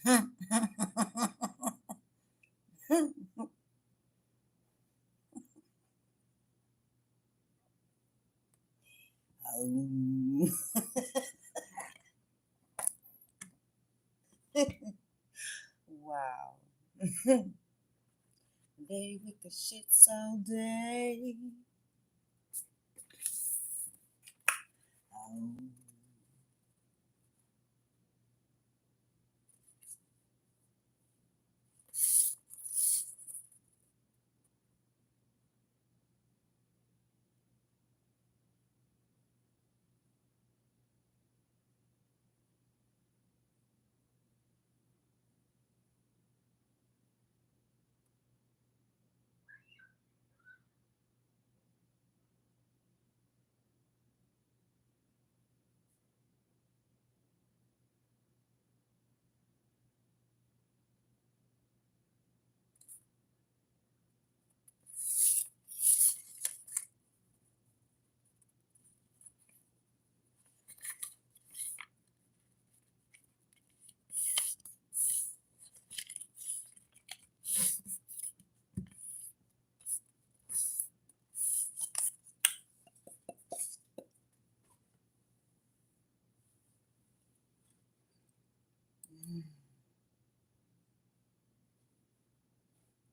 Oh. Wow. They with the shits all day. Oh. Let me see something.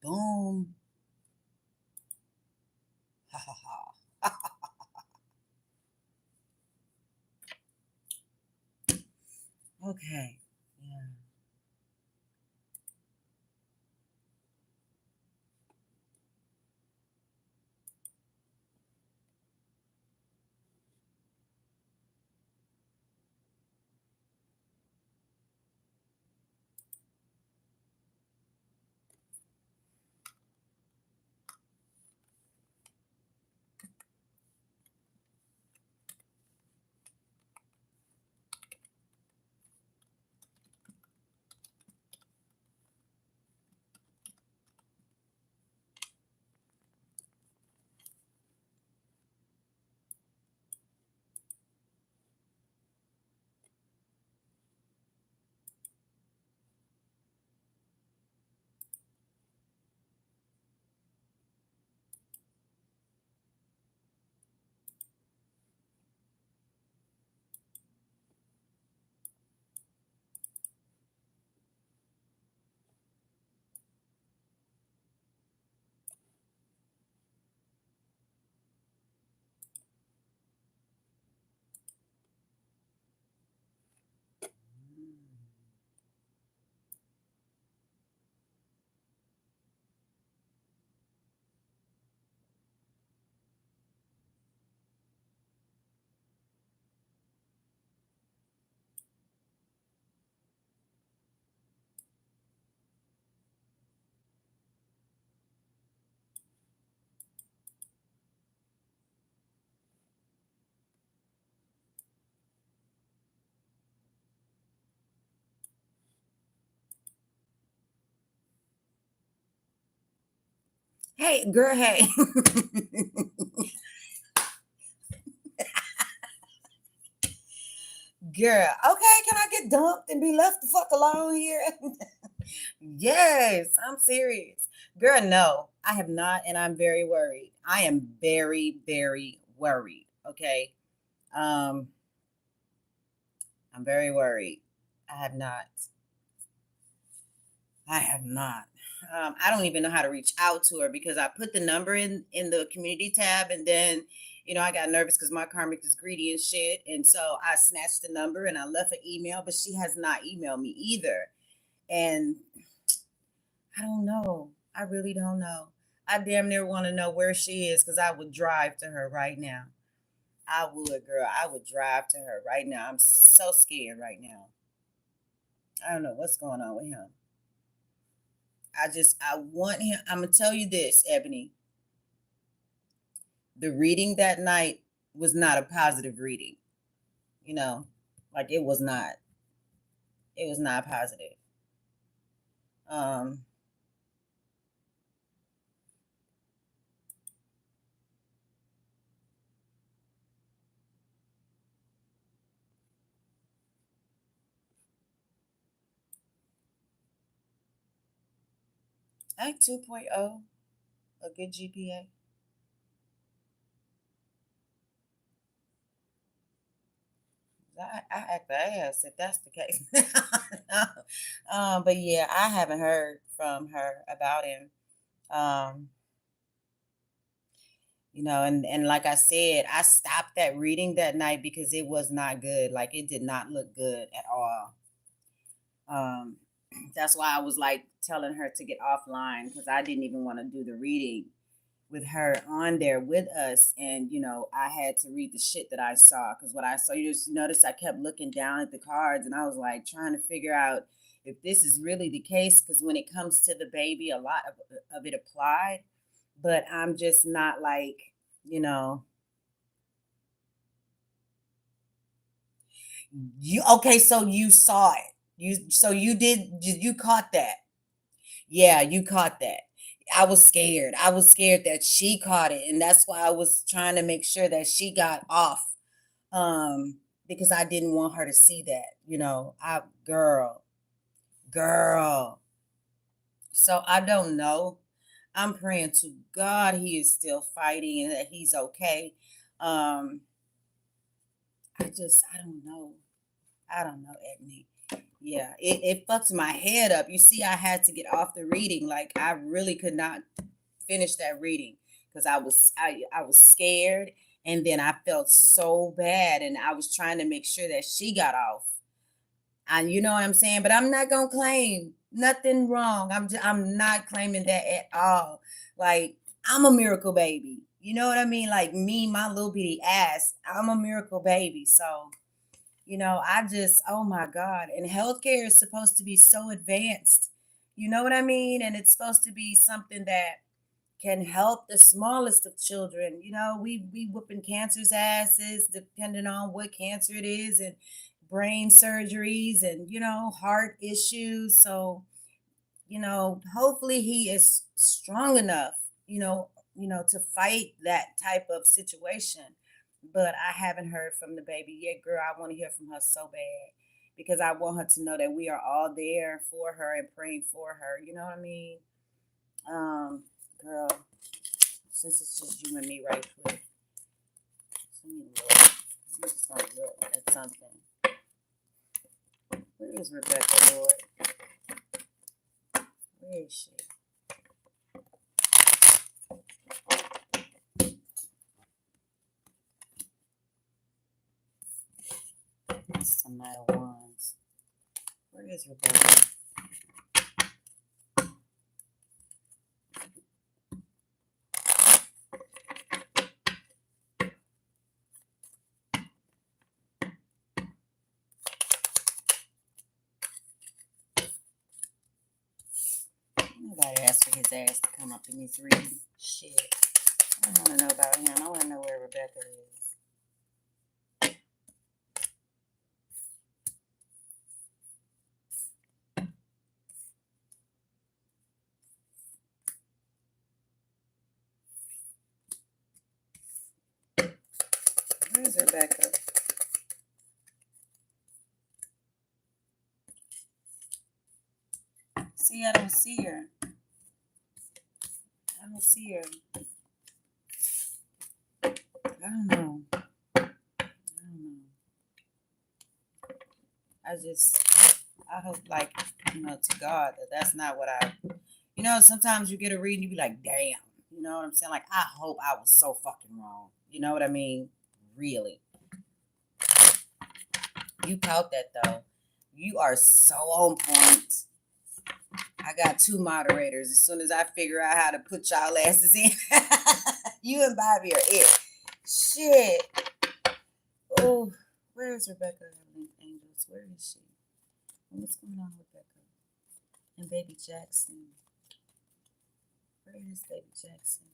Boom. Ha ha ha. Okay. Yeah. Hey, girl, hey. Girl, okay, can I get dumped and be left the fuck alone here? Yes, I'm serious. Girl, no, I have not, and I'm very worried. I am very, very worried. Okay. Um, I'm very worried. I have not. I have not. I don't even know how to reach out to her because I put the number in the community tab, and then I got nervous because my karmic is greedy and shit, and so I snatched the number and I left an email, but she has not emailed me either, and I don't know. I really don't know. I damn near want to know where she is because I would drive to her right now. I would, girl. I would drive to her right now. I'm so scared right now. I don't know what's going on with him. I want him. I'm gonna tell you this, Ebony. The reading that night was not a positive reading. You know, like it was not. It was not positive. Um, I think 2.0, a good GPA. I act the ass if that's the case. But yeah, I haven't heard from her about him. Um, and like I said, I stopped that reading that night because it was not good. Like it did not look good at all. Um, that's why I was like telling her to get offline because I didn't even want to do the reading with her on there with us. And I had to read the shit that I saw because what I saw, you just notice I kept looking down at the cards and I was like trying to figure out if this is really the case because when it comes to the baby, a lot of it applied, but I'm just not like, you know, you okay, so you saw it. You caught that. Yeah, you caught that. I was scared. I was scared that she caught it, and that's why I was trying to make sure that she got off. Because I didn't want her to see that. I girl. So I don't know. I'm praying to God he is still fighting and that he's okay. Um, I don't know. I don't know, Edney. Yeah, it fucks my head up. You see, I had to get off the reading. Like I really could not finish that reading because I was scared and then I felt so bad and I was trying to make sure that she got off. And you know what I'm saying? But I'm not gonna claim nothing wrong. I'm not claiming that at all. Like I'm a miracle baby. You know what I mean? Like me, my little bitty ass. I'm a miracle baby. So I just, oh my God. And healthcare is supposed to be so advanced. You know what I mean? And it's supposed to be something that can help the smallest of children. We whooping cancer's asses depending on what cancer it is and brain surgeries and heart issues. So hopefully he is strong enough, to fight that type of situation. But I haven't heard from the baby yet, girl. I want to hear from her so bad because I want her to know that we are all there for her and praying for her. You know what I mean? Girl, since it's just you and me right quick, let me look. I'm just gonna look at something. Where is Rebecca, Lord? Where is she? Some Knight of Wands. Where is Rebecca? Nobody asked for his ass to come up in this reading. Shit. I don't want to know about him. I want to know where Rebecca is. Where's Rebecca? See, I don't see her. I don't see her. I don't know. I hope, like, to God that that's not what sometimes you get a reading, you be like, damn, you know what I'm saying? Like, I hope I was so fucking wrong. You know what I mean? Really. You caught that, though. You are so on point. I got 2 moderators. As soon as I figure out how to put y'all asses in, you and Bobby are it. Shit. Oh, where is Rebecca Angels? Where is she? What's going on with Rebecca? And Baby Jackson. Where is Baby Jackson?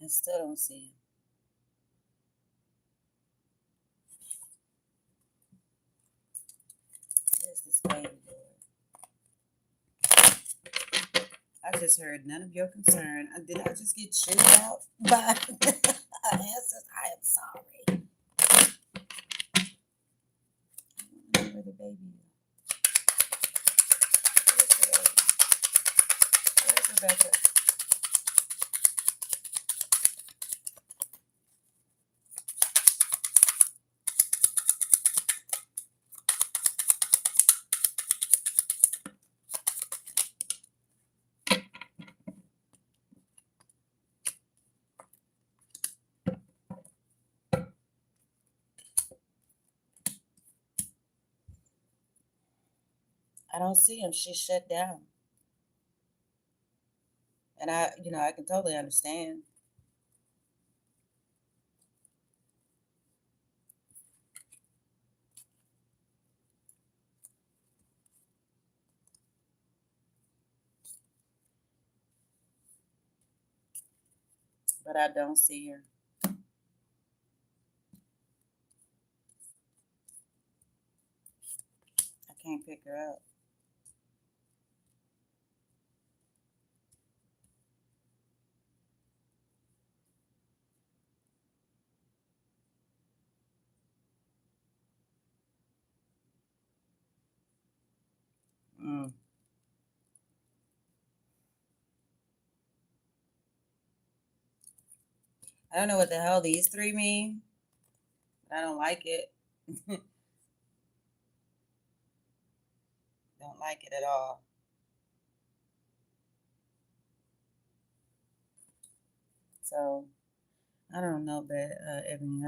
I still don't see him. Where's this baby boy? I just heard none of your concern. Did I just get chewed out by answers? I am sorry. I don't know where the baby is. Where's the baby? Where's Rebecca? I don't see him. She's shut down. And I can totally understand. But I don't see her. I can't pick her up. I don't know what the hell these 3 mean. But I don't like it. Don't like it at all. So I don't know, but Ebony,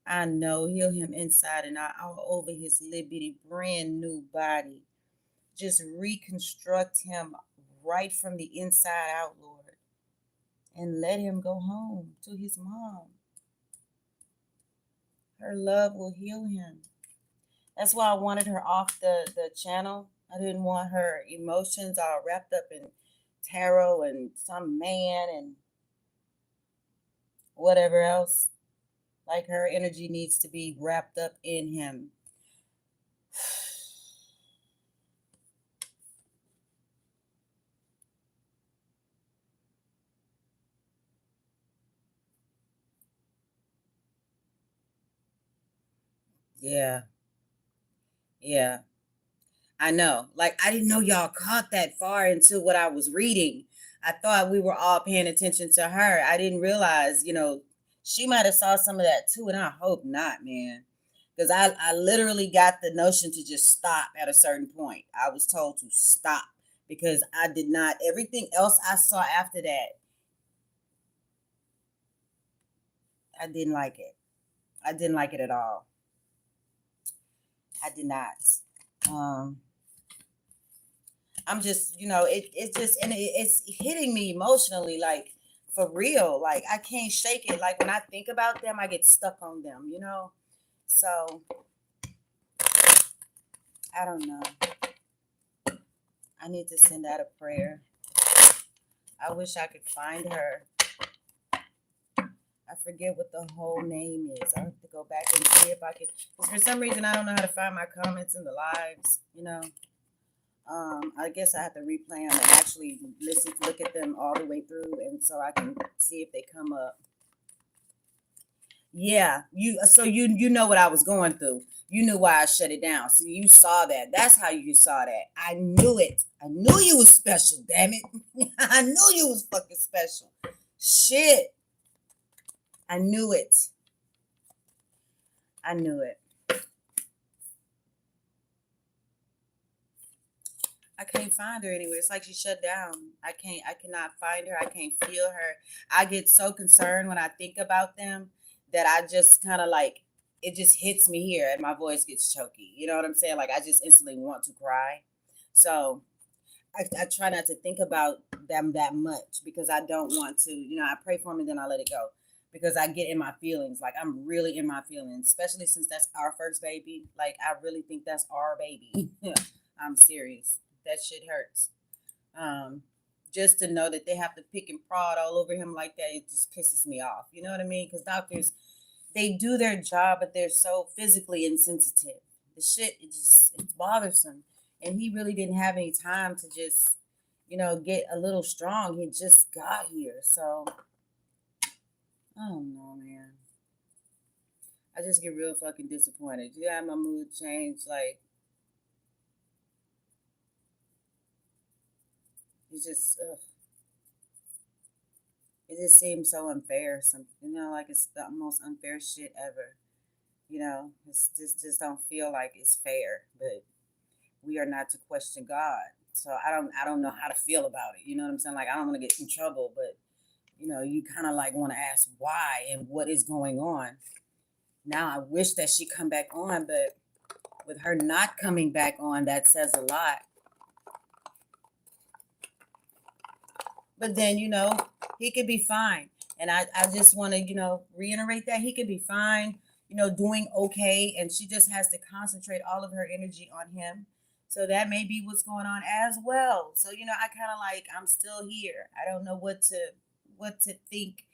I know, heal him inside and out, all over his little bitty brand new body. Just reconstruct him right from the inside out, Lord. And let him go home to his mom. Her love will heal him. That's why I wanted her off the channel. I didn't want her emotions all wrapped up in tarot and some man and whatever else. Like, her energy needs to be wrapped up in him. Yeah. Yeah. I know. Like, I didn't know y'all caught that far into what I was reading. I thought we were all paying attention to her. I didn't realize, she might have saw some of that too, and I hope not, man. Because I literally got the notion to just stop at a certain point. I was told to stop because I did not, everything else I saw after that, I didn't like it. I didn't like it at all. I did not. I'm just, it's just, and it's hitting me emotionally, like, for real. Like, I can't shake it. Like, when I think about them, I get stuck on them, So, I don't know. I need to send out a prayer. I wish I could find her. I forget what the whole name is. I have to go back and see if I can. Because for some reason, I don't know how to find my comments in the lives. I guess I have to replay them and actually look at them all the way through, and so I can see if they come up. Yeah, you know what I was going through. You knew why I shut it down. See, you saw that. That's how you saw that. I knew it. I knew you was special. Damn it! I knew you was fucking special. Shit. I knew it. I knew it. I can't find her anywhere. It's like she shut down. I cannot find her. I can't feel her. I get so concerned when I think about them that I just kind of like, it just hits me here and my voice gets choky. You know what I'm saying? Like I just instantly want to cry. So I try not to think about them that much because I don't want to, I pray for them and then I let it go because I get in my feelings. Like I'm really in my feelings, especially since that's our first baby. Like I really think that's our baby. I'm serious. That shit hurts. Um, just to know that they have to pick and prod all over him like that, it just pisses me off. You know what I mean? Because doctors, they do their job, but they're so physically insensitive. The shit, it's bothersome. And he really didn't have any time to just, get a little strong. He just got here. So, I don't know, man. I just get real fucking disappointed. You got my mood changed. Like, it's just, ugh. It just seems so unfair. Like it's the most unfair shit ever. It's just don't feel like it's fair. But we are not to question God. So I don't know how to feel about it. You know what I'm saying? Like I don't want to get in trouble, but you kind of like want to ask why and what is going on. Now I wish that she come back on, but with her not coming back on, that says a lot. But then, he could be fine. And I just want to, reiterate that he could be fine, doing okay. And she just has to concentrate all of her energy on him. So that may be what's going on as well. So, I kind of like, I'm still here. I don't know what to think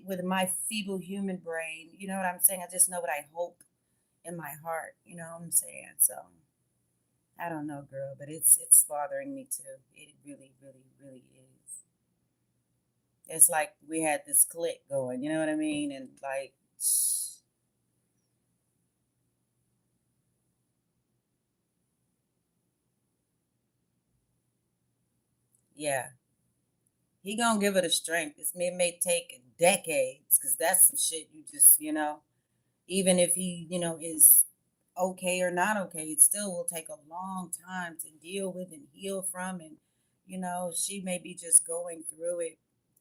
with my feeble human brain. You know what I'm saying? I just know what I hope in my heart. You know what I'm saying? So I don't know, girl, but it's bothering me too. It really, really, really is. It's like we had this click going, you know what I mean? And like, yeah, he gonna give her the strength. It may take decades because that's some shit you just, even if he, is okay or not okay, it still will take a long time to deal with and heal from. And, she may be just going through it.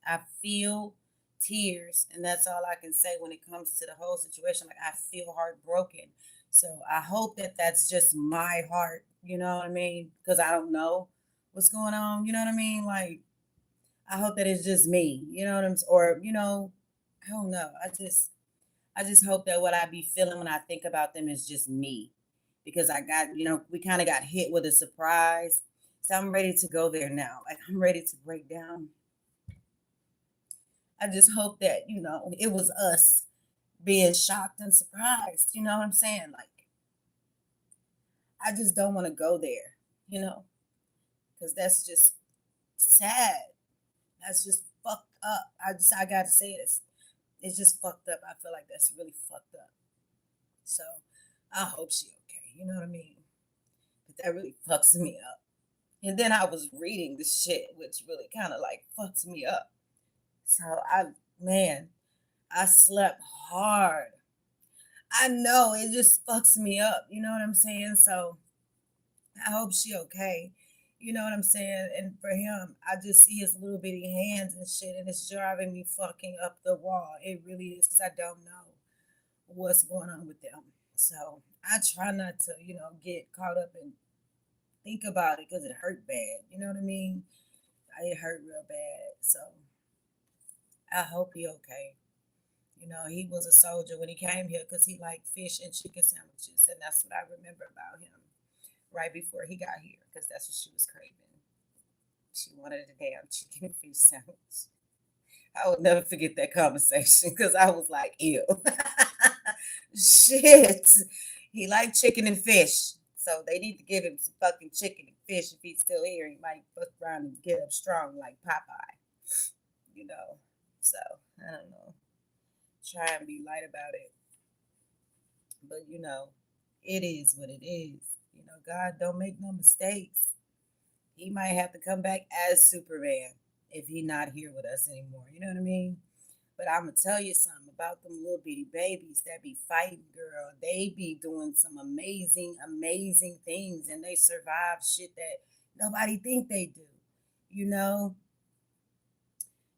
I feel tears, and that's all I can say when it comes to the whole situation. Like, I feel heartbroken. So I hope that that's just my heart, you know what I mean? Because I don't know what's going on, you know what I mean? Like, I hope that it's just me, you know what I'm saying? Or, I don't know. I just hope that what I be feeling when I think about them is just me. Because I got, we kind of got hit with a surprise. So I'm ready to go there now. Like I'm ready to break down. I just hope that, it was us being shocked and surprised. You know what I'm saying? Like I just don't want to go there, you know, because that's just sad. That's just fucked up. I gotta say this. It's just fucked up. I feel like that's really fucked up. So I hope she okay. You know what I mean? But that really fucks me up. And then I was reading the shit, which really kind of like fucks me up. So man, I slept hard. I know it just fucks me up. You know what I'm saying? So I hope she okay. You know what I'm saying? And for him, I just see his little bitty hands and shit, and it's driving me fucking up the wall. It really is because I don't know what's going on with them. So I try not to, get caught up and think about it because it hurt bad. You know what I mean? It hurt real bad. So I hope he okay. He was a soldier when he came here because he liked fish and chicken sandwiches, and that's what I remember about him right before he got here because that's what she was craving. She wanted a damn chicken and fish sandwich. I would never forget that conversation because I was like, ew. Shit. He liked chicken and fish. So they need to give him some fucking chicken and fish if he's still here. He might fuck around and get up strong like Popeye. You know. So I don't know. Try and be light about it. But it is what it is. God don't make no mistakes. He might have to come back as Superman if he not here with us anymore. You know what I mean? But I'm gonna tell you something about them little bitty babies that be fighting, girl. They be doing some amazing, amazing things, and they survive shit that nobody think they do. You know?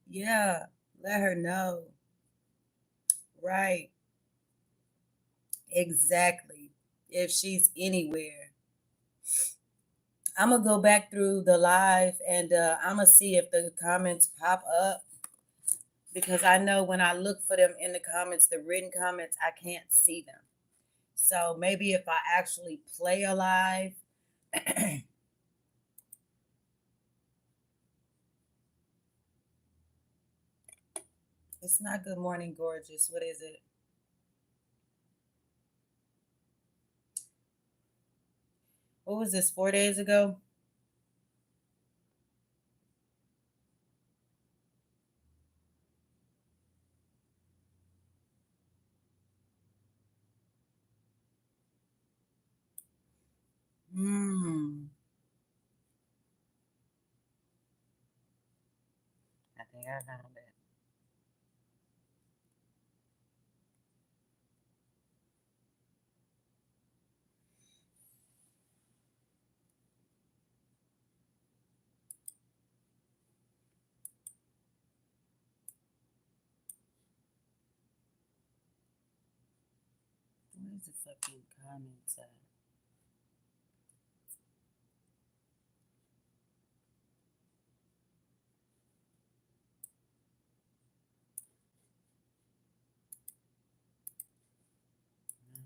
Yeah. Let her know. Right. Exactly. If she's anywhere. I'm gonna go back through the live and I'm gonna see if the comments pop up because I know when I look for them in the comments, the written comments, I can't see them. So maybe if I actually play a live, it's not Good Morning Gorgeous. What is it? What was this? 4 days ago? Hmm. I think I found it. Where's the fucking comments at?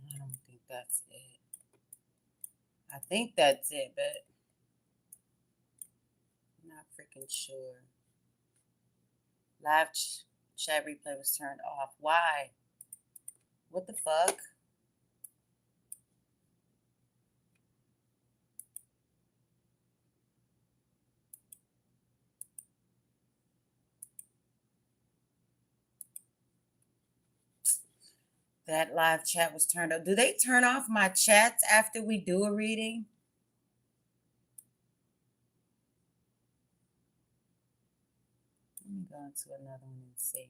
I don't think that's it. I think that's it, but I'm not freaking sure. Live chat replay was turned off. Why? What the fuck? That live chat was turned off. Do they turn off my chats after we do a reading? Let me go into another one and see.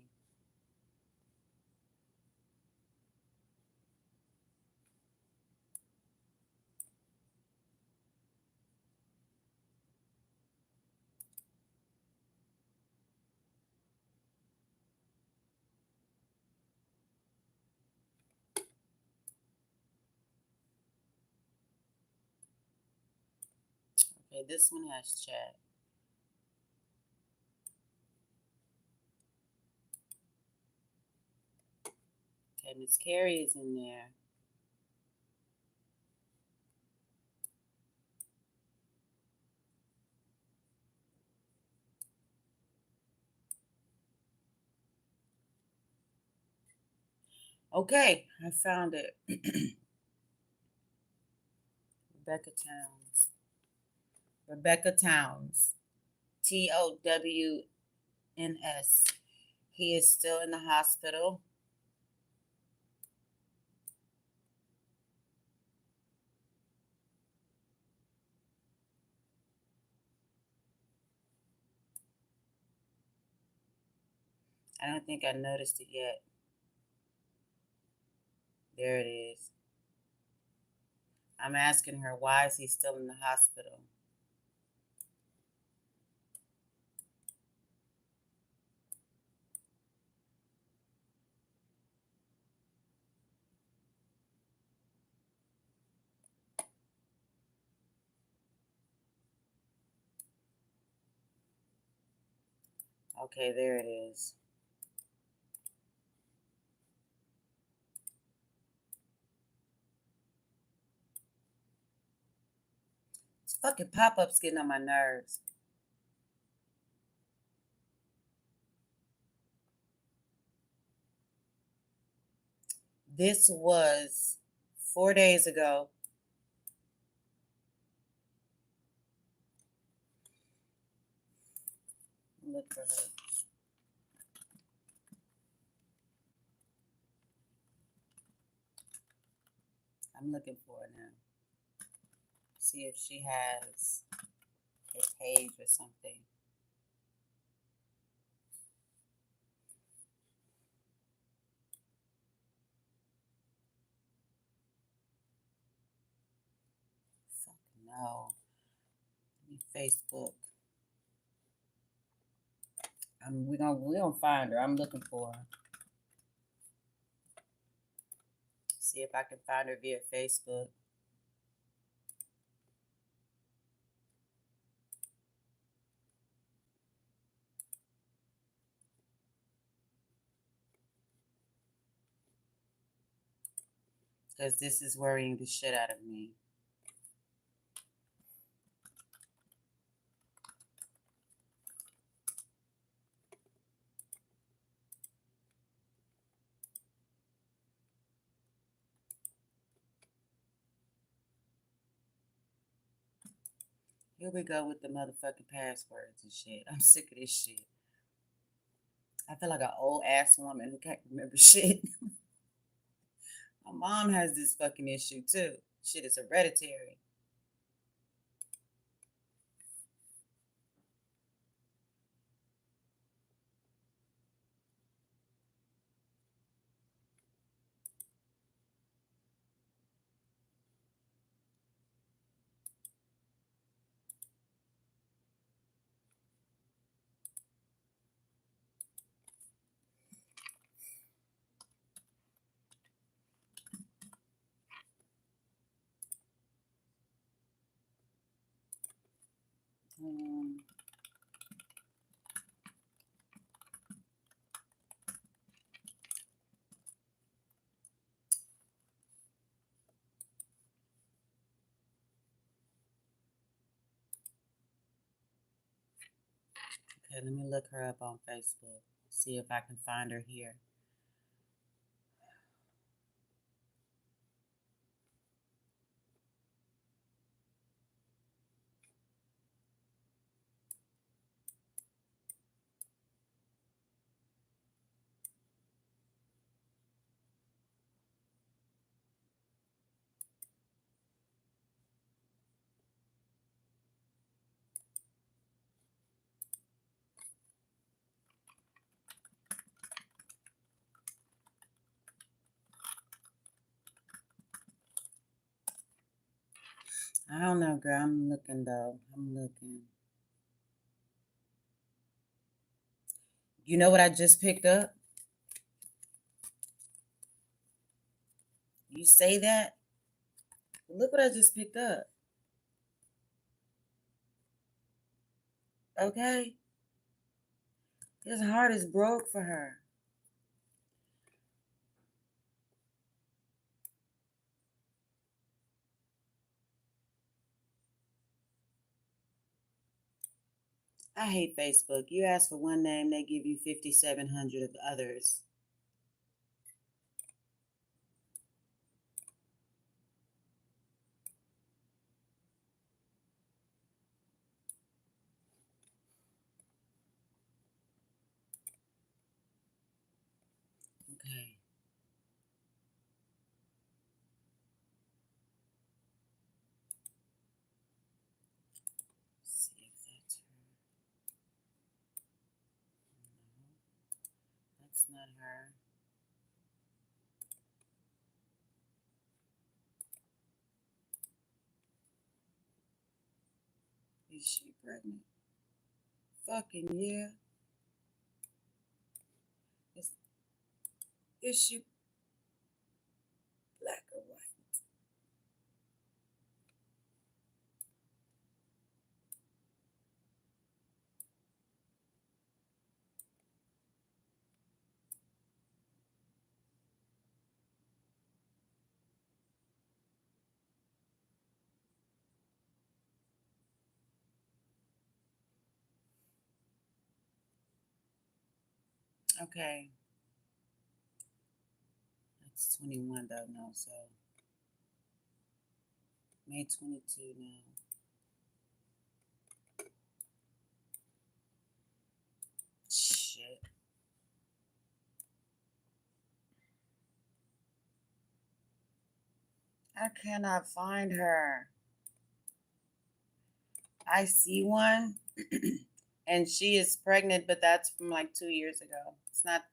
Okay, this one has chat. Okay, Miss Carrie is in there. Okay, I found it. Rebecca Towns. Rebecca Towns. TOWNS. He is still in the hospital. I don't think I noticed it yet. There it is. I'm asking her, why is he still in the hospital? Okay, there it is. This fucking pop-up's getting on my nerves. This was 4 days ago. Look for her. I'm looking for her now. See if she has a page or something. Fuck no. Facebook. We gonna find her. I'm looking for her. See if I can find her via Facebook. Because this is worrying the shit out of me. Here we go with the motherfucking passwords and shit. I'm sick of this shit. I feel like an old ass woman who can't remember shit. My mom has this fucking issue too. Shit is hereditary. Um, okay, let me look her up on Facebook. See if I can find her here. I don't know, girl. I'm looking though. I'm looking. You know what I just picked up? You say that? Look what I just picked up. Okay? His heart is broke for her. I hate Facebook. You ask for one name, they give you 5,700 of others. Okay. See if that's her. No, that's not her. Is she pregnant? Fucking yeah. Is she black or white? Okay. Let's It's 21 though, no, so May 22 now. Shit. I cannot find her. I see one and she is pregnant, but that's from like 2 years ago. It's not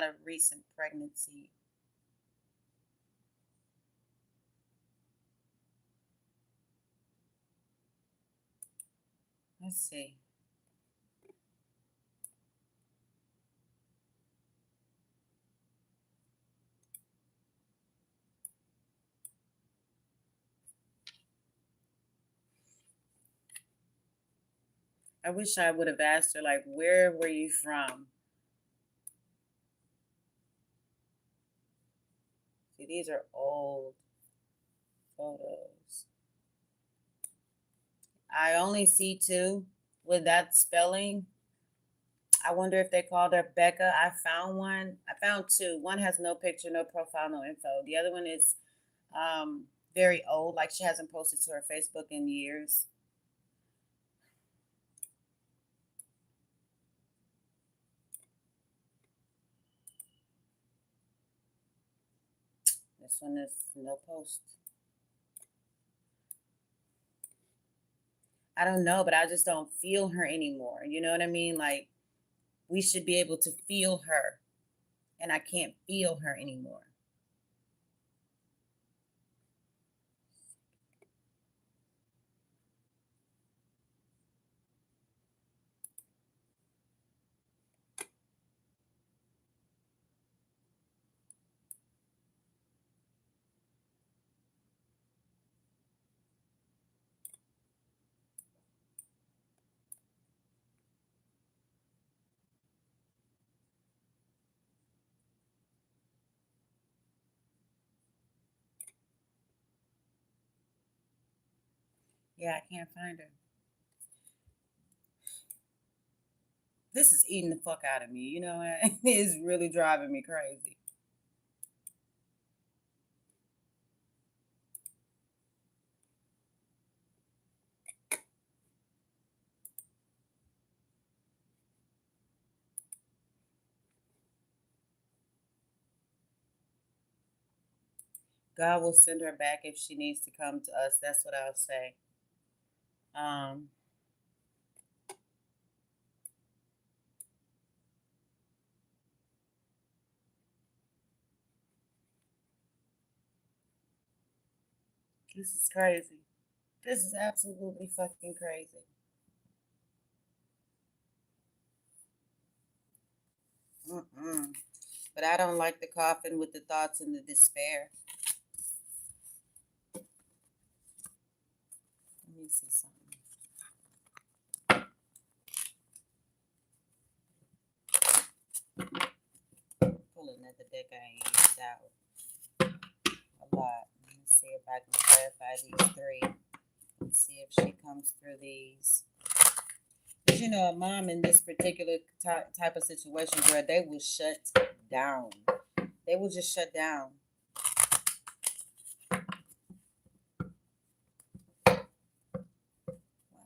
a recent pregnancy. Let's see. I wish I would have asked her, like, where were you from? See, these are old photos. I only see 2 with that spelling. I wonder if they called her Becca. I found one. I found 2. One has no picture, no profile, no info. The other one is very old, like she hasn't posted to her Facebook in years. This one is no post. I don't know, but I just don't feel her anymore. You know what I mean? Like, we should be able to feel her, and I can't feel her anymore. Yeah, I can't find her. This is eating the fuck out of me. You know what? It's really driving me crazy. God will send her back if she needs to come to us. That's what I'll say. Um, this is crazy. This is absolutely fucking crazy. Mm-mm. But I don't like the coffin with the thoughts and the despair. Let me see something. Pull another deck I ain't used out a lot. Let me see if I can clarify these 3. Let's see if she comes through these. But you know, a mom in this particular type of situation, girl, they will shut down. They will just shut down. Why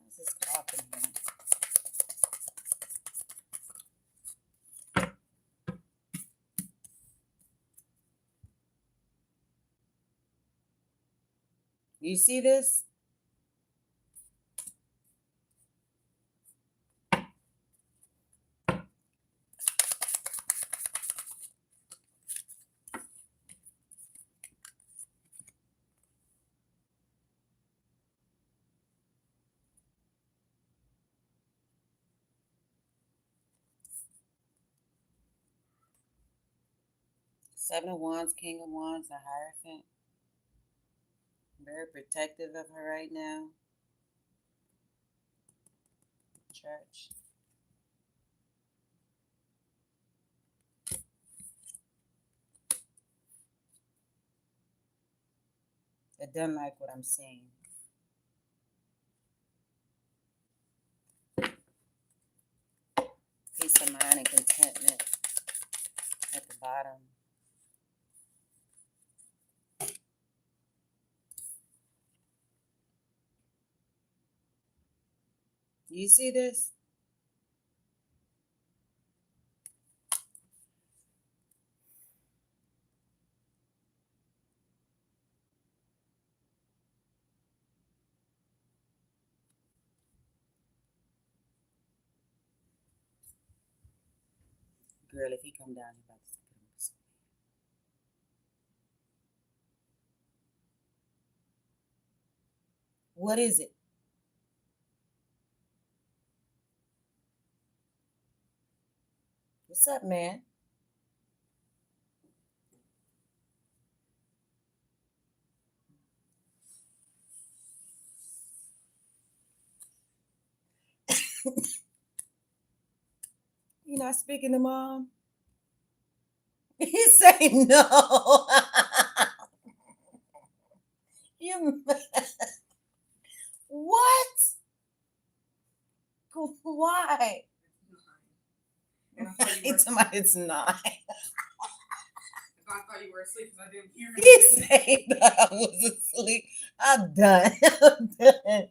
is this coughing here? You see this? Seven of Wands, King of Wands, the Hierophant. Very protective of her right now. Church. I don't like what I'm seeing. Peace of mind and contentment at the bottom. You see this? Girl, if he come down, he about to put him up. What is it? What's up, man? You not speaking to mom? He say no. You what? Why? It's not. I thought you were asleep because I didn't hear He anything. said that I was asleep. I'm done. I'm done.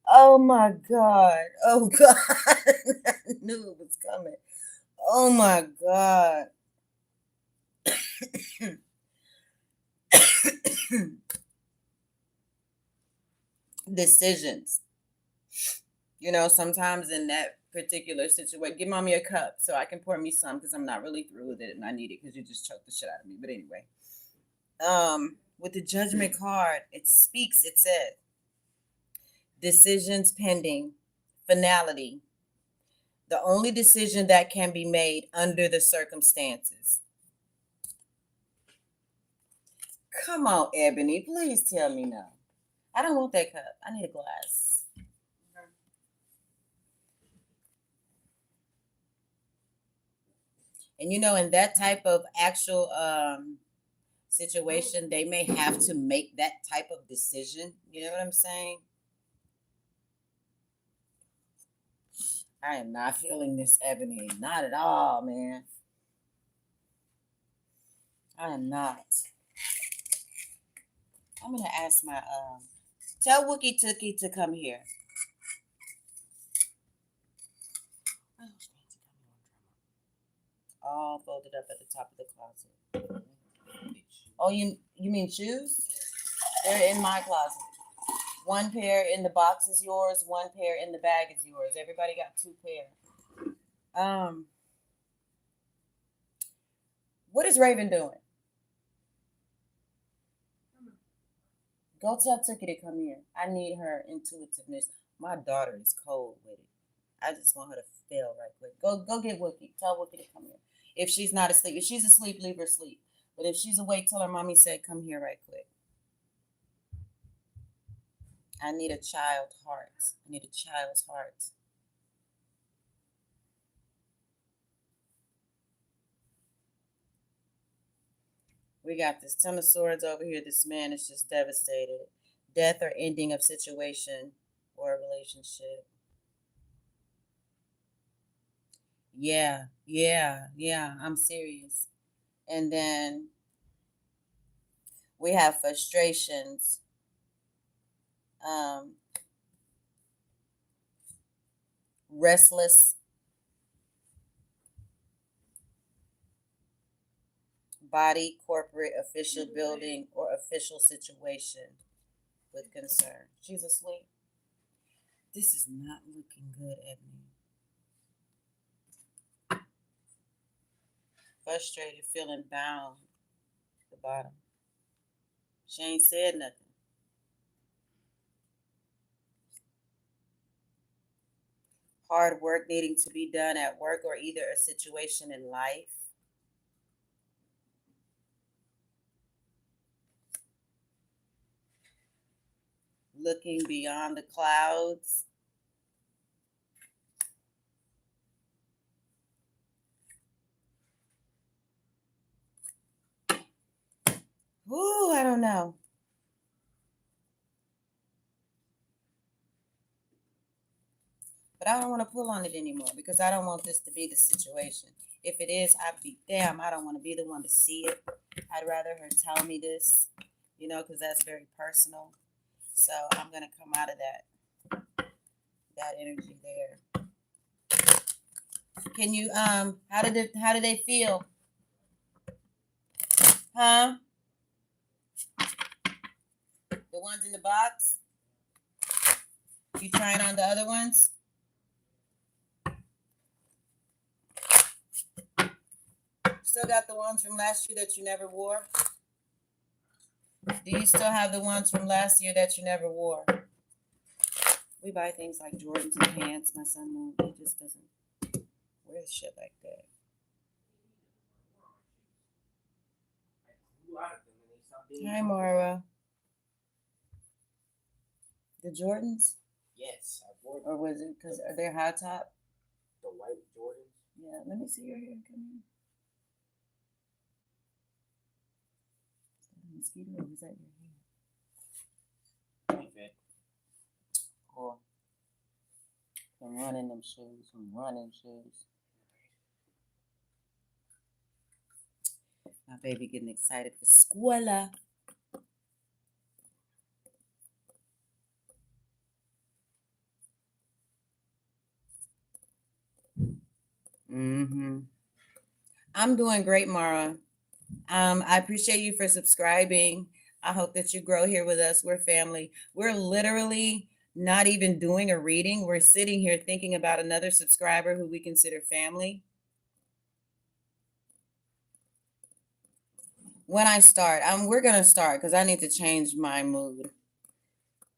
Oh my God. Oh God. I knew it was coming. Oh my God. Decisions. You know, sometimes in that particular situation, give mommy a cup so I can pour me some because I'm not really through with it and I need it because you just choked the shit out of me. But anyway, with the judgment card, it speaks. It said, decisions pending, finality. The only decision that can be made under the circumstances. Come on, Ebony, please tell me no. I don't want that cup. I need a glass. And you know, in that type of actual situation, they may have to make that type of decision. You know what I'm saying? I am not feeling this, Ebony. Not at all, man. I am not. I'm gonna ask my tell Wookie Tookie to come here. All folded up at the top of the closet. Oh, you mean shoes? They're in my closet. One pair in the box is yours. One pair in the bag is yours. Everybody got two pair. What is Raven doing? Go tell Tookie to come here. I need her intuitiveness. My daughter is cold with it. I just want her to feel right quick. Go get Wookie. Tell Wookie to come here. If she's not asleep, if she's asleep, leave her sleep. But if she's awake, tell her mommy said come here right quick. I need a child heart. I need a child's heart. We got this Ten of Swords over here. This man is just devastated. Death or ending of situation or a relationship. Yeah. I'm serious. And then we have frustrations. Restless. Body, corporate, official building, or official situation with concern. She's asleep. This is not looking good, Ebony. Frustrated, feeling bound. The bottom. She ain't said nothing. Hard work needing to be done at work or either a situation in life. Looking beyond the clouds. Ooh, I don't know. But I don't want to pull on it anymore because I don't want this to be the situation. If it is, I'd be damn. I don't want to be the one to see it. I'd rather her tell me this, because that's very personal. So I'm gonna come out of that energy there. Can you how did they feel? Huh? The ones in the box? You trying on the other ones? Still got the ones from last year that you never wore? Do you still have the ones from last year that you never wore? We buy things like Jordans and pants. My son won't. He just doesn't wear shit like that. Hi, Mara. The Jordans? Yes, I bought Or was it because they're high top? the white Jordans. Yeah, let me see your hair. Come here. Is that a mosquito or was that your hair? Okay. Cool. From running them shoes. From running shoes. My baby getting excited for school. I'm doing great, Mara. I appreciate you for subscribing. I hope that you grow here with us. We're family. We're literally not even doing a reading. We're sitting here thinking about another subscriber who we consider family. When I start, we're gonna start because I need to change my mood.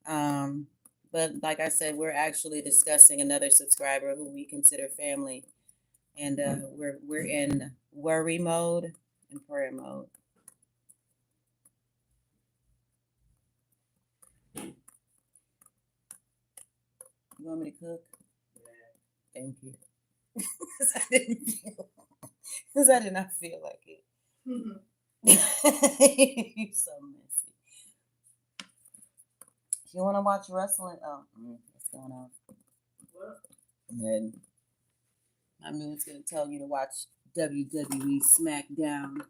But like I said, we're actually discussing another subscriber who we consider family, and we're in worry mode and prayer mode. You want me to cook? Yeah. Thank you. Because I did not feel like it. You're so messy. You want to watch wrestling? Oh, what's going on? What? And then my mood's going to tell you to watch WWE SmackDown,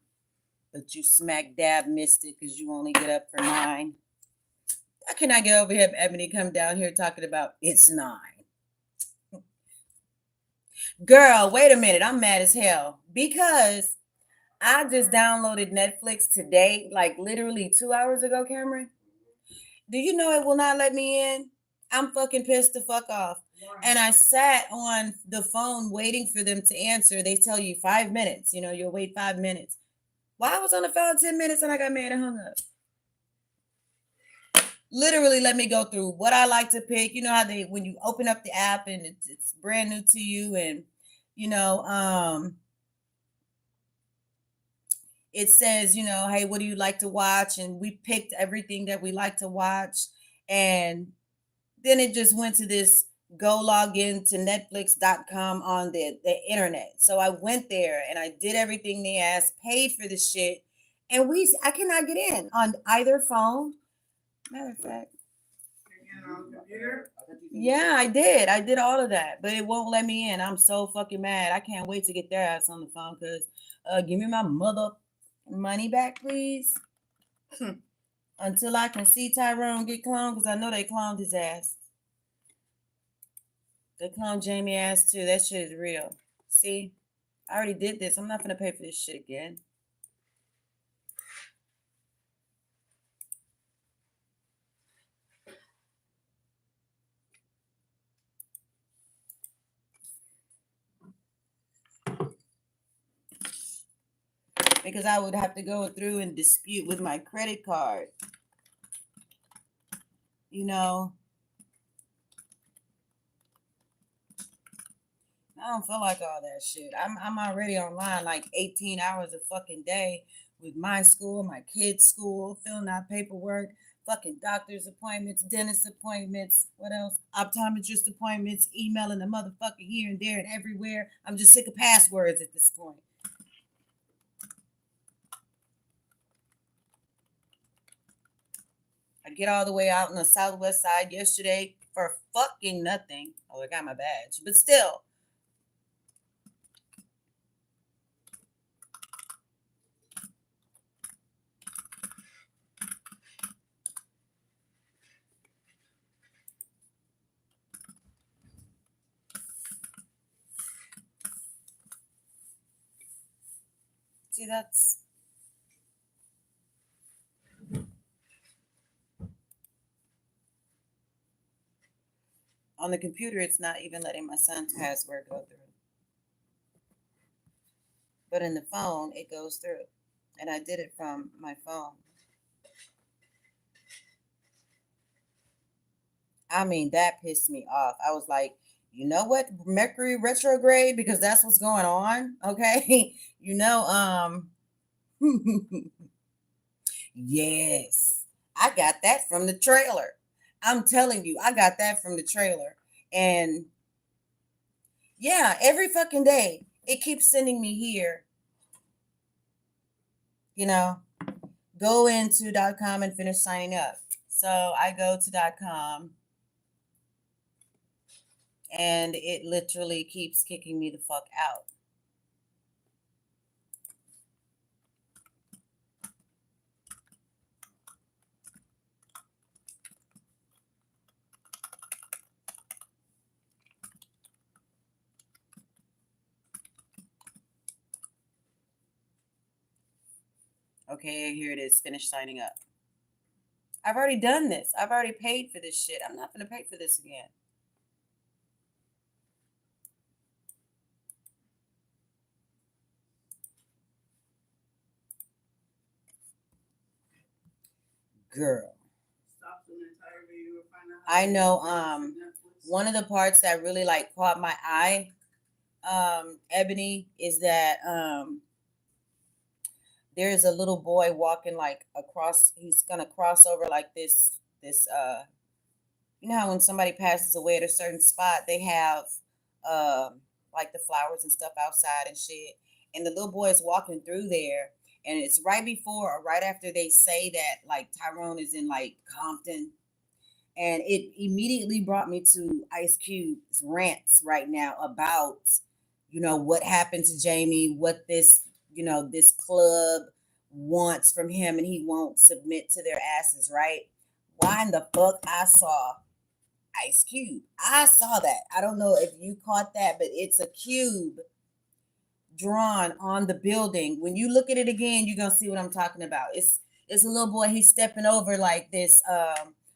but you smack dab missed it because you only get up for 9. How can I get over here if Ebony come down here talking about it's 9? Girl, wait a minute. I'm mad as hell because I just downloaded Netflix today, like literally 2 hours ago, Cameron. Do you know it will not let me in? I'm fucking pissed the fuck off. And I sat on the phone waiting for them to answer. They tell you 5 minutes. You know, you'll wait 5 minutes. Well, I was on the phone 10 minutes and I got mad and hung up. Literally let me go through what I like to pick. You know how when you open up the app and it's brand new to you, and you know, it says, you know, hey, what do you like to watch? And we picked everything that we like to watch. And then it just went to this go log in to netflix.com on the internet. So I went there and I did everything they asked, paid for the shit. And I cannot get in on either phone. Matter of fact. Yeah, I did. I did all of that, but it won't let me in. I'm so fucking mad. I can't wait to get their ass on the phone because give me my mother money back, please. Until I can see Tyrone get cloned, because I know they cloned his ass. They cloned Jamie ass too. That shit is real. See, I already did this. I'm not gonna pay for this shit again. Because I would have to go through and dispute with my credit card. You know, I don't feel like all that shit. I'm already online like 18 hours a fucking day with my school, my kids' school, filling out paperwork, fucking doctor's appointments, dentist appointments, what else? Optometrist appointments, emailing the motherfucker here and there and everywhere. I'm just sick of passwords at this point. I get all the way out on the southwest side yesterday for fucking nothing. Oh, I got my badge, but still. See, that's on the computer. It's not even letting my son's password go through. But in the phone, it goes through. And I did it from my phone. I mean, that pissed me off. I was like, you know what? Mercury retrograde, because that's what's going on. Okay. Yes. I got that from the trailer. I'm telling you, I got that from the trailer. And yeah, every fucking day, it keeps sending me here, you know, go into .com and finish signing up. So I go to .com and it literally keeps kicking me the fuck out. Okay, here it is. Finish signing up. I've already done this. I've already paid for this shit. I'm not going to pay for this again. Girl. I know one of the parts that really like caught my eye, Ebony, is that there's a little boy walking like across, he's gonna cross over like this you know how when somebody passes away at a certain spot, they have like the flowers and stuff outside and shit. And the little boy is walking through there, and it's right before or right after they say that like Tyrone is in like Compton. And it immediately brought me to Ice Cube's rants right now about, what happened to Jamie, what this club wants from him, and he won't submit to their asses, right? Why in the fuck I saw Ice Cube? I saw that. I don't know if you caught that, but it's a cube drawn on the building. When you look at it again, you're gonna see what I'm talking about. It's a little boy, he's stepping over like this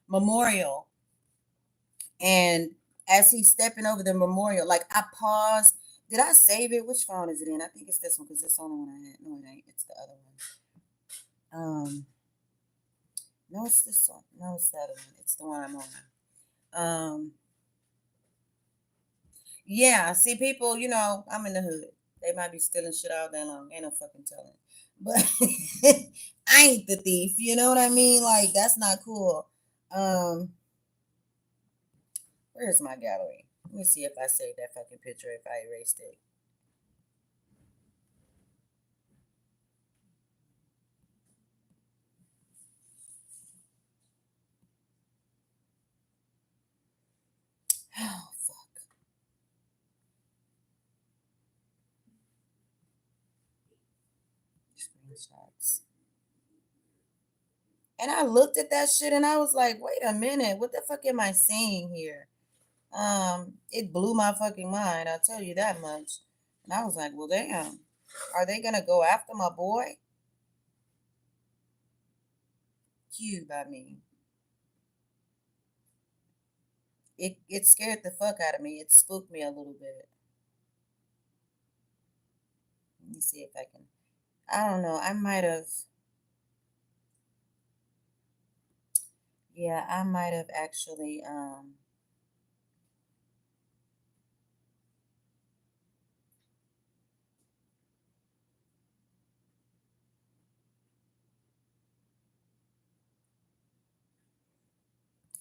memorial. And as he's stepping over the memorial, like I paused. Did I save it? Which phone is it in? I think it's this one because it's the only one I had. No, it ain't. It's the other one. No, it's this one. No, it's the other one. It's the one I'm on. Yeah. See, people, I'm in the hood. They might be stealing shit all day long. Ain't no fucking telling. But I ain't the thief. You know what I mean? Like that's not cool. Where's my gallery? Let me see if I saved that fucking picture, if I erased it. Oh, fuck. Screenshots. And I looked at that shit and I was like, wait a minute, what the fuck am I seeing here? It blew my fucking mind, I'll tell you that much. And I was like, well, damn, are they gonna go after my boy? Cube, I mean. It scared the fuck out of me. It spooked me a little bit. Let me see if I can. I don't know. I might have. Yeah, I might have actually.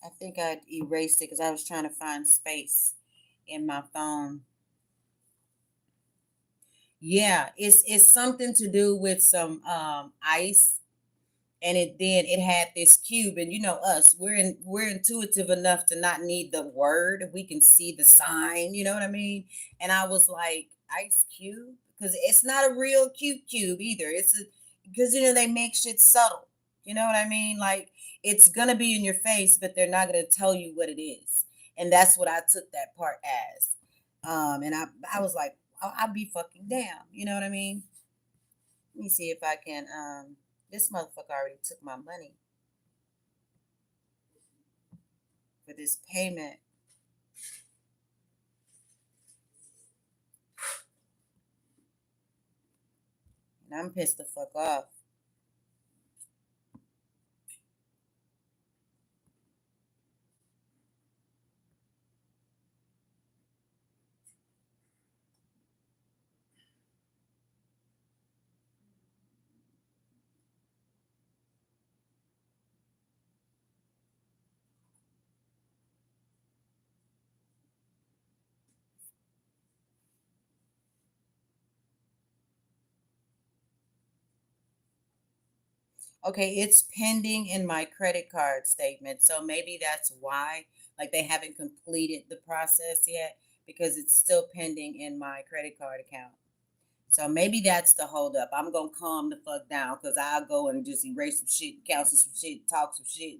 I think I erased it because I was trying to find space in my phone. Yeah, it's something to do with some ice, and it had this cube, and us, we're intuitive enough to not need the word. We can see the sign, you know what I mean? And I was like, ice cube, because it's not a real cube either. Because they make shit subtle. You know what I mean? Like it's gonna be in your face, but they're not gonna tell you what it is. And that's what I took that part as. And I was like, I'll be fucking damn. You know what I mean? Let me see if I can. This motherfucker already took my money for this payment. And I'm pissed the fuck off. Okay, it's pending in my credit card statement. So maybe that's why, like, they haven't completed the process yet because it's still pending in my credit card account. So maybe that's the holdup. I'm gonna calm the fuck down because I'll go and just erase some shit, cancel some shit, talk some shit.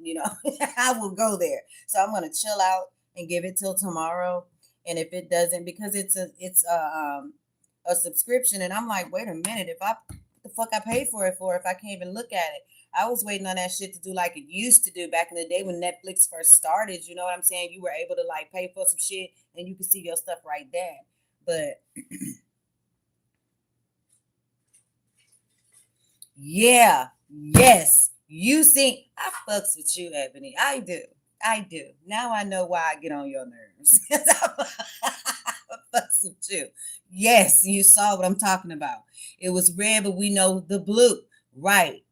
I will go there. So I'm gonna chill out and give it till tomorrow. And if it doesn't, because it's a subscription, and I'm like, wait a minute, if I the fuck I paid for it for if I can't even look at it. I was waiting on that shit to do like it used to do back in the day when Netflix first started. You know what I'm saying? You were able to like pay for some shit and you could see your stuff right there. But yeah, yes. You see, I fucks with you, Ebony. I do. I do. Now I know why I get on your nerves. I fucks with you. Yes, you saw what I'm talking about. It was red, but we know the blue. Right.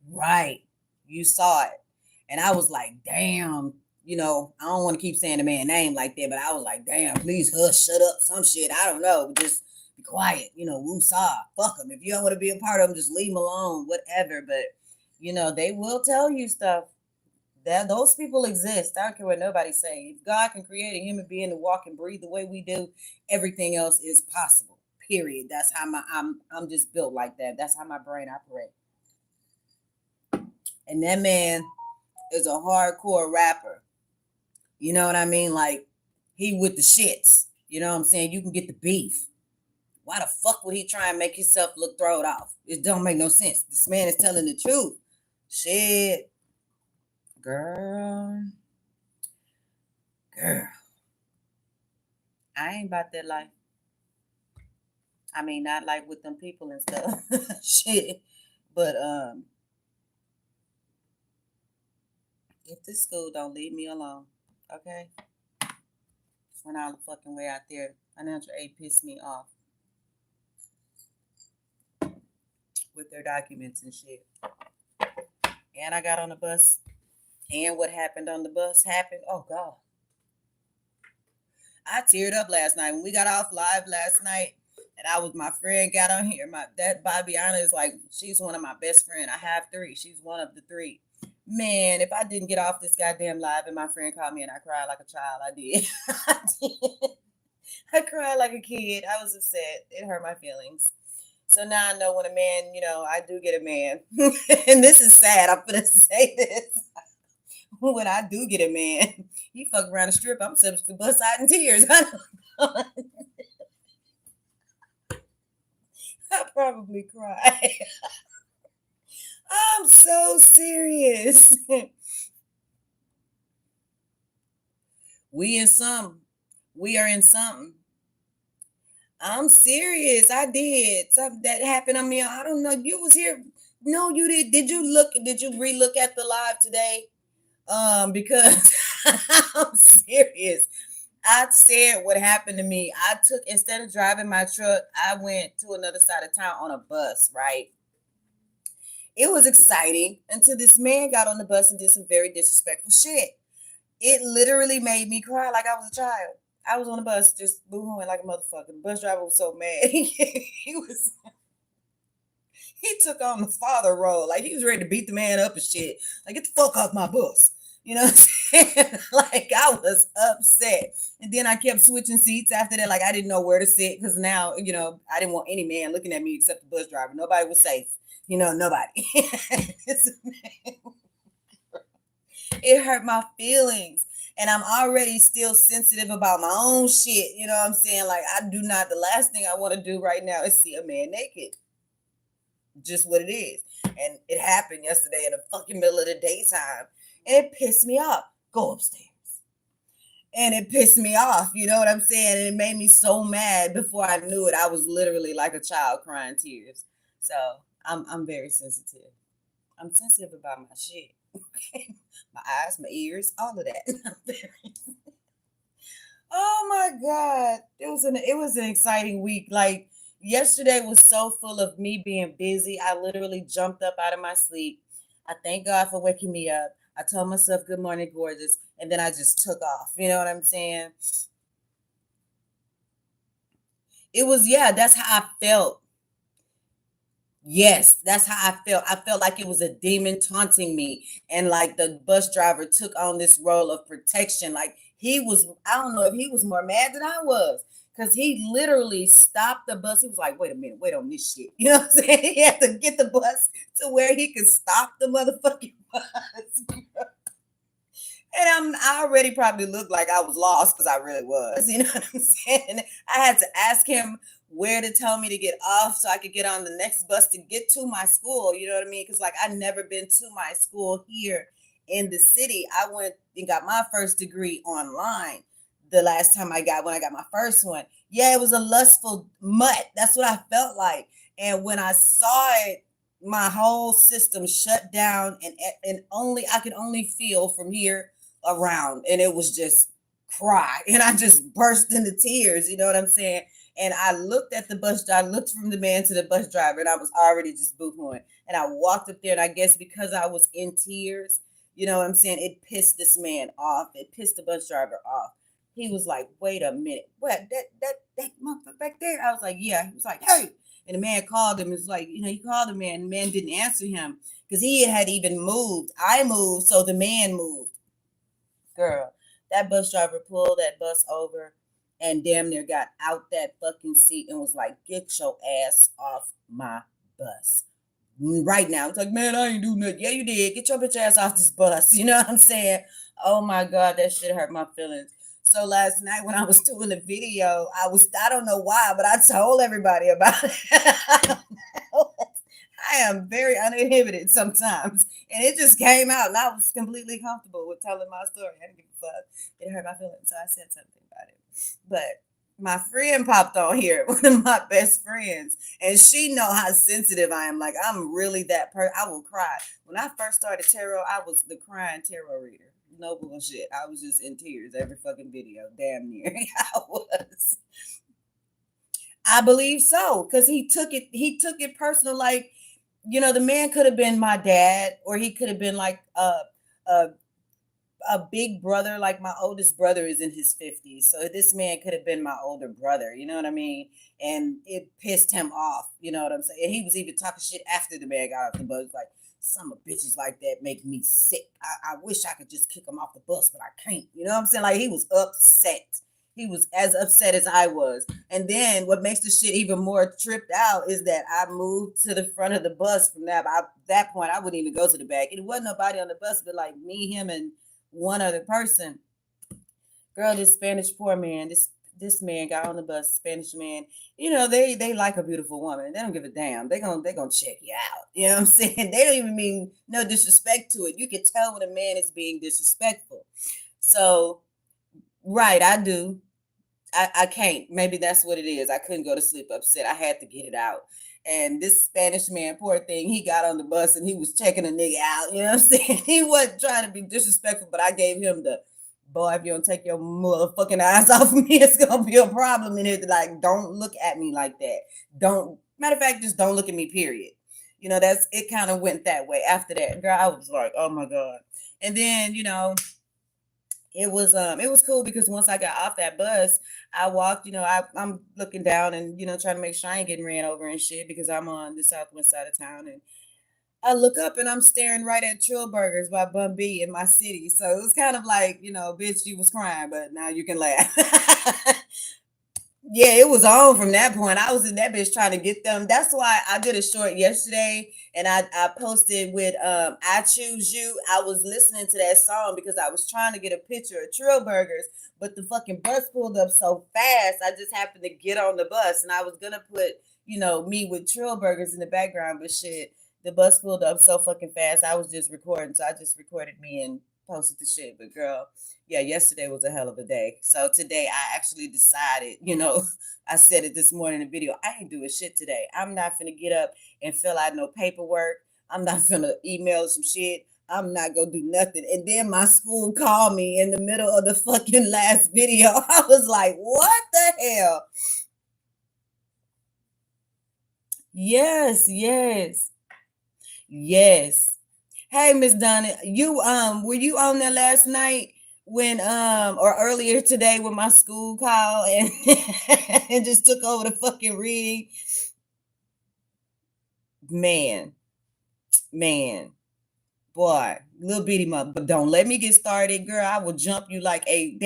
Right. You saw it. And I was like, damn, I don't want to keep saying the man's name like that, but I was like, damn, please hush, shut up, some shit. I don't know. Just be quiet. Woo saw. Fuck them. If you don't want to be a part of them, just leave them alone, whatever. But, they will tell you stuff. That those people exist. I don't care what nobody say. If God can create a human being to walk and breathe the way we do, everything else is possible. Period. That's how I'm just built like that. That's how my brain operates. And that man is a hardcore rapper. You know what I mean? Like he with the shits. You know what I'm saying? You can get the beef. Why the fuck would he try and make himself look throwed off? It don't make no sense. This man is telling the truth. Shit. Girl. Girl. I ain't about that life. I mean, not like with them people and stuff. Shit. But if this school don't leave me alone, okay? Went all the fucking way out there. Financial aid pissed me off with their documents and shit. And I got on the bus. And what happened on the bus happened. Oh God. I teared up last night when we got off live last night. And my friend got on here. That Bobbiana is like, she's one of my best friends. I have three. She's one of the three. Man, if I didn't get off this goddamn live and my friend called me and I cried like a child, I did. I did. I cried like a kid. I was upset. It hurt my feelings. So now I know when a man, I do get a man. And this is sad. I'm going to say this. When I do get a man, he fuck around the strip. I'm subject to bust out in tears. I probably cry. I'm so serious. We in something. We are in something. I'm serious. I did. Something that happened. I mean, I don't know. You was here. No, you did. Did you re-look at the live today? Because I'm serious. I said what happened to me. Instead of driving my truck, I went to another side of town on a bus, right? It was exciting until this man got on the bus and did some very disrespectful shit. It literally made me cry like I was a child. I was on the bus just boo-hooing like a motherfucker. The bus driver was so mad. He took on the father role. Like he was ready to beat the man up and shit. Like, get the fuck off my bus. You know what I'm saying? Like I was upset. And then I kept switching seats after that. Like I didn't know where to sit because now, I didn't want any man looking at me except the bus driver. Nobody was safe. Nobody. It hurt my feelings. And I'm already still sensitive about my own shit. You know what I'm saying? Like the last thing I want to do right now is see a man naked. just what it is. And it happened yesterday in the fucking middle of the daytime. And it pissed me off. Go upstairs. And it pissed me off, you know what I'm saying? And it made me so mad. Before I knew it, I was literally like a child crying tears. So I'm very sensitive. I'm sensitive about my shit. My eyes, my ears, all of that. I'm very Oh my God. It was an exciting week. Like yesterday was so full of me being busy. I literally jumped up out of my sleep. I thank God for waking me up. I told myself good morning, gorgeous, and then I just took off. You know what I'm saying? It was, yeah, that's how I felt. Yes, that's how I felt. I felt like it was a demon taunting me. And like the bus driver took on this role of protection. Like he was, I don't know if he was more mad than I was. Cause he literally stopped the bus. He was like, wait a minute, wait on this shit. You know what I'm saying? He had to get the bus to where he could stop the motherfucking bus. And I already probably looked like I was lost because I really was. You know what I'm saying? I had to ask him where to tell me to get off so I could get on the next bus to get to my school. You know what I mean? Because like I never been to my school here in the city. I went and got my first degree online the last time when I got my first one. Yeah, it was a lustful mutt. That's what I felt like. And when I saw it, my whole system shut down and only I could only feel from here around, and it was just cry, and I just burst into tears. You know what I'm saying? And I looked at the bus driver, I looked from the man to the bus driver, and I was already just boohooing. And I walked up there, and I guess because I was in tears, you know what I'm saying, it pissed this man off. It pissed the bus driver off. He was like, wait a minute, what, that motherfucker back there? I was like, yeah. He was like, hey. And the man called him. It's like, he called the man. The man didn't answer him because he had even moved. I moved, so the man moved. Girl, that bus driver pulled that bus over and damn near got out that fucking seat and was like, get your ass off my bus. Right now. It's like, man, I ain't do nothing. Yeah, you did. Get your bitch ass off this bus. You know what I'm saying? Oh my God, that shit hurt my feelings. So last night when I was doing the video, I don't know why, but I told everybody about it. I am very uninhibited sometimes. And it just came out and I was completely comfortable with telling my story. I didn't give a fuck. It hurt my feelings. So I said something about it. But my friend popped on here, one of my best friends, and she know how sensitive I am. Like I'm really that I will cry. When I first started tarot, I was the crying tarot reader. No bullshit. I was just in tears every fucking video. Damn near. I was. I believe so. Cause he took it personal. Like, the man could have been my dad, or he could have been like a a big brother. Like my oldest brother is in his 50s, so this man could have been my older brother. You know what I mean? And it pissed him off. You know what I'm saying? And he was even talking shit after the man got off the bus. Like some of bitches like that make me sick. I wish I could just kick him off the bus, but I can't. You know what I'm saying? Like he was upset. He was as upset as I was. And then what makes the shit even more tripped out is that I moved to the front of the bus from that point. I wouldn't even go to the back. It wasn't nobody on the bus but like me, him, and one other person. Girl, this Spanish poor man, this man got on the bus, Spanish man. They like a beautiful woman. They don't give a damn. They gonna check you out. You know what I'm saying? They don't even mean no disrespect to it. You can tell when a man is being disrespectful. So, right, I do. I can't. Maybe that's what it is. I couldn't go to sleep upset. I had to get it out. And this Spanish man, poor thing, he got on the bus and he was checking a nigga out. You know what I'm saying? He wasn't trying to be disrespectful, but I gave him the boy, if you don't take your motherfucking eyes off of me, it's gonna be a problem in here. Like, don't look at me like that. Don't matter of fact, just don't look at me, period. That's it kind of went that way after that. Girl, I was like, oh my God. And then, it was cool because once I got off that bus, I walked, I'm looking down and trying to make sure I ain't getting ran over and shit because I'm on the southwest side of town, and I look up and I'm staring right at Trill Burgers by Bun B in my city. So it was kind of like, bitch, you was crying, but now you can laugh. Yeah, it was on from that point. I was in that bitch trying to get them. That's why I did a short yesterday and I posted with I Choose You. I was listening to that song because I was trying to get a picture of Trill Burgers, but the fucking bus pulled up so fast. I just happened to get on the bus and I was gonna put me with Trill Burgers in the background, but shit, the bus pulled up so fucking fast. I was just recording, so I just recorded me and posted the shit. But girl, yeah, yesterday was a hell of a day. So today I actually decided, I said it this morning in the video, I ain't doing shit today. I'm not finna get up and fill out no paperwork. I'm not finna email some shit. I'm not gonna do nothing. And then my school called me in the middle of the fucking last video. I was like, what the hell? Yes, yes, yes. Hey, Miss Donna, you were you on there last night when or earlier today when my school called and and just took over the fucking reading? Man, man. Boy, little bitty mother, but don't let me get started, girl. I will jump you like a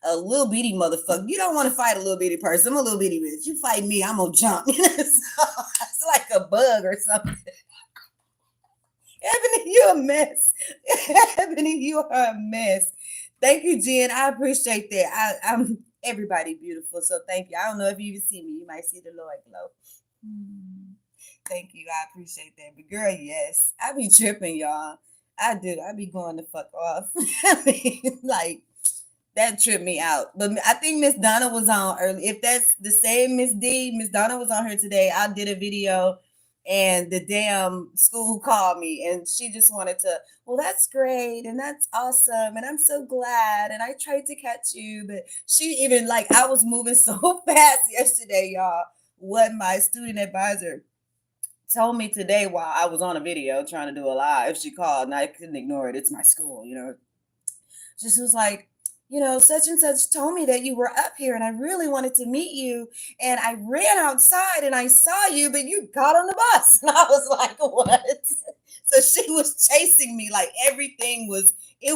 little bitty motherfucker. You don't want to fight a little bitty person. I'm a little bitty bitch. You fight me, I'm gonna jump. So, it's like a bug or something. Ebony, you a mess. Ebony, you are a mess. Thank you, Jen. I appreciate that. I'm everybody beautiful, so thank you. I don't know if you even see me. You might see the Lord glow. Thank you. I appreciate that. But girl, yes, I be tripping, y'all. I do. I be going the fuck off. I mean, like that tripped me out. But I think Miss Donna was on early. If that's the same Miss D, Miss Donna was on here today. I did a video and the damn school called me and she just wanted to, well, that's great and that's awesome. And I'm so glad. And I tried to catch you. But she even like I was moving so fast yesterday, y'all. What my student advisor told me today while I was on a video trying to do a live, she called and I couldn't ignore it. It's my school. Just was like, such and such told me that you were up here and I really wanted to meet you. And I ran outside and I saw you, but you got on the bus. And I was like, what? So she was chasing me like it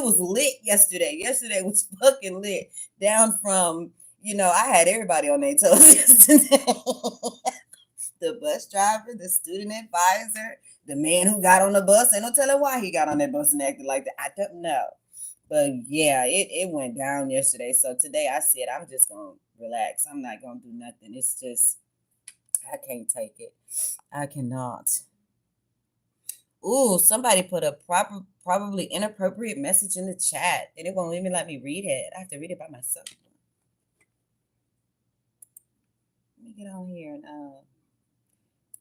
was lit yesterday. Yesterday was fucking lit. Down from, I had everybody on their toes yesterday. The bus driver, the student advisor, the man who got on the bus. Ain't no telling why he got on that bus and acted like that. I don't know. But yeah, it went down yesterday. So today I said, I'm just going to relax. I'm not going to do nothing. It's just, I can't take it. I cannot. Ooh, somebody put a probably inappropriate message in the chat. And it won't even let me read it. I have to read it by myself. Let me get on here and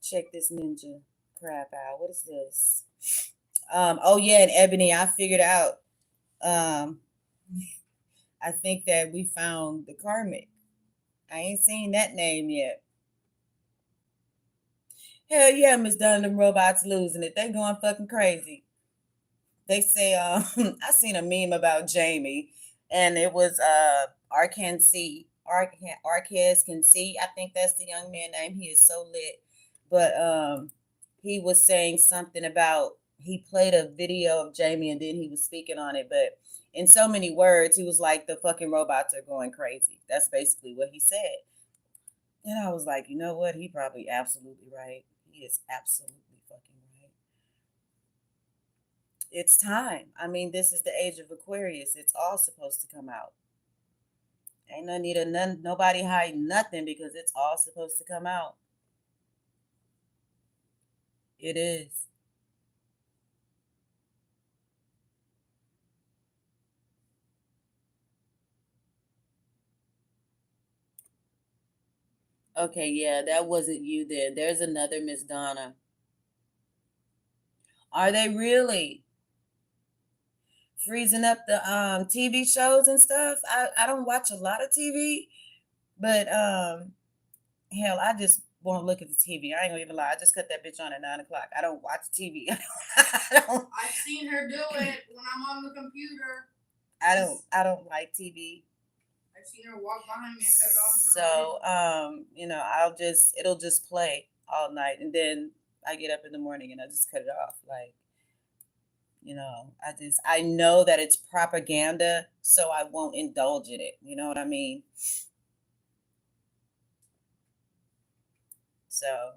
check this ninja crap out. What is this? Oh yeah, and Ebony, I figured out. I think that we found the karmic. I ain't seen that name yet. Hell yeah, Miss Dunn, them robots losing it. They going fucking crazy. They say, I seen a meme about Jamie, and it was Arkan C. Arquez can see. I think that's the young man name. He is so lit. But he was saying something about he played a video of Jamie and then he was speaking on it. But in so many words, he was like, the fucking robots are going crazy. That's basically what he said. And I was like, you know what? He probably absolutely right. He is absolutely fucking right. It's time. I mean, this is the age of Aquarius. It's all supposed to come out. Ain't no need of nobody hiding nothing because it's all supposed to come out. It is. Okay, yeah, that wasn't you then. There's another Miss Donna. Are they really freezing up the TV shows and stuff? I don't watch a lot of TV, but hell, I just won't look at the TV. I ain't gonna even lie. I just cut that bitch on at 9 o'clock. I don't watch TV. I've seen her do it when I'm on the computer. I don't like TV. I've seen her walk behind me and cut it off. So it'll just play all night, and then I get up in the morning and I just cut it off. Like, I know that it's propaganda, so I won't indulge in it. You know what I mean? So,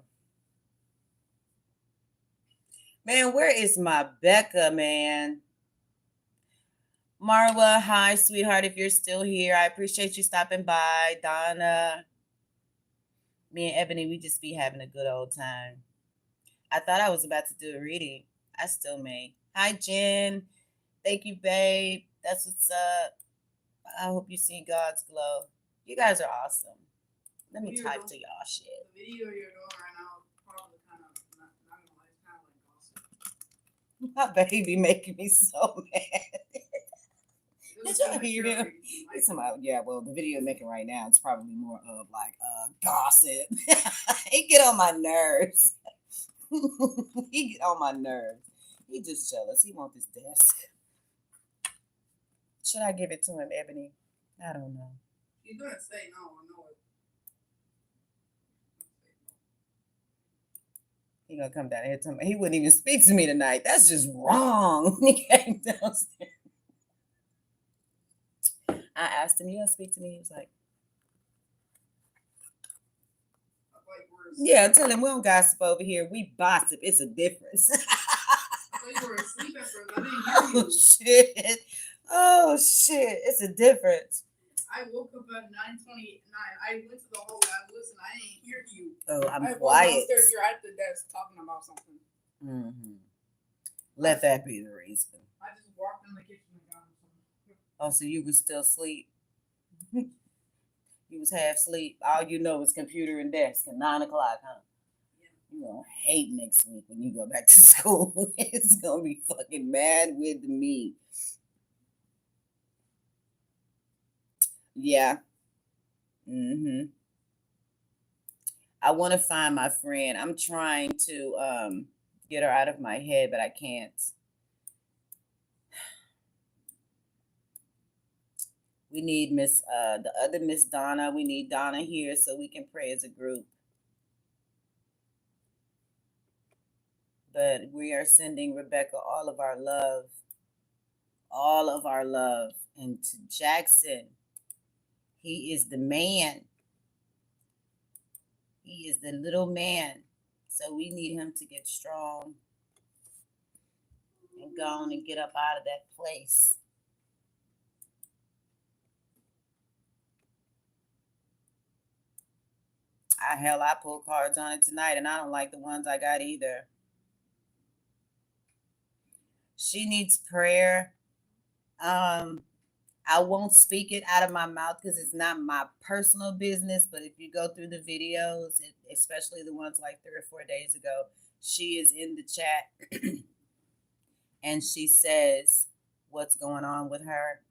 man, where is my Becca, man? Marwa, hi, sweetheart. If you're still here, I appreciate you stopping by. Donna, Me and Ebony, we just be having a good old time. I thought I was about to do a reading. I still may. Hi, Jen. Thank you, babe. That's what's up. I hope you see God's glow. You guys are awesome. Let me type to y'all shit. The video you're doing right now is probably kind of, not gonna lie, it's kind of like gossip. My baby making me so mad. This Did is y'all hear him? immaturity. He's about, yeah, well, the video making right now it's probably more of like gossip. He get on my nerves. He get on my nerves. He just jealous. He want this desk. Should I give it to him, Ebony? I don't know. He's gonna say no. I know it. He gonna come down here to me. He wouldn't even speak to me tonight. That's just wrong. He came downstairs. I asked him, you gonna speak to me? He was like, yeah, tell him we don't gossip over here. We gossip. It's a difference. I thought you were asleep at first. I didn't hear you. Oh, shit. Oh, shit. It's a difference. I woke up at 9:29. I went to the hallway. I listened. I didn't hear you. Oh, I'm I quiet. downstairs. You're at the desk talking about something. Mm-hmm. Let that be the reason. I just walked in the kitchen and got him something. Oh, so you was still asleep? You was half asleep. All you know is computer and desk at 9 o'clock, huh? Yeah. You gonna hate next week when you go back to school. It's gonna be fucking mad with me. Yeah. Mm-hmm. I want to find my friend. I'm trying to get her out of my head, but I can't. We need the other Miss Donna. We need Donna here so we can pray as a group. But we are sending Rebecca all of our love. All of our love. And to Jackson, he is the man. He is the little man. So we need him to get strong and go on and get up out of that place. I pulled cards on it tonight, and I don't like the ones I got either. She needs prayer. I won't speak it out of my mouth because it's not my personal business. But if you go through the videos, especially the ones like 3 or 4 days ago, she is in the chat and she says what's going on with her.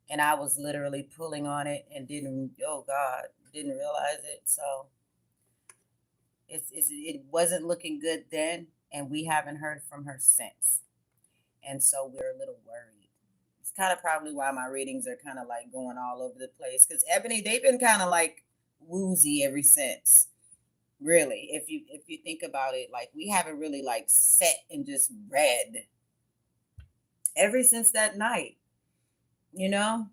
And I was literally pulling on it and didn't realize it. So it wasn't looking good then, and we haven't heard from her since. And so we're a little worried. It's kind of probably why my readings are kind of like going all over the place. Because Ebony, they've been kind of like woozy ever since. Really, if you think about it, like we haven't really like sat and just read ever since that night. You know?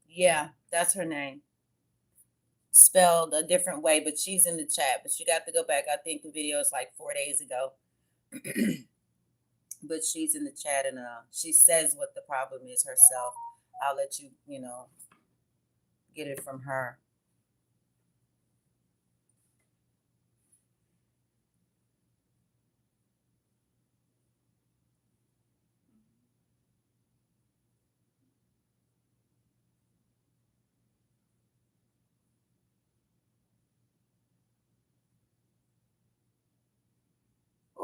Yeah, that's her name. Spelled a different way, but she's in the chat. But you got to go back. I think the video is like 4 days ago. But she's in the chat and she says what the problem is herself. I'll let you, get it from her.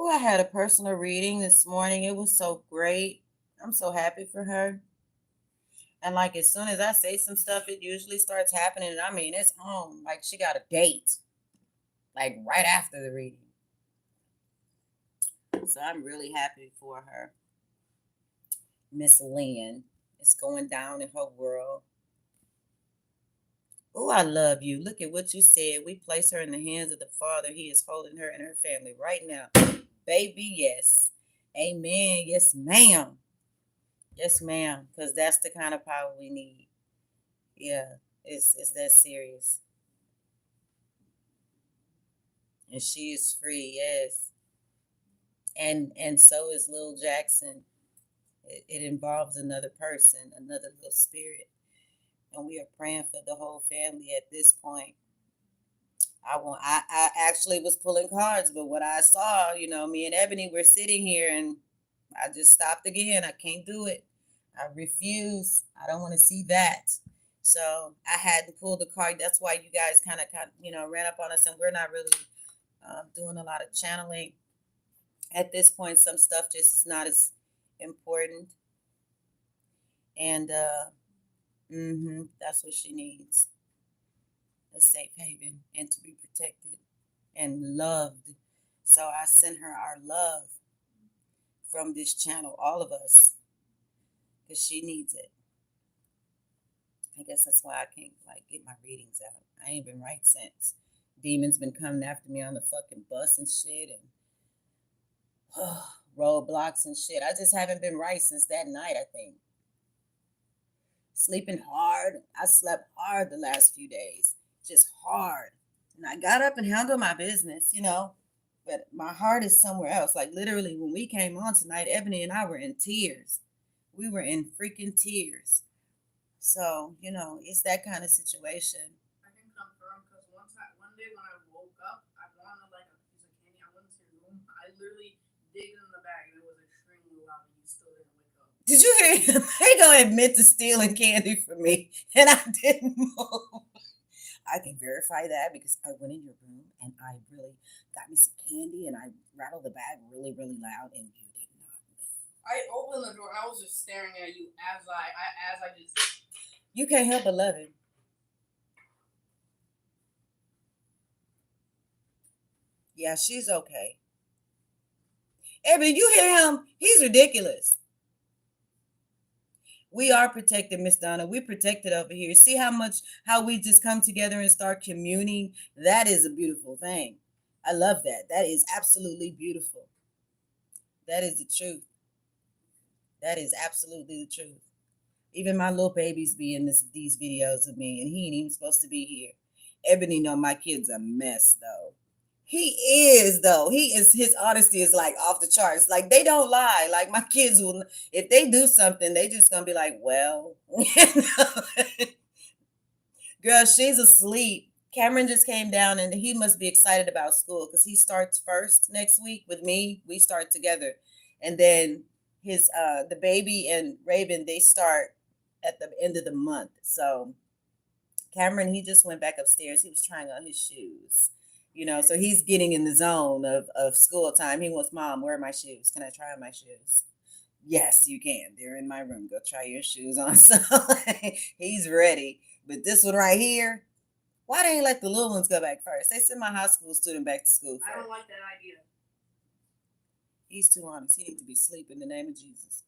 Oh, I had a personal reading this morning. It was so great. I'm so happy for her. And like as soon as I say some stuff, it usually starts happening. And I mean, it's home. Like she got a date. Like right after the reading. So I'm really happy for her. Miss Lynn. It's going down in her world. Oh, I love you. Look at what you said. We place her in the hands of the Father. He is holding her and her family right now. Baby, yes. Amen. Yes, ma'am. Yes, ma'am. Because that's the kind of power we need. Yeah, it's that serious. And she is free, yes. And so is Lil Jackson. It involves another person, another little spirit. and we are praying for the whole family at this point. I actually was pulling cards, but what I saw, me and Ebony were sitting here and I just stopped again. I can't do it. I refuse. I don't want to see that. So I had to pull the card. That's why you guys kind of, ran up on us, and we're not really doing a lot of channeling at this point. Some stuff just is not as important, and that's what she needs: a safe haven and to be protected and loved. So I send her our love from this channel, all of us, because she needs it. I guess that's why I can't get my readings out. I ain't been right since. Demons been coming after me on the fucking bus and shit, and roadblocks and shit. I just haven't been right since that night, I think. Sleeping hard. I slept hard the last few days. Just hard. And I got up and handled my business, but my heart is somewhere else. Like literally when we came on tonight, Ebony and I were in tears. We were in freaking tears. So, it's that kind of situation. I can confirm because one day when I woke up, I wanted like a piece of candy. I went into your room. I literally digged in the bag and it was extremely loud and you still didn't wake up. Did you hear him? They gonna admit to stealing candy from me, and I didn't move. I can verify that because I went in your room and I really got me some candy and I rattled the bag really, really loud, and you did not move. I opened the door. I was just staring at you as I just. You can't help but love him. Yeah, she's okay. Ebony, you hear him? He's ridiculous. We are protected, Miss Donna. We're protected over here. See how we just come together and start communing? That is a beautiful thing. I love that. That is absolutely beautiful. That is the truth. That is absolutely the truth. Even my little babies be in these videos of me, and he ain't even supposed to be here. Ebony know my kid's a mess, though. He is, though. His honesty is like off the charts. Like they don't lie. Like my kids will, if they do something, they just gonna be like, well, girl, she's asleep. Cameron just came down and he must be excited about school because he starts first next week with me. We start together. And then the baby and Raven, they start at the end of the month. So Cameron, he just went back upstairs. He was trying on his shoes. So he's getting in the zone of school time. He wants, Mom, where are my shoes? Can I try on my shoes? Yes, you can. They're in my room. Go try your shoes on. So he's ready. But this one right here, why they ain't let the little ones go back first? They send my high school student back to school first. I don't like that idea. He's too honest. He needs to be asleep in the name of Jesus.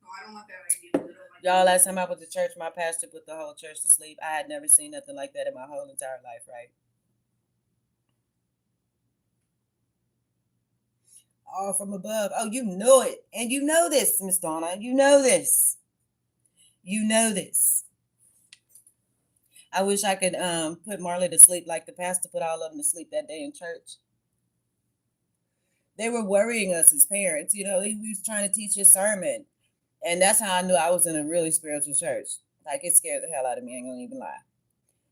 No, I don't like that idea. Y'all, last time I went to church, my pastor put the whole church to sleep. I had never seen nothing like that in my whole entire life, right? All from above. Oh, you know it. And you know this, Miss Donna. You know this. You know this. I wish I could put Marley to sleep like the pastor put all of them to sleep that day in church. They were worrying us as parents. He was trying to teach his sermon. And that's how I knew I was in a really spiritual church. Like, it scared the hell out of me. I ain't gonna even lie.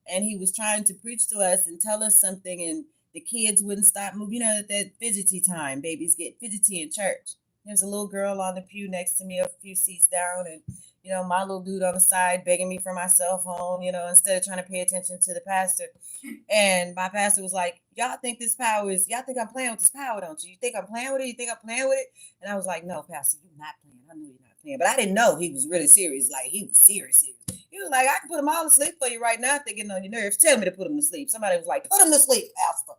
And he was trying to preach to us and tell us something, and the kids wouldn't stop moving. That fidgety time, babies get fidgety in church. There's a little girl on the pew next to me, a few seats down, and my little dude on the side begging me for my cell phone, instead of trying to pay attention to the pastor. And my pastor was like, y'all think I'm playing with this power, don't you? You think I'm playing with it? You think I'm playing with it? And I was like, no, Pastor, you're not playing. I know you're not playing. But I didn't know he was really serious. Like, he was serious. He was like, I can put them all to sleep for you right now if they're getting on your nerves. Tell me to put them to sleep. Somebody was like, put them to sleep, Pastor.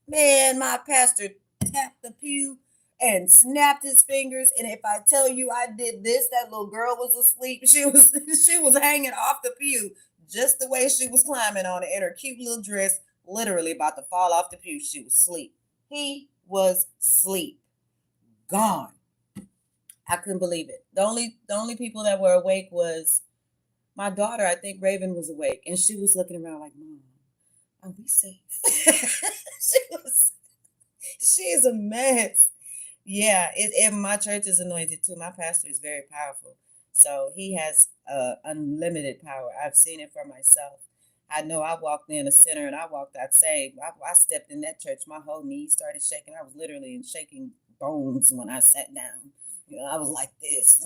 Man, my pastor tapped the pew and snapped his fingers. And if I tell you I did this, that little girl was asleep. She was hanging off the pew just the way she was climbing on it in her cute little dress, literally about to fall off the pew. She was asleep. He was asleep. Gone. I couldn't believe it. The only people that were awake was my daughter. I think Raven was awake, and she was looking around like, Mom, are we safe? She is a mess. Yeah, my church is anointed too. My pastor is very powerful. So he has unlimited power. I've seen it for myself. I know I walked in a center and I walked out saved. I stepped in that church, my whole knees started shaking. I was literally in shaking bones when I sat down. I was like this.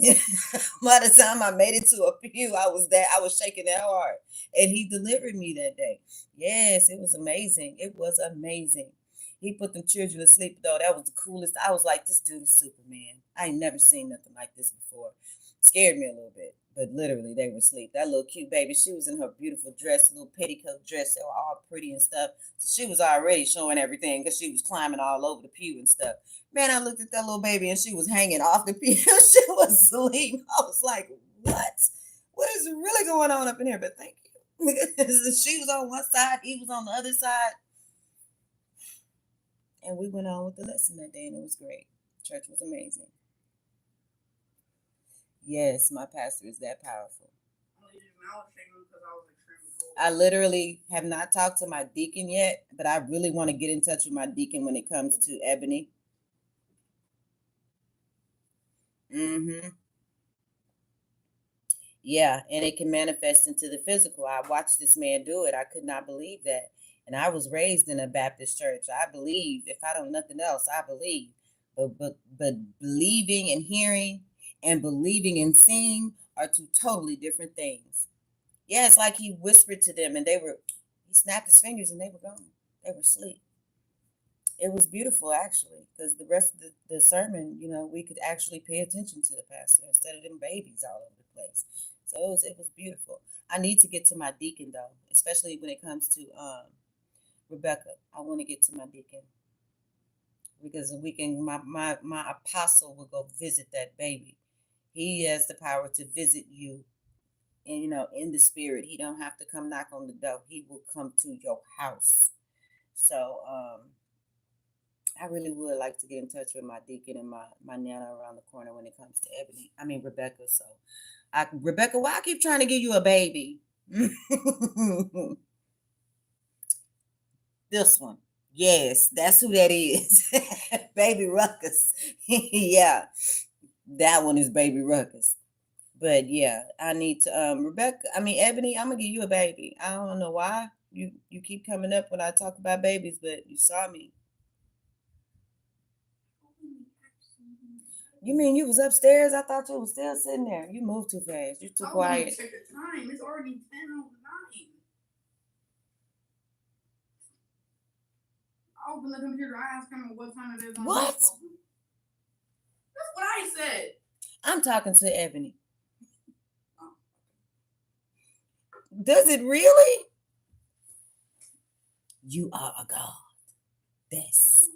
By the time I made it to a pew, I was shaking that hard. And he delivered me that day. Yes, it was amazing. It was amazing. He put them children to sleep though. That was the coolest. I was like, this dude is Superman. I ain't never seen nothing like this before. Scared me a little bit, but literally they were asleep. That little cute baby, she was in her beautiful dress, little petticoat dress. They were all pretty and stuff. So she was already showing everything because she was climbing all over the pew and stuff. Man, I looked at that little baby and she was hanging off the pew. She was asleep. I was like, what? What is really going on up in here? But thank you. She was on one side, he was on the other side. And we went on with the lesson that day and it was great. Church was amazing. Yes, my pastor is that powerful. I literally have not talked to my deacon yet, but I really want to get in touch with my deacon when it comes to Ebony. Mm-hmm. Yeah, and it can manifest into the physical. I watched this man do it. I could not believe that. And I was raised in a Baptist church. I believe, if I don't nothing else, I believe. But believing and hearing and believing and seeing are two totally different things. Yeah, it's like he whispered to them and he snapped his fingers and they were gone. They were asleep. It was beautiful actually, because the rest of the sermon, we could actually pay attention to the pastor instead of them babies all over the place. So it was beautiful. I need to get to my deacon though, especially when it comes to Rebecca. I want to get to my deacon because we can. My apostle will go visit that baby. He has the power to visit you, and in the spirit. He don't have to come knock on the door. He will come to your house. So I really would like to get in touch with my deacon and my nana around the corner when it comes to Rebecca. So, Rebecca, why I keep trying to give you a baby? This one. Yes, that's who that is. Baby Ruckus. Yeah, that one is Baby Ruckus. But yeah, I need to Ebony, I'm gonna give you a baby. I don't know why. You keep coming up when I talk about babies, but you saw me. You mean you was upstairs? I thought you was still sitting there. You moved too fast. You're too quiet. Check the time. It's already 10:09. I opened the computer. I asked him what time it is. What? That's what I said. I'm talking to Ebony. Does it really? You are a god. This.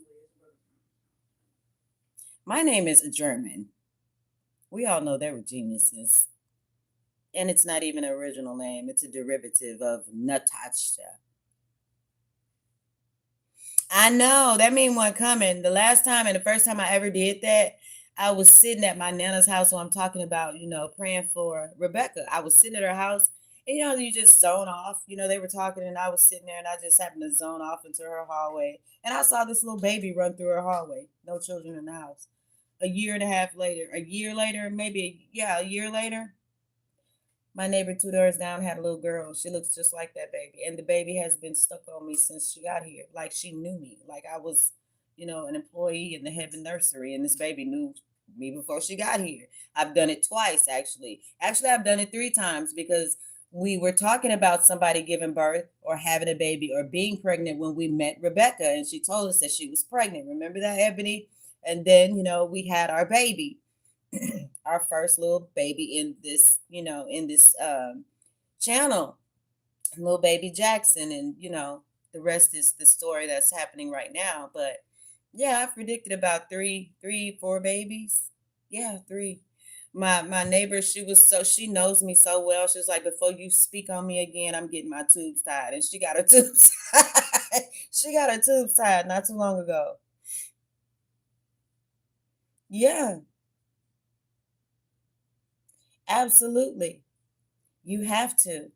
My name is German. We all know they were geniuses. And it's not even an original name. It's a derivative of Natasha. I know. That mean one coming. The last time and the first time I ever did that, I was sitting at my nana's house. So I'm talking about, praying for Rebecca. I was sitting at her house. And, you just zone off. They were talking and I was sitting there and I just happened to zone off into her hallway. And I saw this little baby run through her hallway. No children in the house. A year later, maybe, a year later, my neighbor 2 doors down had a little girl. She looks just like that baby. And the baby has been stuck on me since she got here. Like she knew me. Like I was, an employee in the heaven nursery. And this baby knew me before she got here. I've done it twice, actually. Actually, I've done it 3 times because we were talking about somebody giving birth or having a baby or being pregnant when we met Rebecca. And she told us that she was pregnant. Remember that, Ebony? And then, we had our baby, our first little baby in this, channel, little baby Jackson. And, the rest is the story that's happening right now. But yeah, I predicted about 4 babies. Yeah, 3. My neighbor, she knows me so well. She was like, before you speak on me again, I'm getting my tubes tied. And she got her tubes tied. She got her tubes tied not too long ago. Yeah, absolutely. You have to.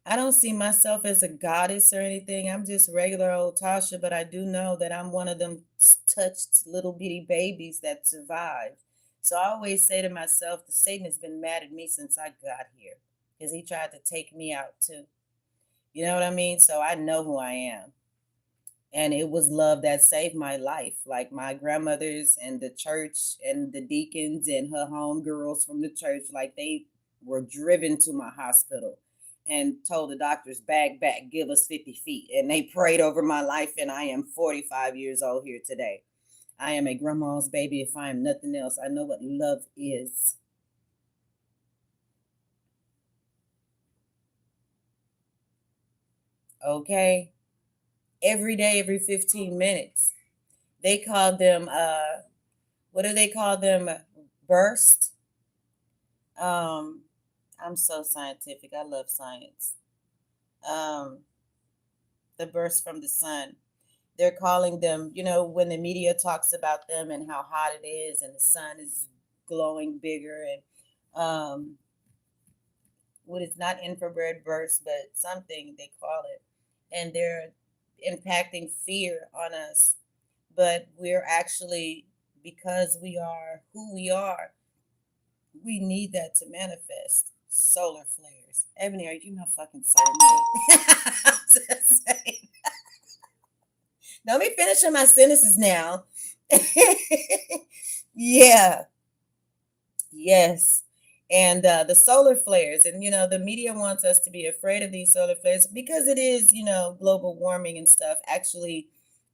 I don't see myself as a goddess or anything. I'm just regular old Tasha, but I do know that I'm one of them touched little bitty babies that survived. So I always say to myself, the Satan has been mad at me since I got here because he tried to take me out too. You know what I mean? So I know who I am. And it was love that saved my life. Like my grandmothers and the church and the deacons and her home girls from the church, like they were driven to my hospital and told the doctors, back, give us 50 feet. And they prayed over my life. And I am 45 years old here today. I am a grandma's baby. If I am nothing else, I know what love is. Okay. Every day, every 15 minutes. They call them, what do they call them? Burst. Um, I'm so scientific. I love science. Um, the burst from the sun. They're calling them, when the media talks about them and how hot it is and the sun is glowing bigger and what is not infrared burst, but something they call it. And they're impacting fear on us. But we're actually, because we are who we need that to manifest. Solar flares. Ebony, are you my fucking soulmate? I'm just saying. Let me finish my sentences now. Yeah. Yes. And the solar flares, and the media wants us to be afraid of these solar flares because it is, global warming and stuff actually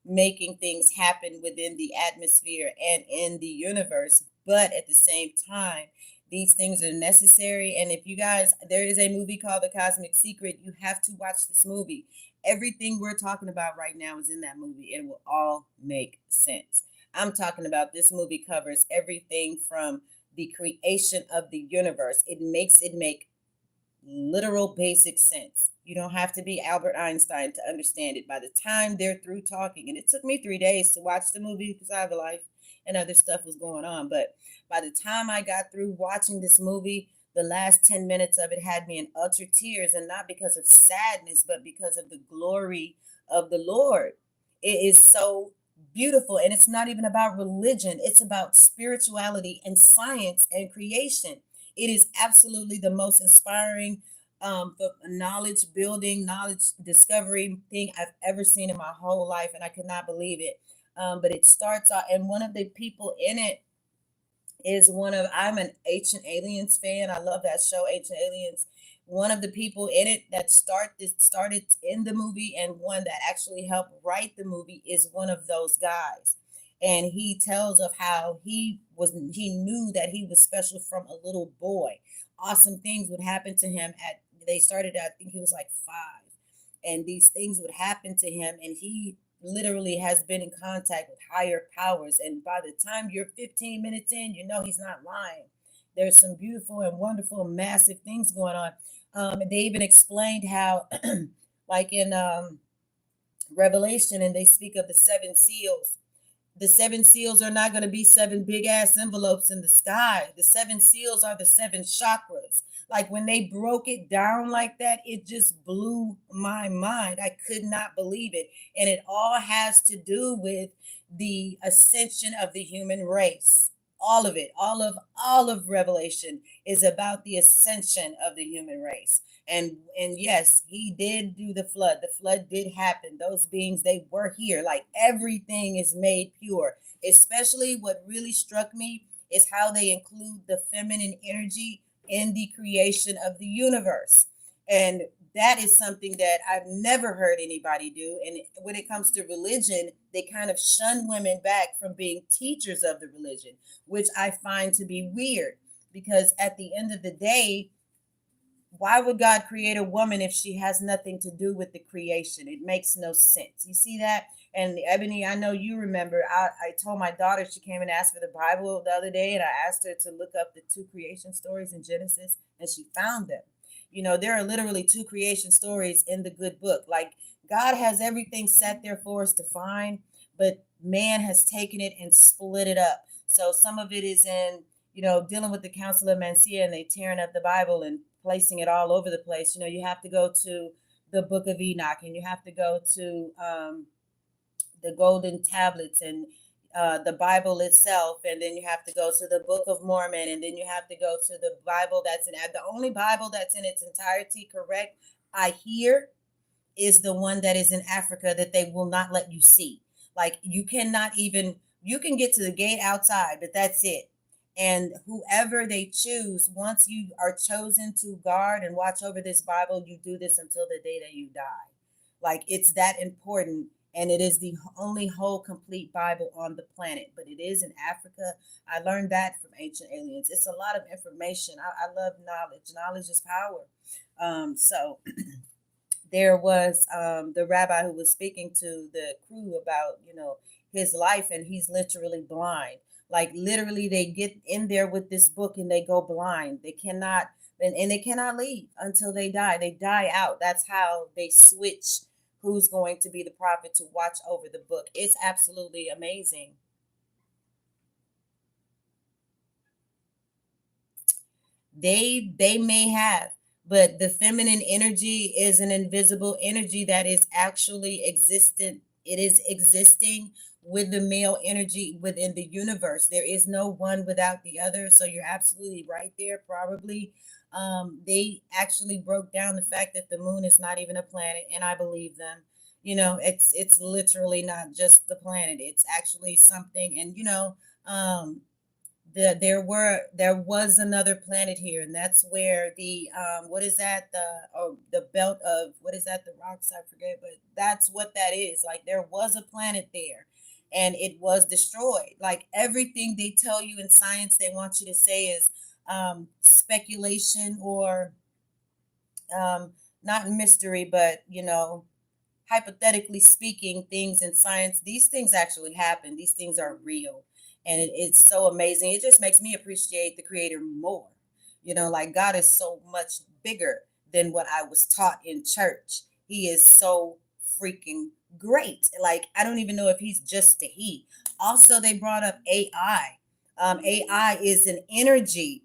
making things happen within the atmosphere and in the universe. But at the same time, these things are necessary. And if you guys, there is a movie called The Cosmic Secret. You have to watch this movie. Everything we're talking about right now is in that movie. It will all make sense. I'm talking about this movie covers everything from the creation of the universe. It makes it make literal basic sense. You don't have to be Albert Einstein to understand it. By the time they're through talking, and it took me 3 days to watch the movie because I have a life and other stuff was going on. But by the time I got through watching this movie, the last 10 minutes of it had me in utter tears, and not because of sadness, but because of the glory of the Lord. It is so beautiful. And it's not even about religion, it's about spirituality and science and creation. It is absolutely the most inspiring knowledge building, knowledge discovery thing I've ever seen in my whole life. And I could not believe it. But it starts out, and one of the people in it is I'm an Ancient Aliens fan. I love that show, Ancient Aliens. One of the people in it that started in the movie and one that actually helped write the movie is one of those guys. And he tells of how he knew that he was special from a little boy. Awesome things would happen to him they started I think he was like 5. And these things would happen to him, and he literally has been in contact with higher powers. And by the time you're 15 minutes in, he's not lying. There's some beautiful and wonderful, massive things going on. And they even explained how, like in Revelation, and they speak of the 7 seals. The 7 seals are not going to be 7 big ass envelopes in the sky. The 7 seals are the 7 chakras. Like when they broke it down like that, it just blew my mind. I could not believe it. And it all has to do with the ascension of the human race. All of it, all of Revelation is about the ascension of the human race. And yes, he did do the flood. The flood did happen. Those beings, they were here. Like everything is made pure. Especially what really struck me is how they include the feminine energy in the creation of the universe. And that is something that I've never heard anybody do. And when it comes to religion, they kind of shun women back from being teachers of the religion, which I find to be weird because at the end of the day, why would God create a woman if she has nothing to do with the creation? It makes no sense. You see that? And Ebony, I know you remember, I told my daughter, she came and asked for the Bible the other day, and I asked her to look up the 2 creation stories in Genesis, and she found them. There are literally 2 creation stories in the good book. Like God has everything set there for us to find, but man has taken it and split it up. So some of it is in, dealing with the Council of Nicaea, and they tearing up the Bible and placing it all over the place. You have to go to the Book of Enoch, and you have to go to the Golden Tablets, and the Bible itself, and then you have to go to the Book of Mormon, and then you have to go to the Bible that's in the only Bible that's in its entirety correct, I hear, is the one that is in Africa that they will not let you see. Like you cannot even, you can get to the gate outside, but that's it. And whoever they choose, once you are chosen to guard and watch over this Bible, you do this until the day that you die. Like it's that important. And it is the only whole complete Bible on the planet, but it is in Africa. I learned that from Ancient Aliens. It's a lot of information. I love knowledge. Knowledge is power. So there was the rabbi who was speaking to the crew about his life, and he's literally blind. Like literally they get in there with this book and they go blind. They cannot, and they cannot leave until they die. They die out. That's how they switch who's going to be the prophet to watch over the book. It's absolutely amazing. They may have, but the feminine energy is an invisible energy that is actually existent. It is existing with the male energy within the universe. There is no one without the other. So you're absolutely right there. Probably they actually broke down the fact that the moon is not even a planet, and I believe them. It's literally not just the planet. It's actually something, and there was another planet here, and that's where the what is that, the belt of, what is that, the rocks, I forget, but that's what that is. Like there was a planet there and it was destroyed. Like everything they tell you in science, they want you to say is speculation, or not mystery, but hypothetically speaking, things in science, these things actually happen. These things are real. And it's so amazing. It just makes me appreciate the creator more. Like God is so much bigger than what I was taught in church. He is so freaking great. Like, I don't even know if he's just a he. Also, they brought up AI. AI is an energy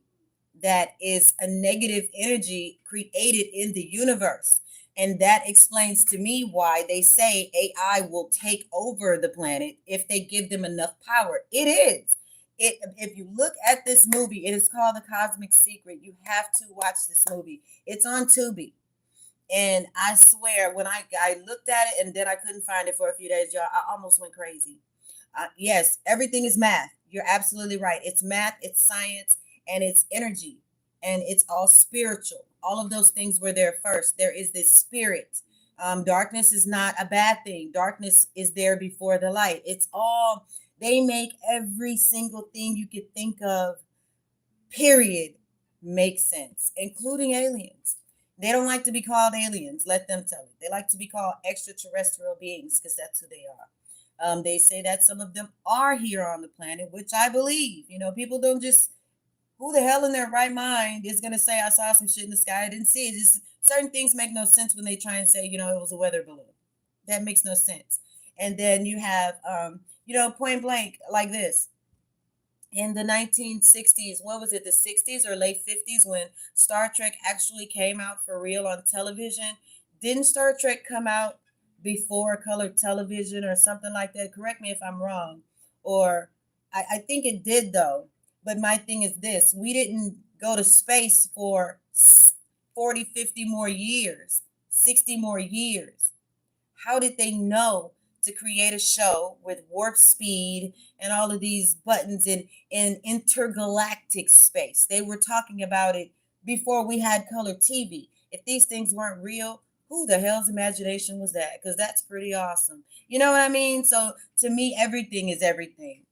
that is a negative energy created in the universe. And that explains to me why they say AI will take over the planet if they give them enough power. It is. If you look at this movie, it is called The Cosmic Secret. You have to watch this movie. It's on Tubi. And I swear, when I looked at it and then I couldn't find it for a few days, y'all, I almost went crazy. Yes, everything is math. You're absolutely right. It's math, it's science, and it's energy, and it's all spiritual. All of those things were there first. There is this spirit. Darkness is not a bad thing. Darkness is there before the light. It's all, they make every single thing you could think of, period, make sense, including aliens. They don't like to be called aliens. Let them tell it. They like to be called extraterrestrial beings because that's who they are. They say that some of them are here on the planet, which I believe. People don't just, who the hell in their right mind is going to say, I saw some shit in the sky, I didn't see it. Just certain things make no sense when they try and say, it was a weather balloon. That makes no sense. And then you have, point blank like this. In the 1960s, what was it, the 60s or late 50s, when Star Trek actually came out for real on television? Didn't Star Trek come out before colored television or something like that? Correct me if I'm wrong. Or I think it did, though. But my thing is this: we didn't go to space for 40, 50 more years, 60 more years. How did they know to create a show with warp speed and all of these buttons in intergalactic space? They were talking about it before we had color TV. If these things weren't real, who the hell's imagination was that? Because that's pretty awesome. You know what I mean? So to me, everything is everything.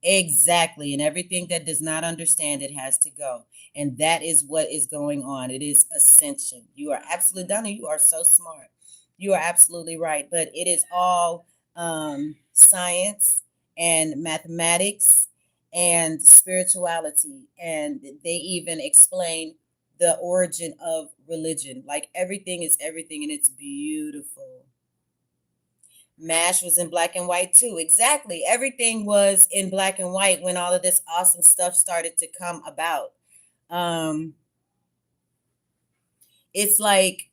Exactly. And everything that does not understand it has to go. And that is what is going on. It is ascension. You are absolutely, Donna, you are so smart. You are absolutely right. But it is all science and mathematics and spirituality. And they even explain the origin of religion. Like everything is everything, and it's beautiful. MASH was in black and white too. Exactly. Everything was in black and white when all of this awesome stuff started to come about. Um, it's like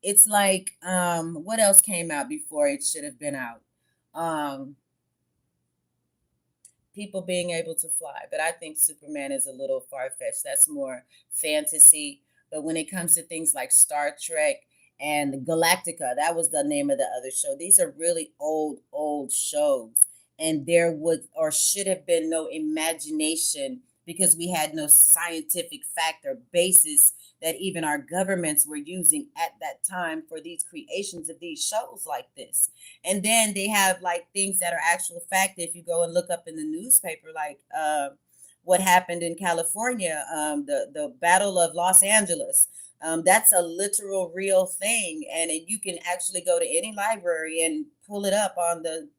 it's like what else came out before it should have been out? Um, People being able to fly. But I think Superman is a little far fetched. That's more fantasy. But when it comes to things like Star Trek and Galactica, that was the name of the other show. These are really old shows. And there was or should have been no imagination because we had no scientific fact or basis that even our governments were using at that time for these creations of these shows like this. And then they have like things that are actual fact. If you go and look up in the newspaper, like what happened in California, the Battle of Los Angeles. That's a literal real thing, and you can actually go to any library and pull it up on the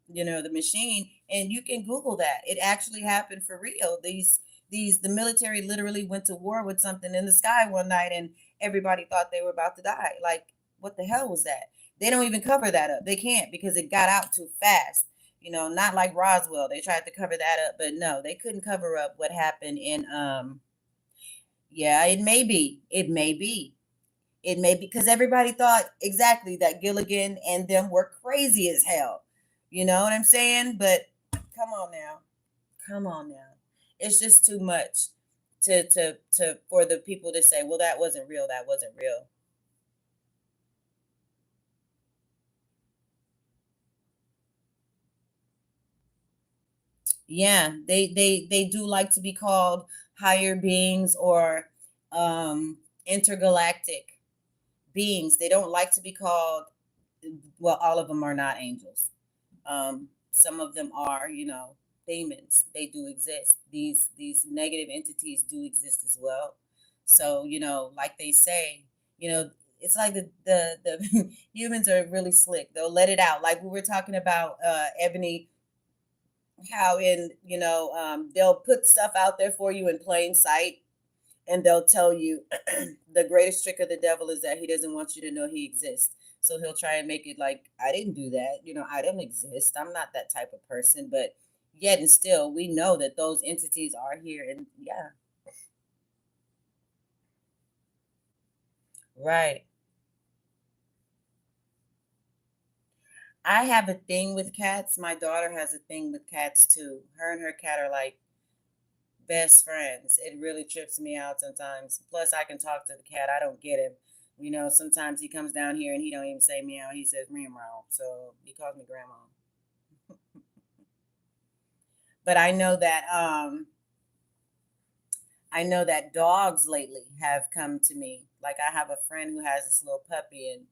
machine, and you can Google that. It actually happened for real. The military literally went to war with something in the sky one night, and everybody thought they were about to die. Like, what the hell was that? They don't even cover that up. They can't because it got out too fast. Not like Roswell. They tried to cover that up, but no, they couldn't cover up what happened in yeah, it may be. It may be. It may be because everybody thought exactly that Gilligan and them were crazy as hell. You know what I'm saying? But come on now. Come on now. It's just too much to for the people to say, well, that wasn't real. That wasn't real. Yeah, they do like to be called higher beings or intergalactic beings. They don't like to be called, well, all of them are not angels. Some of them are, demons. They do exist. These negative entities do exist as well. So, like they say, it's like the humans are really slick. They'll let it out. Like we were talking about Ebony, how they'll put stuff out there for you in plain sight, and they'll tell you the greatest trick of the devil is that he doesn't want you to know he exists. So he'll try and make it like, I didn't do that. I don't exist. I'm not that type of person. But yet and still, we know that those entities are here. And yeah, right. I have a thing with cats. My daughter has a thing with cats too. Her and her cat are like best friends. It really trips me out sometimes. Plus, I can talk to the cat. I don't get him. Sometimes he comes down here and he don't even say meow. He says meow. So he calls me grandma. But I know that dogs lately have come to me. Like I have a friend who has this little puppy, and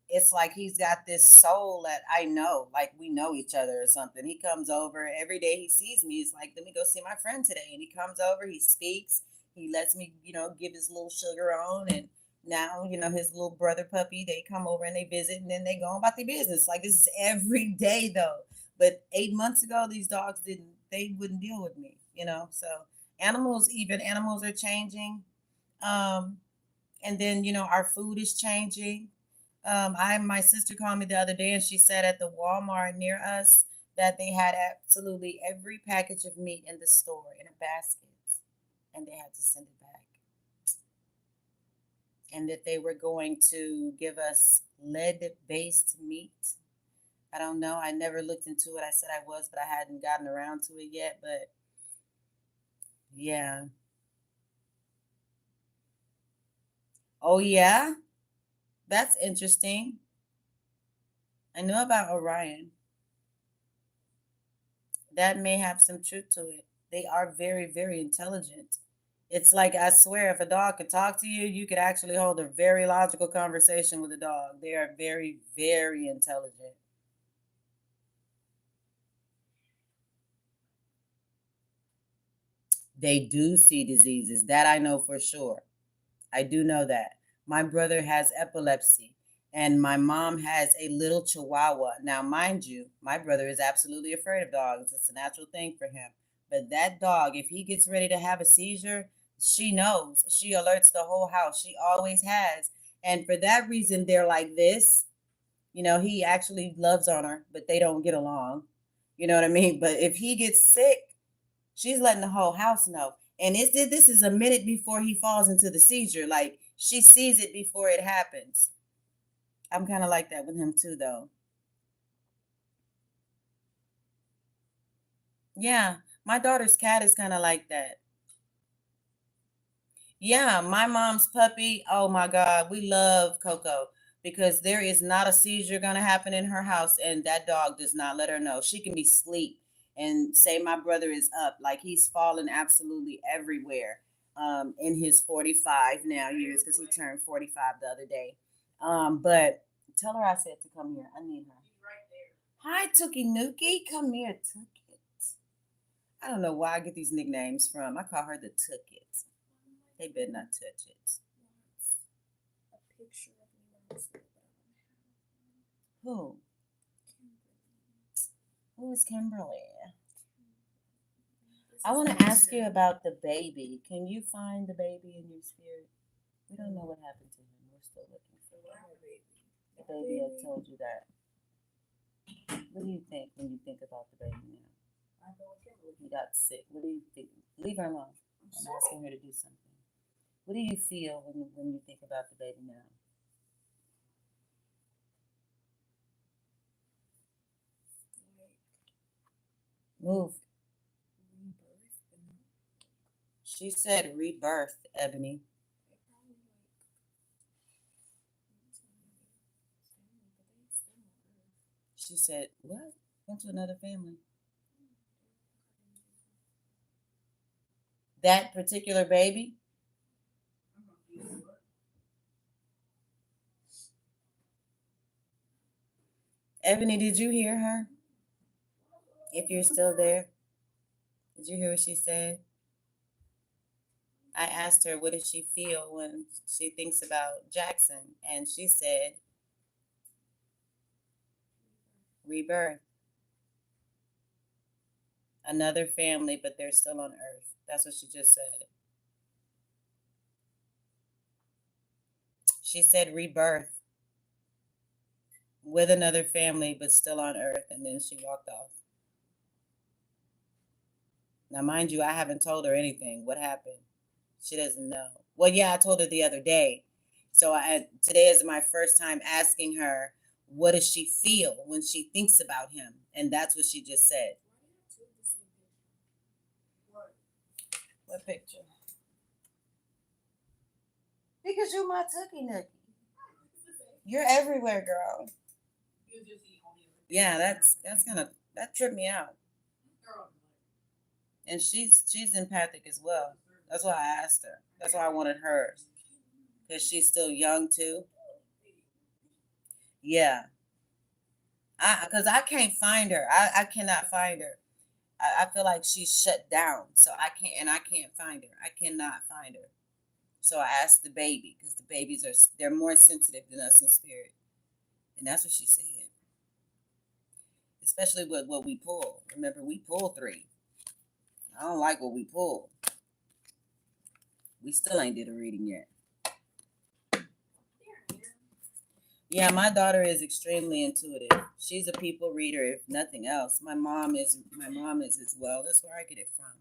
it's like he's got this soul that I know, like we know each other or something. He comes over every day. He sees me. He's like, let me go see my friend today. And he comes over, he speaks, he lets me, give his little sugar on. And now, his little brother puppy, they come over and they visit and then they go about their business. Like this is every day though. But 8 months ago, these dogs they wouldn't deal with me. So animals are changing. Um, and then, our food is changing. My sister called me the other day and she said at the Walmart near us that they had absolutely every package of meat in the store in a basket, and they had to send it back. And that they were going to give us lead-based meat. I don't know. I never looked into it. I said I was, but I hadn't gotten around to it yet. But yeah. Oh yeah, that's interesting. I know about Orion. That may have some truth to it. They are very, very intelligent. It's like, I swear, if a dog could talk to you, you could actually hold a very logical conversation with a dog. They are very, very intelligent. They do see diseases. That I know for sure. I do know that. My brother has epilepsy, and my mom has a little chihuahua. Now, mind you, my brother is absolutely afraid of dogs. It's a natural thing for him. But that dog, if he gets ready to have a seizure, she knows. She alerts the whole house. She always has. And for that reason, they're like this. He actually loves on her, but they don't get along. You know what I mean? But if he gets sick, she's letting the whole house know. And this is a minute before he falls into the seizure. Like she sees it before it happens. I'm kind of like that with him too, though. Yeah, my daughter's cat is kind of like that. Yeah, my mom's puppy. Oh my God, we love Coco because there is not a seizure gonna happen in her house, and that dog does not let her know. She can be asleep and say my brother is up, like he's fallen absolutely everywhere. In his 45 now years, because he turned 45 the other day. But tell her I said to come here. I need her. He's right there. Hi, Tookie Nookie. Come here, Tookit. I don't know where I get these nicknames from. I call her the Tookit. They better not touch it. A picture of me when I was little, but I don't have Who? Kimberly. Who is Kimberly? This I is want to my ask you turn. about the baby. Can you find the baby in your spirit? We don't know what happened to him. We're still looking for What him. baby? The baby, I told you that. What do you think when you think about the baby now? I go with Kimberly. He got sick. What do you think? Leave her alone. I'm asking her to do something. What do you feel when you think about the baby now? Like Move. rebirth, but not. She said rebirth, Ebony. They probably like went to another family, but they still on Earth. She said, what? Went to another family. That particular baby? I'm confused. What? Ebony, did you hear her? If you're still there, did you hear what she said? I asked her, what does she feel when she thinks about Jackson? And she said, rebirth. Another family, but they're still on Earth. That's what she just said. She said rebirth with another family, but still on Earth. And then she walked off. Now, mind you, I haven't told her anything. What happened? She doesn't know. Well, yeah, I told her the other day. So today is my first time asking her, what does she feel when she thinks about him? And that's what she just said. Why do you have two of the same picture? What? What picture? Because you're my Tookie Nookie. You're everywhere, girl. You just eat all the other. Yeah, that tripped me out. Girl, And she's empathic as well. That's why I asked her. That's why I wanted hers. Because she's still young too. Yeah. Because I can't find her. I cannot find her. I feel like she's shut down. So I can't find her. I cannot find her. So I asked the baby, because the babies they're more sensitive than us in spirit. And that's what she said. Especially with what we pull. Remember, we pull 3. I don't like what we pull. We still ain't did a reading yet. Yeah, my daughter is extremely intuitive. She's a people reader, if nothing else. My mom is as well. That's where I get it from.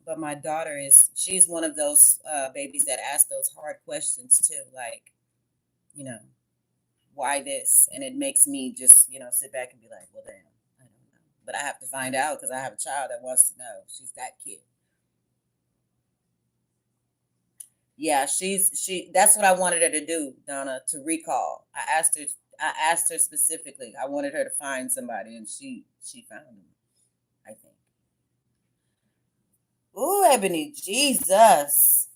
But my daughter she's one of those babies that ask those hard questions too, like, why this? And it makes me just, sit back and be like, well, damn, I don't know. But I have to find out because I have a child that wants to know. She's that kid. Yeah, that's what I wanted her to do, Donna, to recall. I asked her specifically. I wanted her to find somebody, and she found him, I think. Ooh, Ebony, Jesus.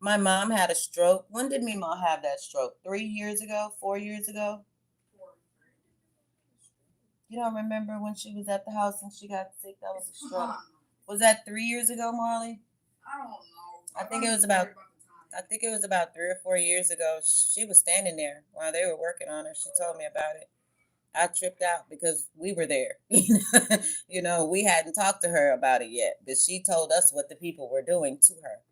My mom had a stroke. When did me mom have that stroke? 3 years ago? 4 years ago? You don't remember when she was at the house and she got sick? That was a stroke. Was that 3 years ago, Marley? I don't know. I think it was about 3 or 4 years ago. She was standing there while they were working on her. She told me about it. I tripped out because we were there. We hadn't talked to her about it yet, but she told us what the people were doing to her.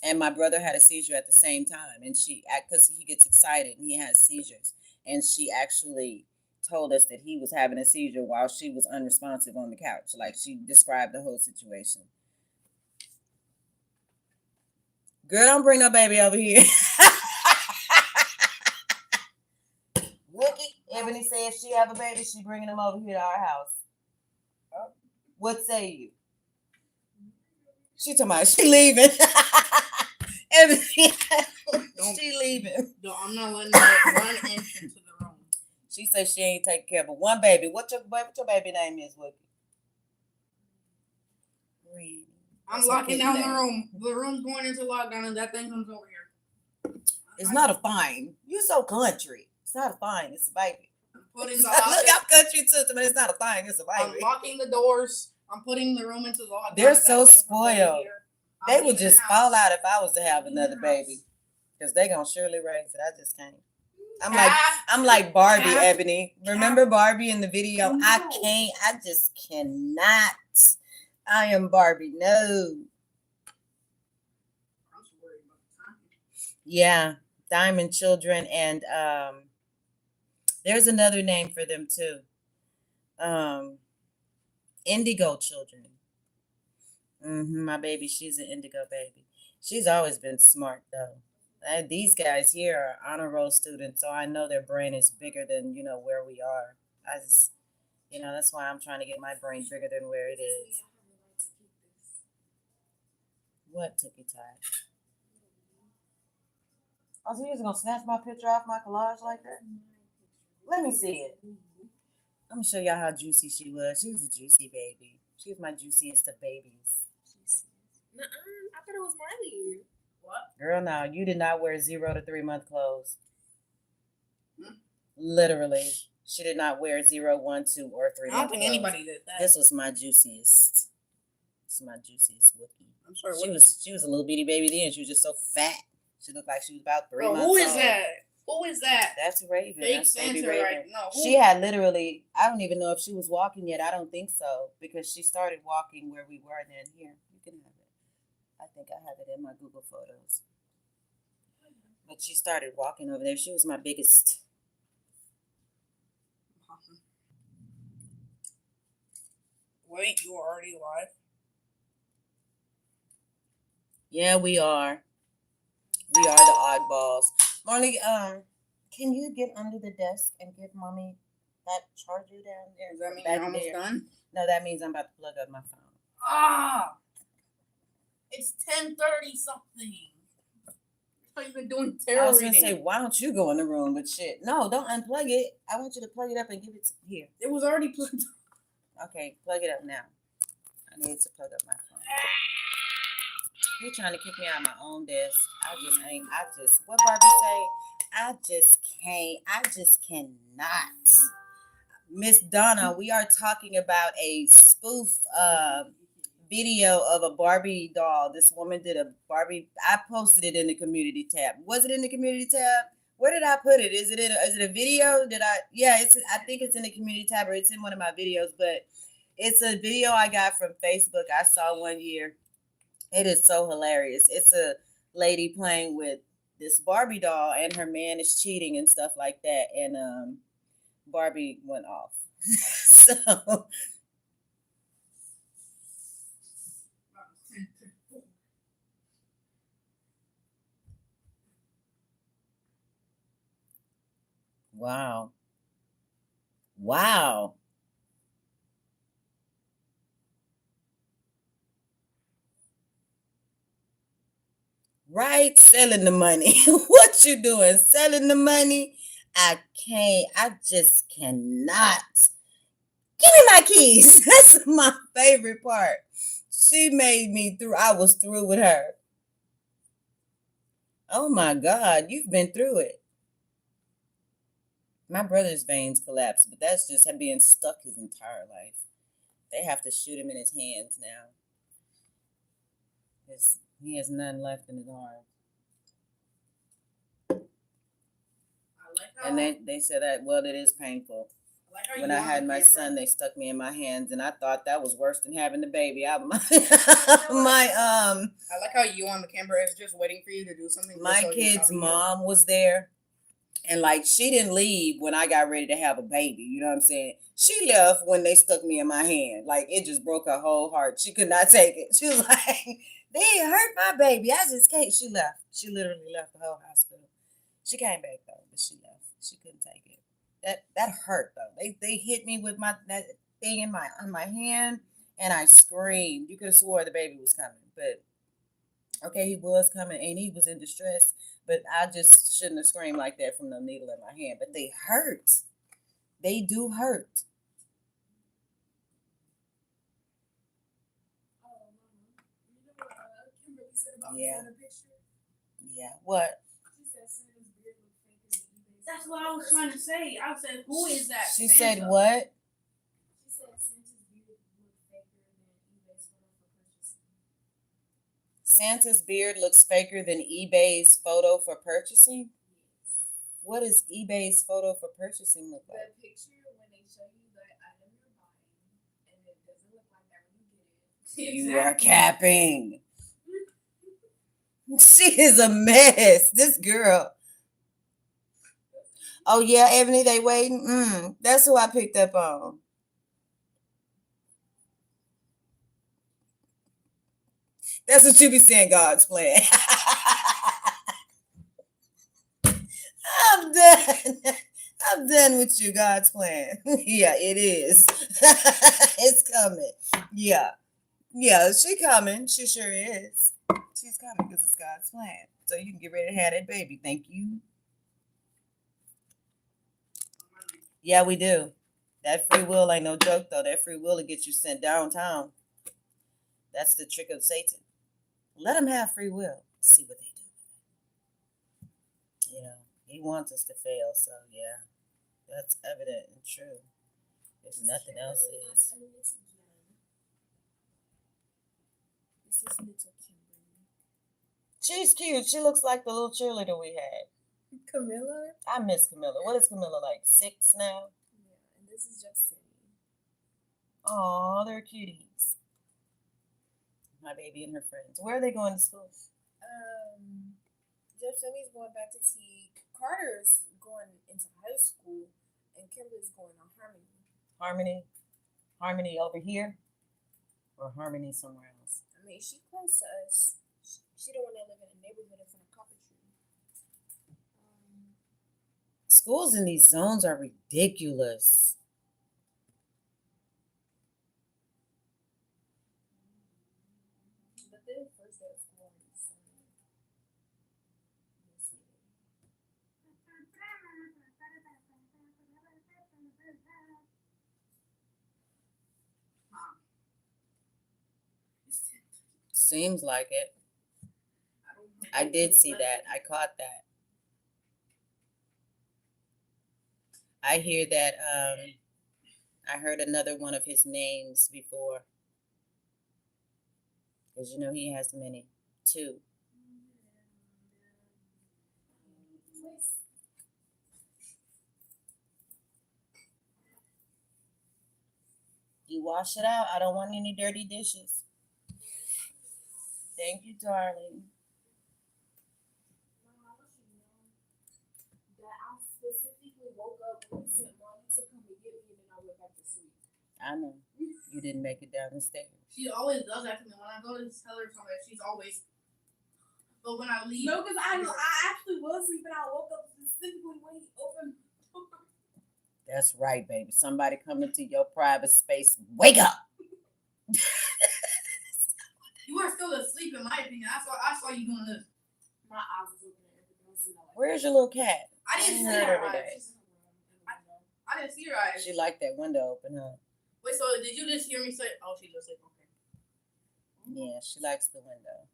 And my brother had a seizure at the same time, and because he gets excited and he has seizures, and she actually told us that he was having a seizure while she was unresponsive on the couch. Like, she described the whole situation. Girl, don't bring no baby over here. Wookie, Ebony said if she have a baby, she bringing him over here to our house. What say you? She talking about she leaving. Ebony, she leaving. No, I'm not letting her run into the room. She said she ain't taking care of but one baby. What your baby name is, Wookie? I'm locking down the room. The room's going into lockdown, and that thing comes over here. It's not a fine. You so country. It's not a fine. It's a baby. I'm putting the Look, I'm country too, but it's not a fine. It's a I'm baby. locking the doors. I'm putting the room into lockdown. They're so spoiled. They would just fall out if I was to have another baby, because they gonna surely raise it. I just can't. I'm like Barbie, Ebony. Remember Barbie in the video? No. I just cannot. I am Barbie. No. Yeah, Diamond Children, and there's another name for them too. Indigo Children. My baby, she's an indigo baby. She's always been smart though. These guys here are honor roll students, so I know their brain is bigger than where we are. I just, that's why I'm trying to get my brain bigger than where it is. What took you time? Oh, so you was gonna snatch my picture off my collage like that? Let me see it. I'm gonna show y'all how juicy she was. She was a juicy baby. She was my juiciest of babies. Nuh-uh, I thought it was Miley. What? Girl, no, you did not wear 0 to 3 month clothes. Literally, she did not wear 0, 1, 2, or 3 month. I don't think anybody did that. This was my juiciest. This is my juiciest Wookie. I'm sorry. She was a little bitty baby then. She was just so fat. She looked like she was about 3 months Who is old. that? Who is that? That's Raven. Fake That's Santa baby Raven. right now. She had literally, I don't even know if she was walking yet. I don't think so, because she started walking where we were then. Here, you can have it. I think I have it in my Google Photos. But she started walking over there. She was my biggest. Wait, you are already live? Yeah, we are. We are the oddballs. Marley, can you get under the desk and give mommy that charger down there? Does that mean back you're almost there? done? No, that means I'm about to plug up my phone. Ah! It's 10:30 something. I thought you've been doing I tarot was going to reading. say, why don't you go in the room? But shit. No, don't unplug it. I want you to plug it up and give it to here. It was already plugged. Okay, plug it up now. I need to plug up my phone. You're trying to kick me out of my own desk. What Barbie say? I just can't. I just cannot. Miss Donna, we are talking about a spoof video of a Barbie doll. This woman did a Barbie. I posted it in the community tab. Was it in the community tab? Where did I put it? Is it a video? Yeah, I think it's in the community tab, or it's in one of my videos, but it's a video I got from Facebook. I saw one year. It is so hilarious. It's a lady playing with this Barbie doll, and her man is cheating and stuff like that. And Barbie went off. So wow. Right? Selling the money. What you doing? Selling the money? I can't. I just cannot. Give me my keys. That's my favorite part. She made me through. I was through with her. Oh my God. You've been through it. My brother's veins collapsed, but that's just him being stuck his entire life. They have to shoot him in his hands now. He has none left in his arms. And they said that, well, it is painful. When I had my son, they stuck me in my hands, and I thought that was worse than having the baby. I like how you on the camera is just waiting for you to do something. My kid's mom was there, And like she didn't leave when I got ready to have a baby. You know what I'm saying? She left when they stuck me in my hand. Like it just broke her whole heart. She could not take it. She was like, they hurt my baby. I just can't. She left. She literally left the whole hospital. She came back though, but she left. She couldn't take it. That hurt though. They hit me with that thing in my hand, and I screamed. You could have swore the baby was coming, but okay, he was coming and he was in distress, but I just shouldn't have screamed like that from the needle in my hand. But they hurt. They do hurt. You know what Kimberly said about Yeah. the picture? Yeah. What? She said Santa's beard looked fake as eBay. That's what I was trying to say. I said, who is that? She Santa? said what? She said Santa's beard looked faker than eBay's photo for purchasing. Santa's beard looks faker than eBay's photo for purchasing? Yes. What does eBay's photo for purchasing look like? The picture when they show you the item you're buying and it doesn't look like that when you get it. You are capping. She is a mess. This girl. Oh yeah, Ebony, they waiting. That's who I picked up on. That's what you be saying, God's plan. I'm done. I'm done with you, God's plan. Yeah, it is. It's coming. Yeah. Yeah, she coming. She sure is. She's coming because it's God's plan. So you can get ready to have that baby. Thank you. Yeah, we do. That free will ain't no joke, though. That free will will get you sent downtown. That's the trick of Satan. Let them have free will. See what they do. You know, he wants us to fail. So, yeah, that's evident and true. If nothing else is. This is little Kimberly. She's cute. She looks like the little cheerleader we had. Camilla? I miss Camilla. What is Camilla, like 6 now? Yeah, and this is just Cindy. Aw, they're cuties. My baby and her friends. Where are they going to school? Jeffsoni's going back to T. Carter's going into high school, and Kimberly's going on Harmony. Harmony? Harmony over here? Or Harmony somewhere else? I mean, she close to us. She don't want to live in a neighborhood in front of Coventry. Schools in these zones are ridiculous. But then first day of school on Sunday. Seems like it. I did see that. I caught that. I hear that I heard another one of his names before. Because you know he has many. 2. You wash it out. I don't want any dirty dishes. Thank you, darling. That I specifically woke up when you sent Mommy to come and get me, and then I went back to sleep. I know. You didn't make it down the stairs. She always does that to me. When I go to tell her something, she's always. But when I leave. No, because I actually was sleeping. I woke up specifically when he opened the door. That's right, baby. Somebody come into your private space. Wake up. You were still asleep, in my opinion. I saw you doing this. My eyes was open and everything else. Where's your little cat? I didn't see heard her every day. eyes. I didn't see her eyes. She liked that window open, huh? Wait, so did you just hear me say, oh, she's asleep? Okay. Yeah, she likes the window.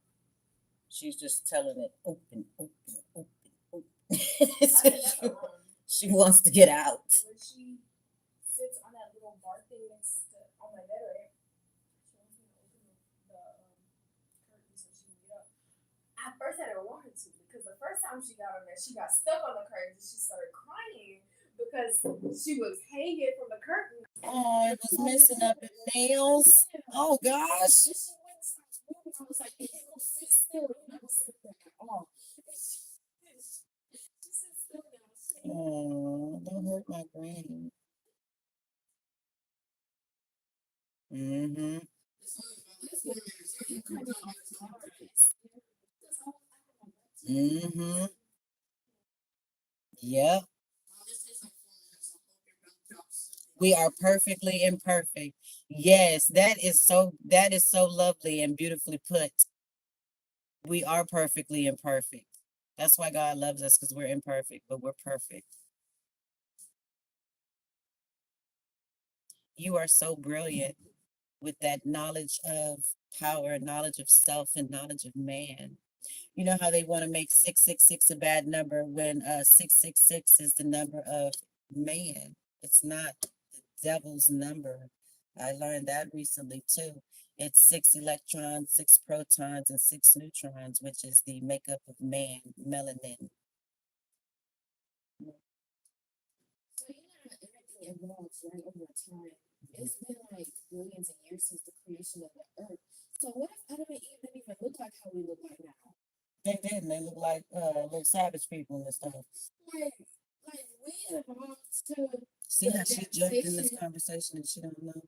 She's just telling it open, open, open, open. That's a room. She wants to get out. When she sits on that little bar thing next to on my bed, right? She wants me to open the curtain so she can get up. At first, I didn't want her to because the first time she got on there, she got stuck on the curtain and she started crying because she was hanging from the curtain. Oh, it was messing up her nails. Oh gosh. She went and started moving. I was like, "You go sit still." And I was sitting there. Oh, she sits still now. Oh, don't hurt my granny. Mm-hmm. Mm-hmm. Yep. We are perfectly imperfect. Yes, that is so lovely and beautifully put. We are perfectly imperfect. That's why God loves us because we're imperfect, but we're perfect. You are so brilliant with that knowledge of power, knowledge of self, and knowledge of man. You know how they want to make 666 a bad number when 666 is the number of man. It's not the devil's number. I learned that recently too. It's 6 electrons, 6 protons, and 6 neutrons, which is the makeup of man, melanin. So you know how everything evolves right over time. It's been like billions of years since the creation of the earth. So what if Adam and Eve didn't even look like how we look like now? They didn't. They look like little savage people and stuff. Like we evolved to See how she jumped in this adaptation, conversation and she don't know.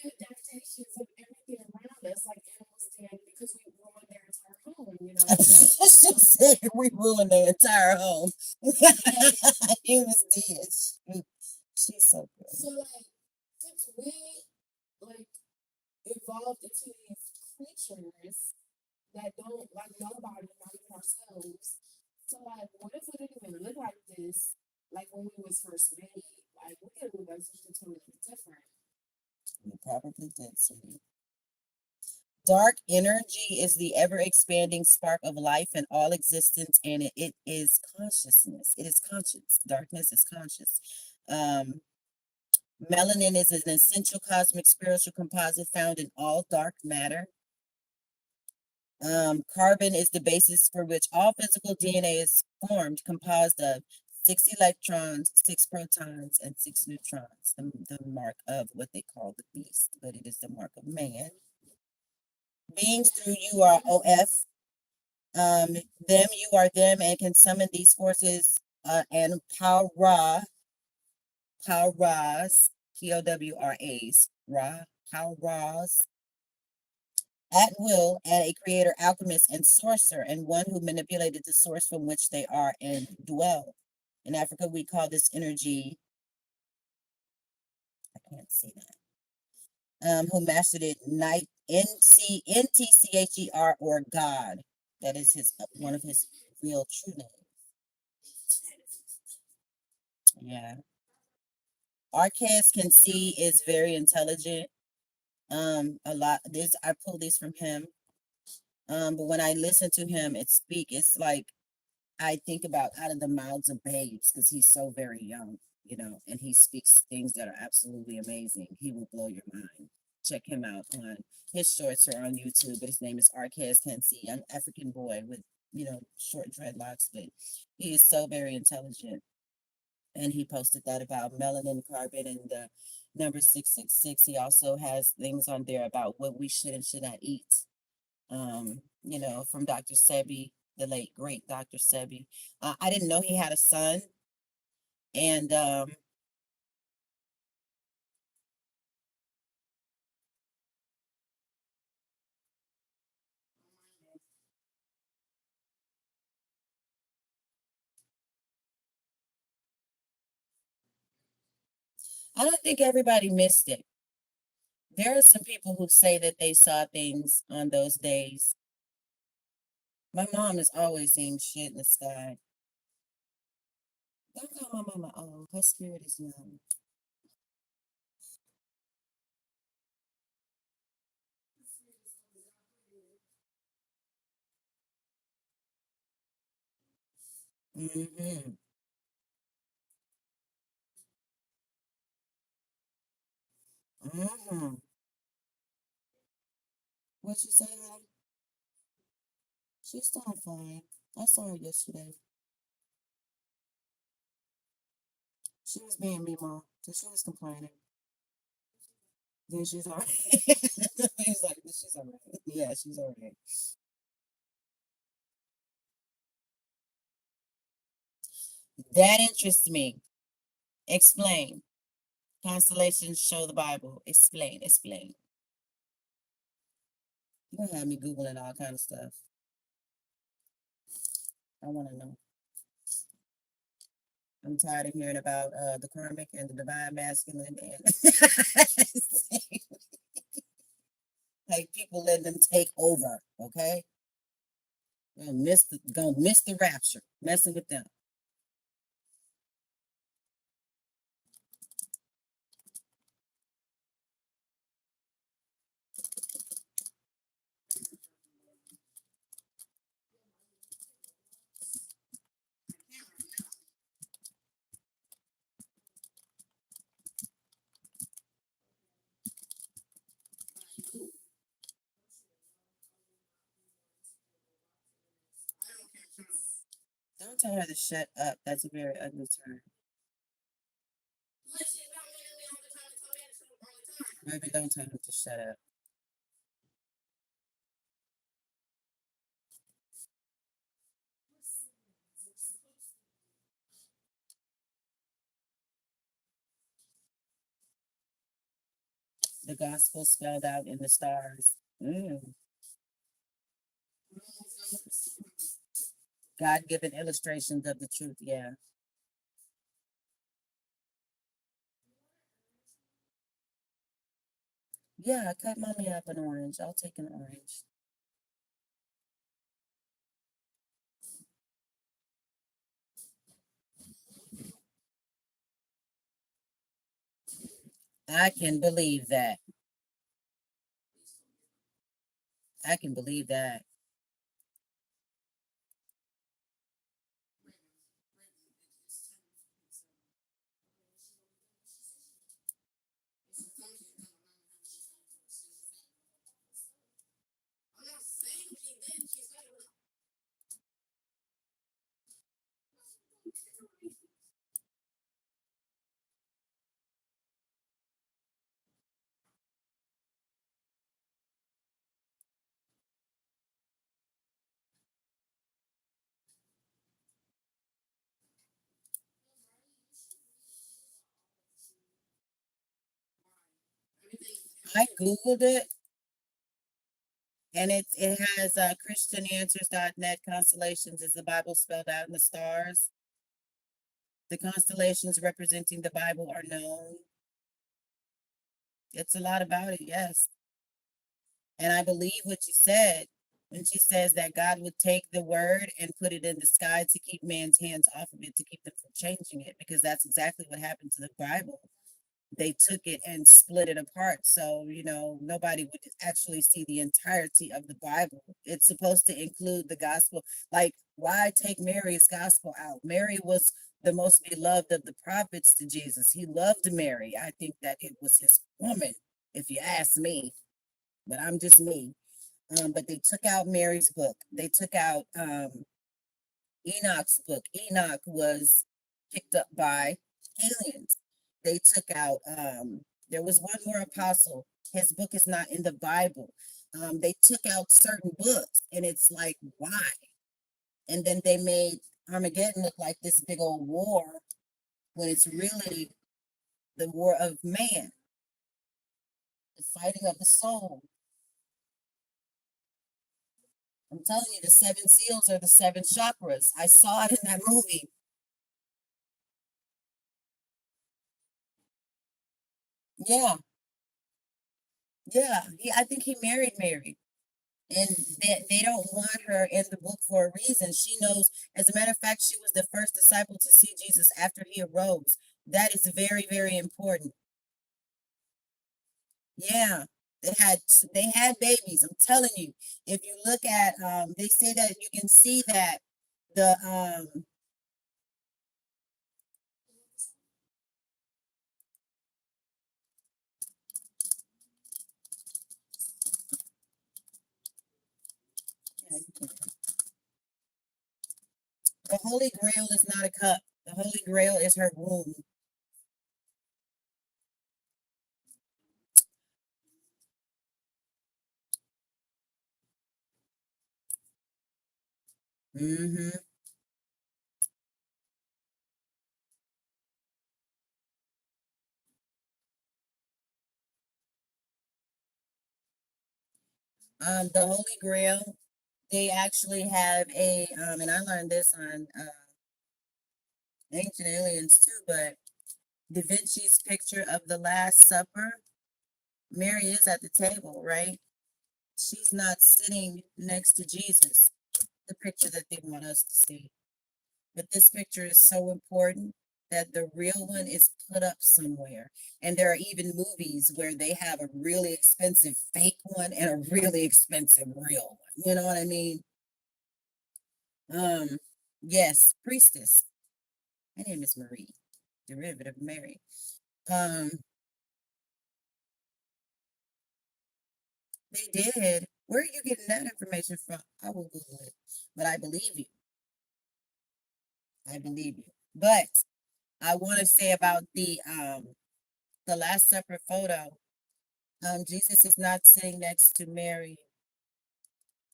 the adaptations of everything around us, like animals did, because we ruined their entire home, you know. She said we ruined the entire home. Humans did. She's so good. So like, since we like evolved into these creatures that don't like nobody, not even ourselves. So like, what if we didn't even look like this, like when we was first made? Like we could look like something totally different. We probably did, sweetie. Dark energy is the ever expanding spark of life and all existence, and it is consciousness. It is conscious. Darkness is conscious. Melanin is an essential cosmic spiritual composite found in all dark matter. Carbon is the basis for which all physical DNA is formed, composed of 6 electrons, 6 protons, and 6 neutrons. The mark of what they call the beast, but it is the mark of man. Beings through you are OF. Them, you are them, and can summon these forces and powras, POWRAs, powras, at will, and a creator, alchemist, and sorcerer, and one who manipulated the source from which they are and dwell. In Africa, we call this energy, I can't see that, who mastered it, NTCHER, or God. That is his one of his real true names. Yeah. Arcas can see is very intelligent. A lot this I pulled these from him. But when I listen to him and speak, it's like I think about out of the mouths of babes because he's so very young, you know, and he speaks things that are absolutely amazing. He will blow your mind. Check him out on his shorts are on YouTube, but his name is Arcas Kensi, young African boy with, you know, short dreadlocks, but he is so very intelligent. And he posted that about melanin, carbon, and the number 666. He also has things on there about what we should and should not eat. You know, from Dr. Sebi, the late great Dr. Sebi. I didn't know he had a son, and I don't think everybody missed it. There are some people who say that they saw things on those days. My mom has always seen shit in the sky. Don't call my mama old. Her spirit is young. Mm-hmm. Mm-hmm. What you say, honey? She's doing fine. I saw her yesterday. She was being me, mom. So she was complaining. Then she's all right. He's like, she's all right. Yeah, she's all right. That interests me. Explain. Constellations show the Bible. Explain. Explain. You gonna have me Googling all kind of stuff. I want to know. I'm tired of hearing about the karmic and the divine masculine and like people letting them take over. Okay, gonna miss the rapture. Messing with them. Don't tell her to shut up. That's a very ugly term. Maybe don't tell her to shut up. The gospel spelled out in the stars. God-given illustrations of the truth. Yeah. Yeah, cut mommy up an orange. I'll take an orange. I can believe that. I can believe that. I Googled it and it has ChristianAnswers.net. Constellations is the Bible spelled out in the stars. The constellations representing the Bible are known. It's a lot about it, yes. And I believe what you said when she says that God would take the word and put it in the sky to keep man's hands off of it, to keep them from changing it, because that's exactly what happened to the Bible. They took it and split it apart. So, nobody would actually see the entirety of the Bible. It's supposed to include the gospel. Like, why take Mary's gospel out? Mary was the most beloved of the prophets to Jesus. He loved Mary. I think that it was his woman, if you ask me, but I'm just me. But they took out Mary's book. They took out Enoch's book. Enoch was picked up by aliens. They took out, there was one more apostle. His book is not in the Bible. They took out certain books, and it's like, why? And then they made Armageddon look like this big old war when it's really the war of man, the fighting of the soul. I'm telling you, the seven seals are the seven chakras. I saw it in that movie. Yeah, yeah. I think he married Mary. And they don't want her in the book for a reason. She knows, as a matter of fact, she was the first disciple to see Jesus after he arose. That is very, very important. Yeah. They had babies. I'm telling you. If you look at they say that you can see that the yeah, the Holy Grail is not a cup. The Holy Grail is her womb. Mm-hmm. The Holy Grail, they actually have a, and I learned this on Ancient Aliens too, but Da Vinci's picture of the Last Supper, Mary is at the table, right? She's not sitting next to Jesus, the picture that they want us to see. But this picture is so important that the real one is put up somewhere. And there are even movies where they have a really expensive fake one and a really expensive real one. You know what I mean? Um, yes, priestess. My name is Marie, derivative of Mary. Um, they did. Where are you getting that information from? I will Google it. But I believe you. I believe you. But I want to say about the Last Supper photo. Jesus is not sitting next to Mary.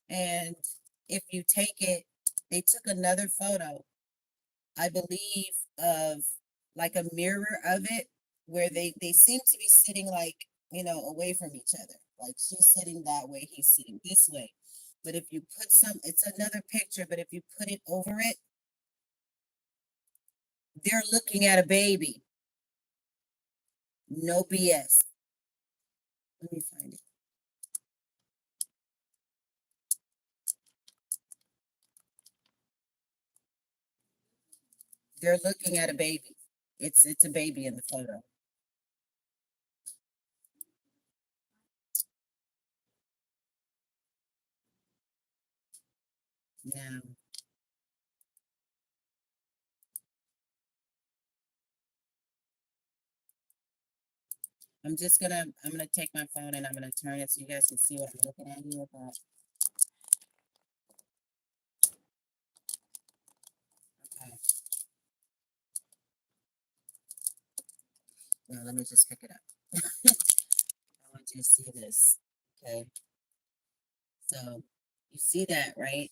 And if you take it, they took another photo, I believe, of like a mirror of it, where they seem to be sitting like, away from each other. Like she's sitting that way, he's sitting this way. But if you put it's another picture, but if you put it over it, they're looking at a baby. No BS. Let me find it. They're looking at a baby. It's a baby in the photo. Now, I'm gonna take my phone and I'm gonna turn it so you guys can see what I'm looking at here. But okay, now let me just pick it up. I want you to see this. Okay, so you see that, right?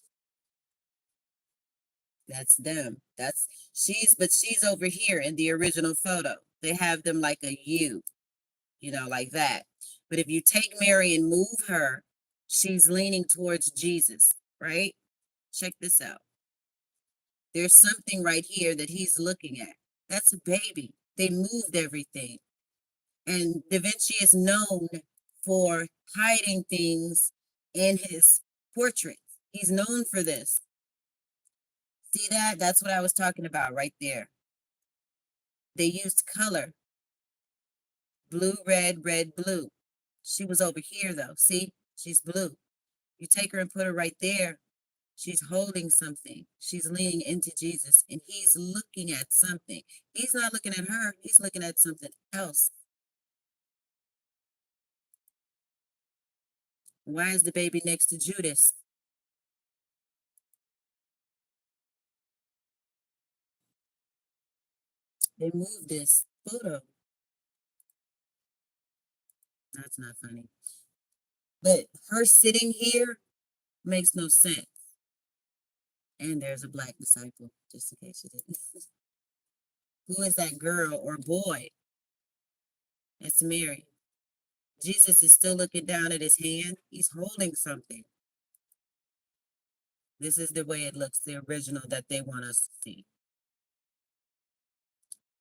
That's them. But she's over here in the original photo. They have them like a U, like that. But if you take Mary and move her, she's leaning towards Jesus, right? Check this out. There's something right here that he's looking at. That's a baby. They moved everything. And Da Vinci is known for hiding things in his portraits. He's known for this. See that? That's what I was talking about right there. They used color. Blue, red, red, blue. She was over here though. See? She's blue. You take her and put her right there. She's holding something. She's leaning into Jesus and he's looking at something. He's not looking at her. He's looking at something else. Why is the baby next to Judas? They moved this photo. That's not funny. But her sitting here makes no sense. And there's a black disciple, just in case you didn't. Who is that girl or boy? It's Mary. Jesus is still looking down at his hand. He's holding something. This is the way it looks, the original that they want us to see.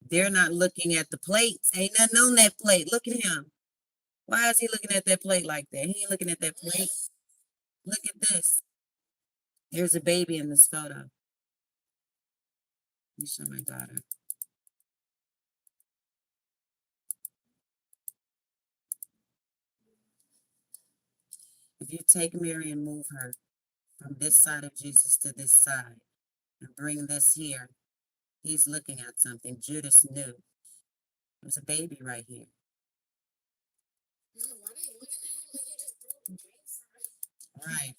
They're not looking at the plates. Ain't nothing on that plate. Look at him. Why is he looking at that plate like that? He ain't looking at that plate. Look at this. There's a baby in this photo. Let me show my daughter. If you take Mary and move her from this side of Jesus to this side and bring this here, he's looking at something. Judas knew. There's a baby right here. Right.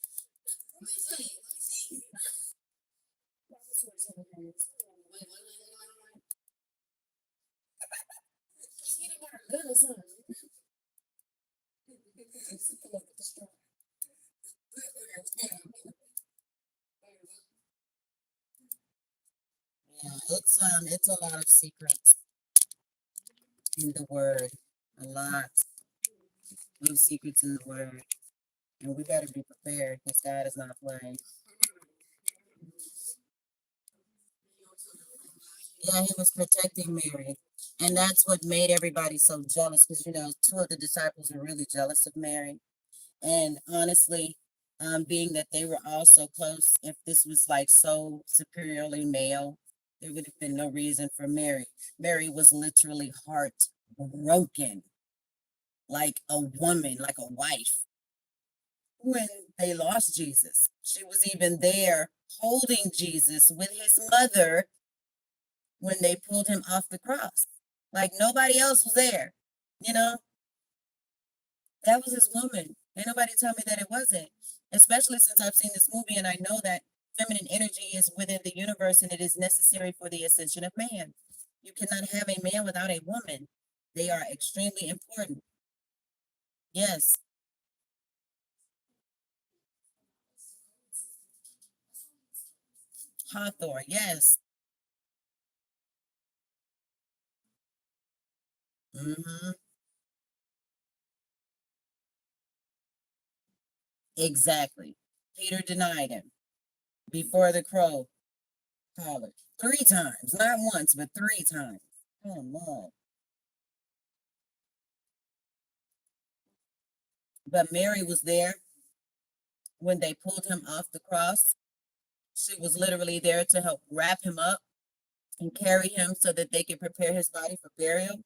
Yeah, it's a lot of secrets in the word. A lot of secrets in the word. And we better be prepared because God is not playing. Yeah, he was protecting Mary. And that's what made everybody so jealous because, two of the disciples were really jealous of Mary. And honestly, being that they were all so close, if this was like so superiorly male, there would have been no reason for Mary. Mary was literally heartbroken, like a woman, like a wife, when they lost Jesus. She was even there holding Jesus with his mother when they pulled him off the cross. Like nobody else was there. You know, that was his woman. Ain't nobody tell me that it wasn't. Especially since I've seen this movie and I know that feminine energy is within the universe and it is necessary for the ascension of man. You cannot have a man without a woman. They are extremely important. Yes. Hawthorne, yes. Mm-hmm. Exactly. Peter denied him before the crow hollered. 3 times. Not once, but 3 times. Come on. But Mary was there when they pulled him off the cross. She was literally there to help wrap him up and carry him so that they could prepare his body for burial.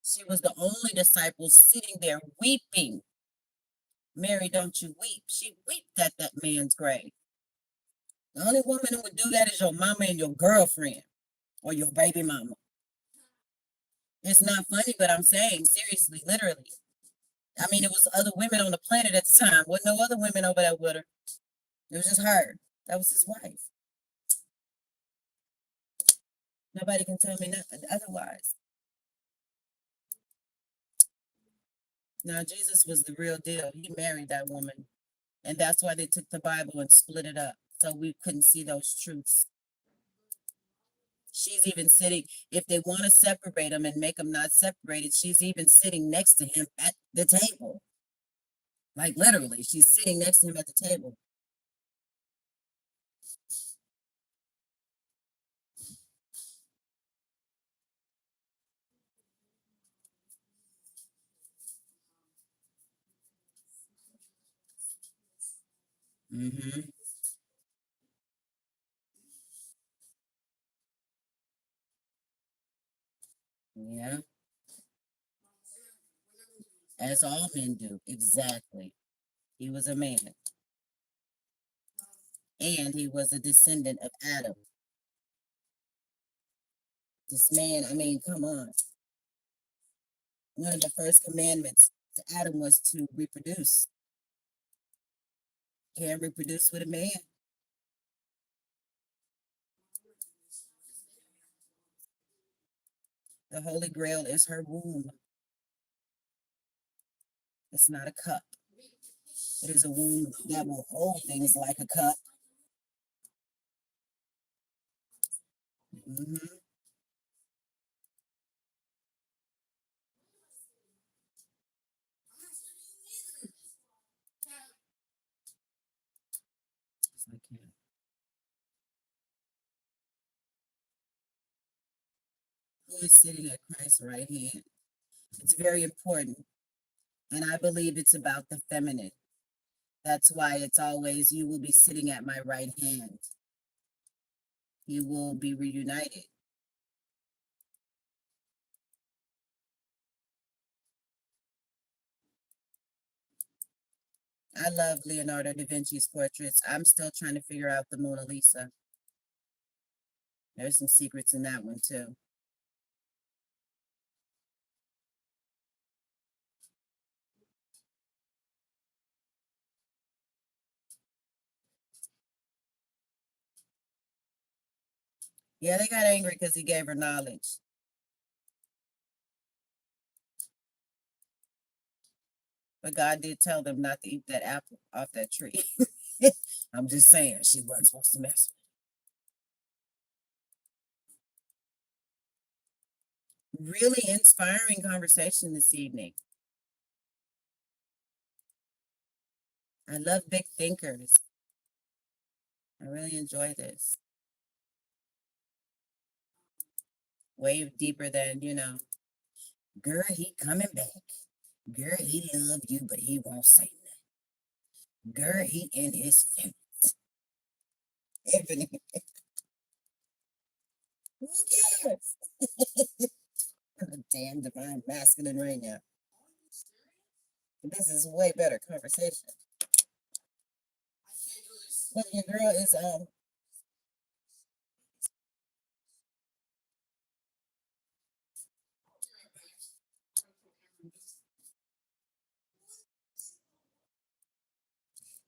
She was the only disciple sitting there weeping. Mary, don't you weep. She wept at that man's grave. The only woman who would do that is your mama and your girlfriend or your baby mama. It's not funny, but I'm saying seriously, literally. I mean, it was other women on the planet at the time. Wasn't no other women over there with her. It was just her. That was his wife. Nobody can tell me nothing otherwise. Now, Jesus was the real deal. He married that woman. And that's why they took the Bible and split it up. So we couldn't see those truths. She's even sitting, if they want to separate them and make them not separated, she's even sitting next to him at the table. Like literally, she's sitting next to him at the table. Mm-hmm. Yeah, as all men do. Exactly. He was a man. And he was a descendant of Adam. This man, I mean, come on. One of the first commandments to Adam was to reproduce. Can't reproduce with a man. The Holy Grail is her womb. It's not a cup. It is a womb that will hold things like a cup. Mm-hmm. It's like, yeah. Who is sitting at Christ's right hand? It's very important. And I believe it's about the feminine. That's why it's always, you will be sitting at my right hand. You will be reunited. I love Leonardo da Vinci's portraits. I'm still trying to figure out the Mona Lisa. There's some secrets in that one too. Yeah, they got angry because he gave her knowledge. But God did tell them not to eat that apple off that tree. I'm just saying, she wasn't supposed to mess with. Really inspiring conversation this evening. I love big thinkers. I really enjoy this. Way deeper than, girl, he coming back. Girl, he love you, but he won't say nothing. Girl, he in his feelings. Ebony, who cares? I'm a damn divine masculine right now. This is way better conversation. But your girl is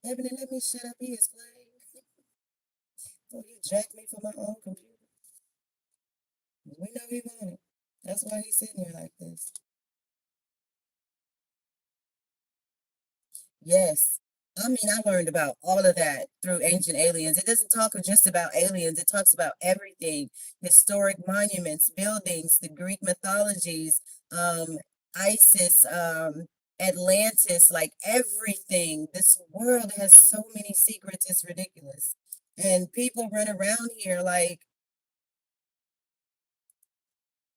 Ebony, let me shut up. He is playing. So you jacked me for my own computer. We know he wanted. That's why he's sitting here like this. Yes. I mean, I learned about all of that through Ancient Aliens. It doesn't talk just about aliens, it talks about everything: historic monuments, buildings, the Greek mythologies, ISIS, Atlantis, like everything. This world has so many secrets, it's ridiculous. And people run around here like,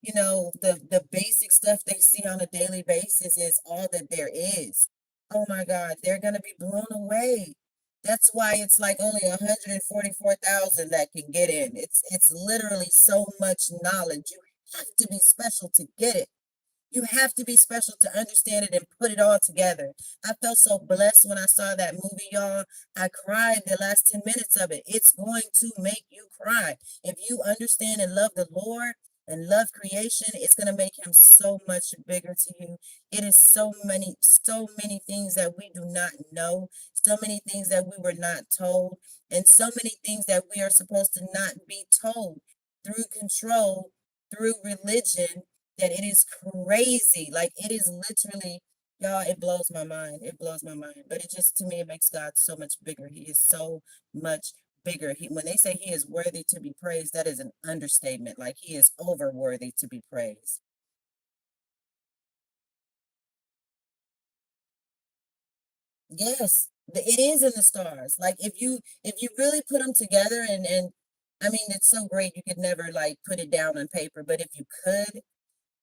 the basic stuff they see on a daily basis is all that there is. Oh my God, they're gonna be blown away. That's why it's like only 144,000 that can get in. It's literally so much knowledge. You have to be special to get it. You have to be special to understand it and put it all together. I felt so blessed when I saw that movie, y'all. I cried the last 10 minutes of it. It's going to make you cry. If you understand and love the Lord and love creation, it's going to make him so much bigger to you. It is so many things that we do not know, so many things that we were not told, and so many things that we are supposed to not be told through control, through religion, that it is crazy. Like, it is literally, y'all, it blows my mind. It blows my mind. But it just, to me, it makes God so much bigger. He is so much bigger. When they say he is worthy to be praised, that is an understatement. Like, he is over worthy to be praised. Yes, it is in the stars. Like, if you really put them together, and I mean, it's so great you could never like put it down on paper, but if you could,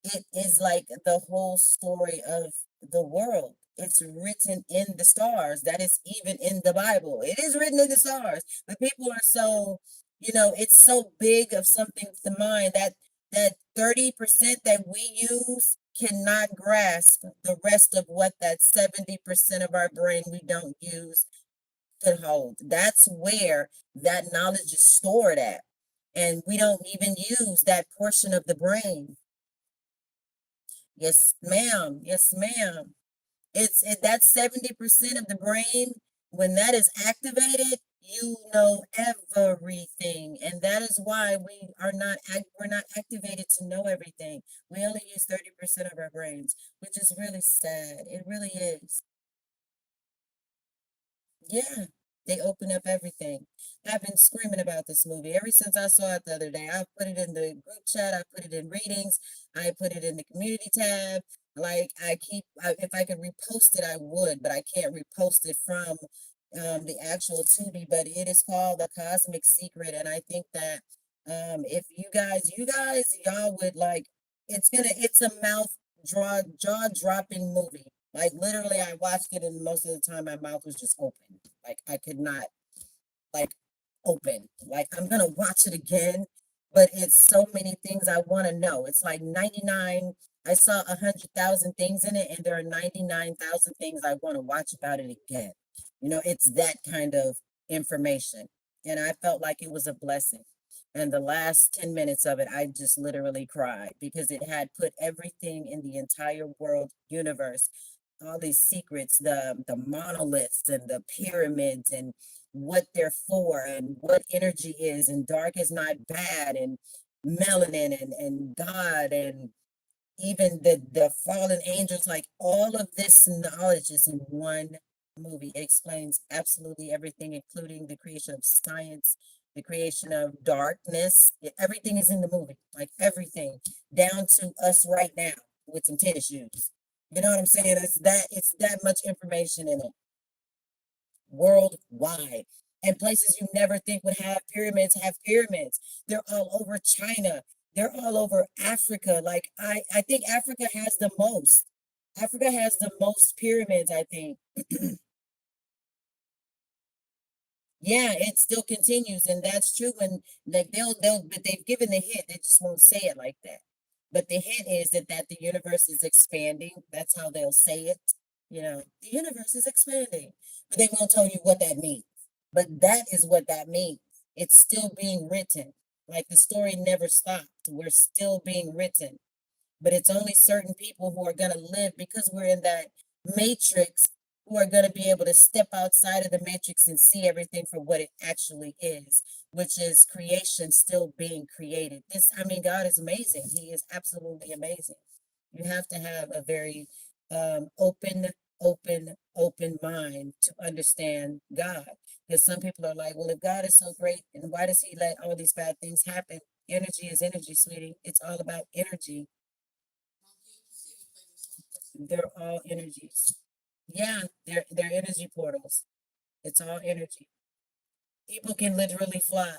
it is like the whole story of the world. It's written in the stars. That is even in the Bible. It is written in the stars. But people are so, it's so big of something to mind that 30% that we use cannot grasp the rest of what that 70% of our brain we don't use could hold. That's where that knowledge is stored at. And we don't even use that portion of the brain. Yes, ma'am. Yes, ma'am. That's 70% of the brain. When that is activated, you know everything. And that is why we're not activated to know everything. We only use 30% of our brains, which is really sad. It really is. Yeah, they open up everything. I've been screaming about this movie ever since I saw it the other day. I put it in the group chat, I put it in readings, I put it in the community tab. Like, if I could repost it, I would, but I can't repost it from the actual Tubi. But it is called The Cosmic Secret, and I think that if y'all would like, it's a jaw dropping movie. Like, literally, I watched it, and most of the time my mouth was just open. Like, I could not, like, open. Like, I'm gonna watch it again, but it's so many things I want to know. It's like 99. I saw 100,000 things in it, and there are 99,000 things I want to watch about it again. It's that kind of information, and I felt like it was a blessing. And the last 10 minutes of it, I just literally cried because it had put everything in the entire world universe, all these secrets, the monoliths and the pyramids, and what they're for, and what energy is, and dark is not bad, and melanin, and God, and even the fallen angels. Like, all of this knowledge is in one movie. It explains absolutely everything, including the creation of science, the creation of darkness. Everything is in the movie, like everything, down to us right now with some tennis shoes. You know what I'm saying? It's that much information in it. worldwide. And places you never think would have pyramids. They're all over China. They're all over Africa. Like I think Africa has the most. Africa has the most pyramids, I think. Yeah, it still continues, and that's true. And like but they've given the hint. They just won't say it like that. But the hint is that the universe is expanding. That's how they'll say it. The universe is expanding, but they won't tell you what that means. But that is what that means. It's still being written. Like the story never stopped. We're still being written, but it's only certain people who are going to live because we're in that matrix, who are going to be able to step outside of the matrix and see everything for what it actually is, which is creation still being created. God is amazing. He is absolutely amazing. You have to have a very open mind to understand God. Because some people are like, well, if God is so great, and why does he let all these bad things happen? Energy is energy, sweetie. It's all about energy. They're all energies. Yeah, they're energy portals. It's all energy. People can literally fly.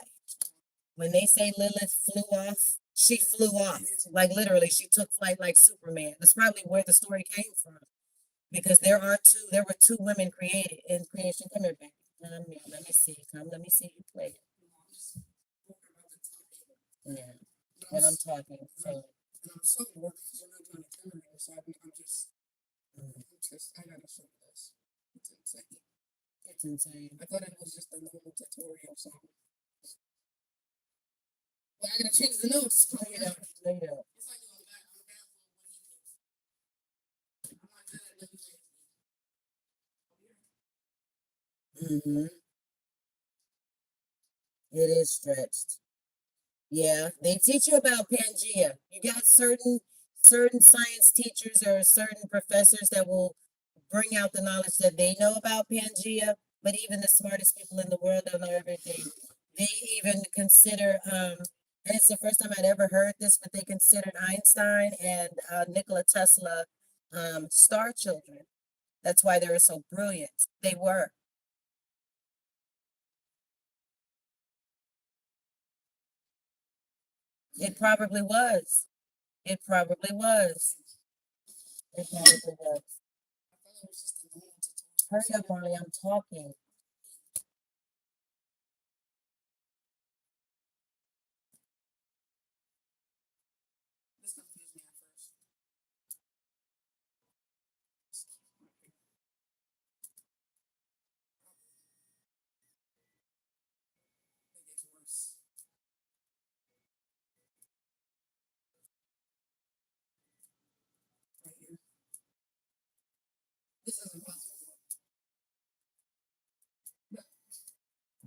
When they say Lilith flew off, she flew off. Like literally, she took flight like Superman. That's probably where the story came from. Because there were two women created in creation. Come here, baby. Let me see. Let me see you play it. Yeah. When I'm talking, so. And I'm so bored because you're not trying to tell me this. So I gotta show you this. It's insane. It's insane. I thought it was just a normal tutorial song. But I gotta change the notes. Play it out. Play it out. It's like I'm bad for what he did. I'm not good at Mm-hmm. It is stretched. Yeah, they teach you about Pangea. You got certain science teachers or certain professors that will bring out the knowledge that they know about Pangea, but even the smartest people in the world don't know everything. They even consider, and it's the first time I'd ever heard this, but they considered Einstein and Nikola Tesla star children. That's why they were so brilliant. They were. It probably was. It probably was. It probably was. Hurry up, Marley, I'm talking. This confused me at first. It gets worse. Right here. This is impossible.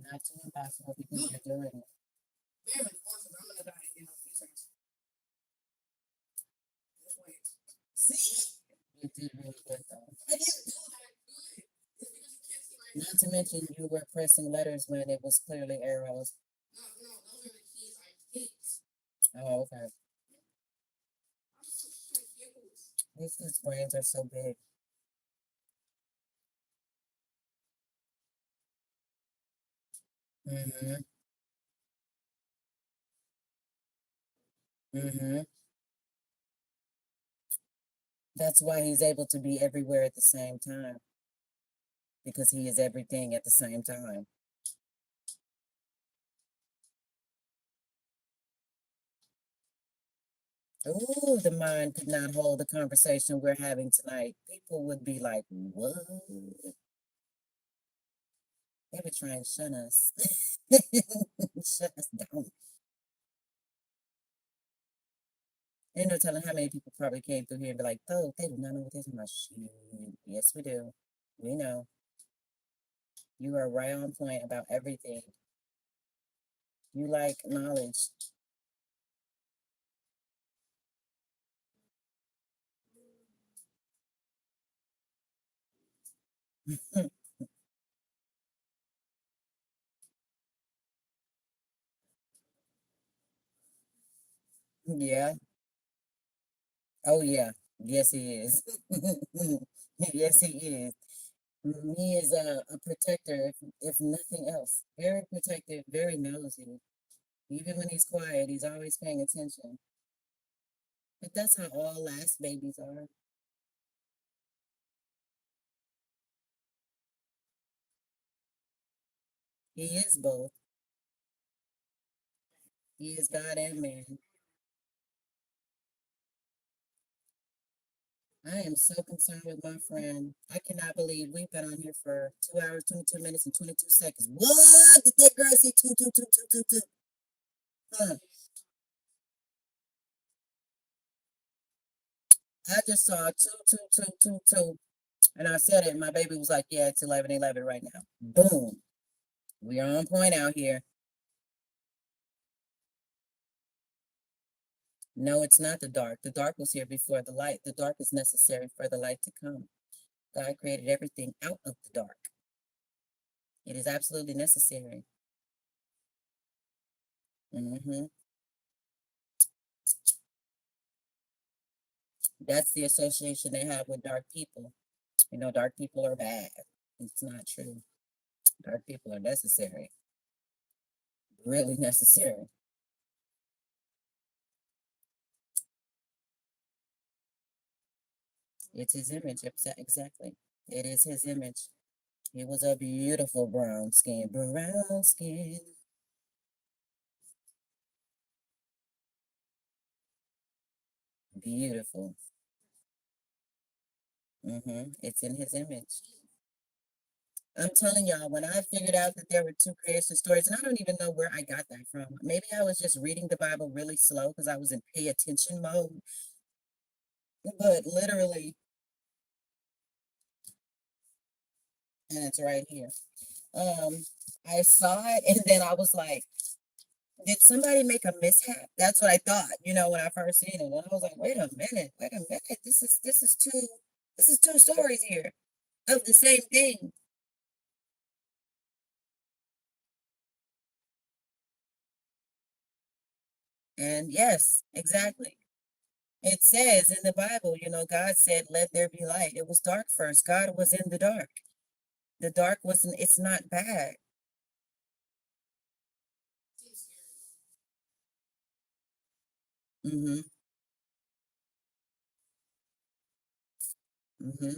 Not too impossible because you're doing it. Very impossible. I'm gonna die in a few seconds. Just wait. See? You did really good though. I didn't do that good. It's because you can't see my. Not to mention you were pressing letters when it was clearly arrows. No, those are the keys I picked. Oh, okay. I'm so confused. These kids' brains are so big. Mm-hmm. Mm-hmm. That's why he's able to be everywhere at the same time. Because he is everything at the same time. Ooh, the mind could not hold the conversation we're having tonight. People would be like, what? They would try and shut us. Shut us down. Ain't no telling how many people probably came through here and be like, oh, they do not know what they're talking about. Shoot. Yes, we do. We know. You are right on point about everything. You like knowledge. Yeah. Oh, yeah. Yes, he is. Yes, he is. He is a protector, if nothing else. Very protective, very nosy. Even when he's quiet, he's always paying attention. But that's how all last babies are. He is both. He is God and man. I am so concerned with my friend. I cannot believe we've been on here for 2 hours, 22 minutes, and 22 seconds. What? Did that girl say two, two, two, two, two, two? Huh. I just saw two, two, two, two, two. And I said it, and my baby was like, yeah, it's 11:11 right now. Boom. We are on point out here. No, it's not the dark. The dark was here before the light. The dark is necessary for the light to come. God created everything out of the dark. It is absolutely necessary. hmm That's the association they have with dark people. You know, dark people are bad. It's not true. Dark people are necessary. Really necessary. It's his image. Exactly. It is his image. He was a beautiful brown skin. Brown skin. Beautiful. It's in his image. I'm telling y'all, when I figured out that there were two creation stories, and I don't even know where I got that from. Maybe I was just reading the Bible really slow because I was in pay attention mode. But literally, and it's right here. I saw it and then I was like, did somebody make a mishap? That's what I thought, when I first seen it. And I was like, wait a minute. This is two stories here of the same thing. And yes, exactly. It says in the Bible, God said, let there be light. It was dark first. God was in the dark. The dark wasn't, it's not bad. Mm-hmm. Mm-hmm.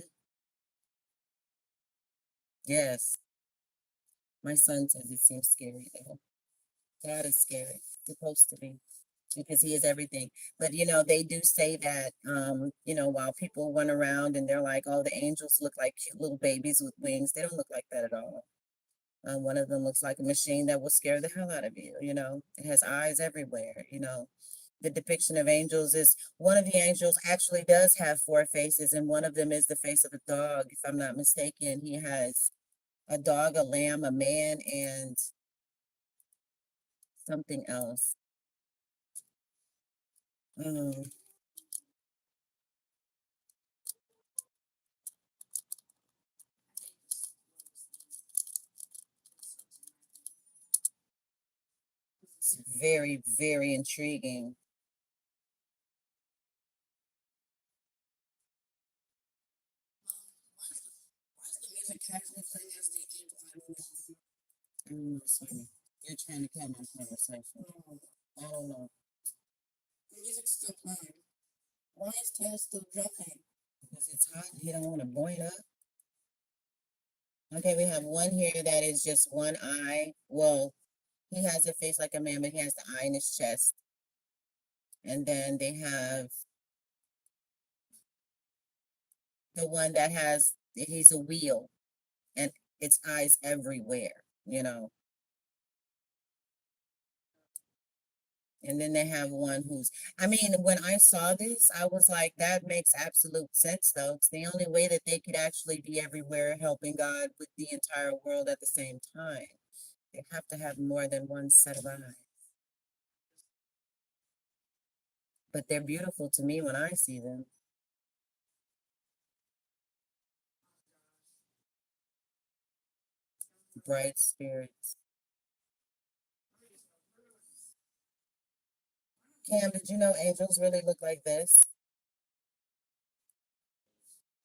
Yes. My son says it seems scary though. God is scary. It's supposed to be. Because he is everything. But they do say that while people run around and they're like, oh, the angels look like cute little babies with wings. They don't look like that at all. One of them looks like a machine that will scare the hell out of you. It has eyes everywhere. The depiction of angels is one of the angels actually does have four faces, and one of them is the face of a dog, if I'm not mistaken. He has a dog, a lamb, a man, and something else. Um, it's very, very intriguing. Sorry. You're trying to cut my conversation. I don't know. The music's still playing. Why is Taylor still jumping? Because it's hot. You don't want to boil up. Okay, we have one here that is just one eye. Well, he has a face like a man, but he has the eye in his chest. And then they have the one that he's a wheel and its eyes everywhere. And then they have one I mean, when I saw this, I was like, that makes absolute sense, though. It's the only way that they could actually be everywhere helping God with the entire world at the same time. They have to have more than one set of eyes. But they're beautiful to me when I see them. Bright spirits. Cam, did you know angels really look like this?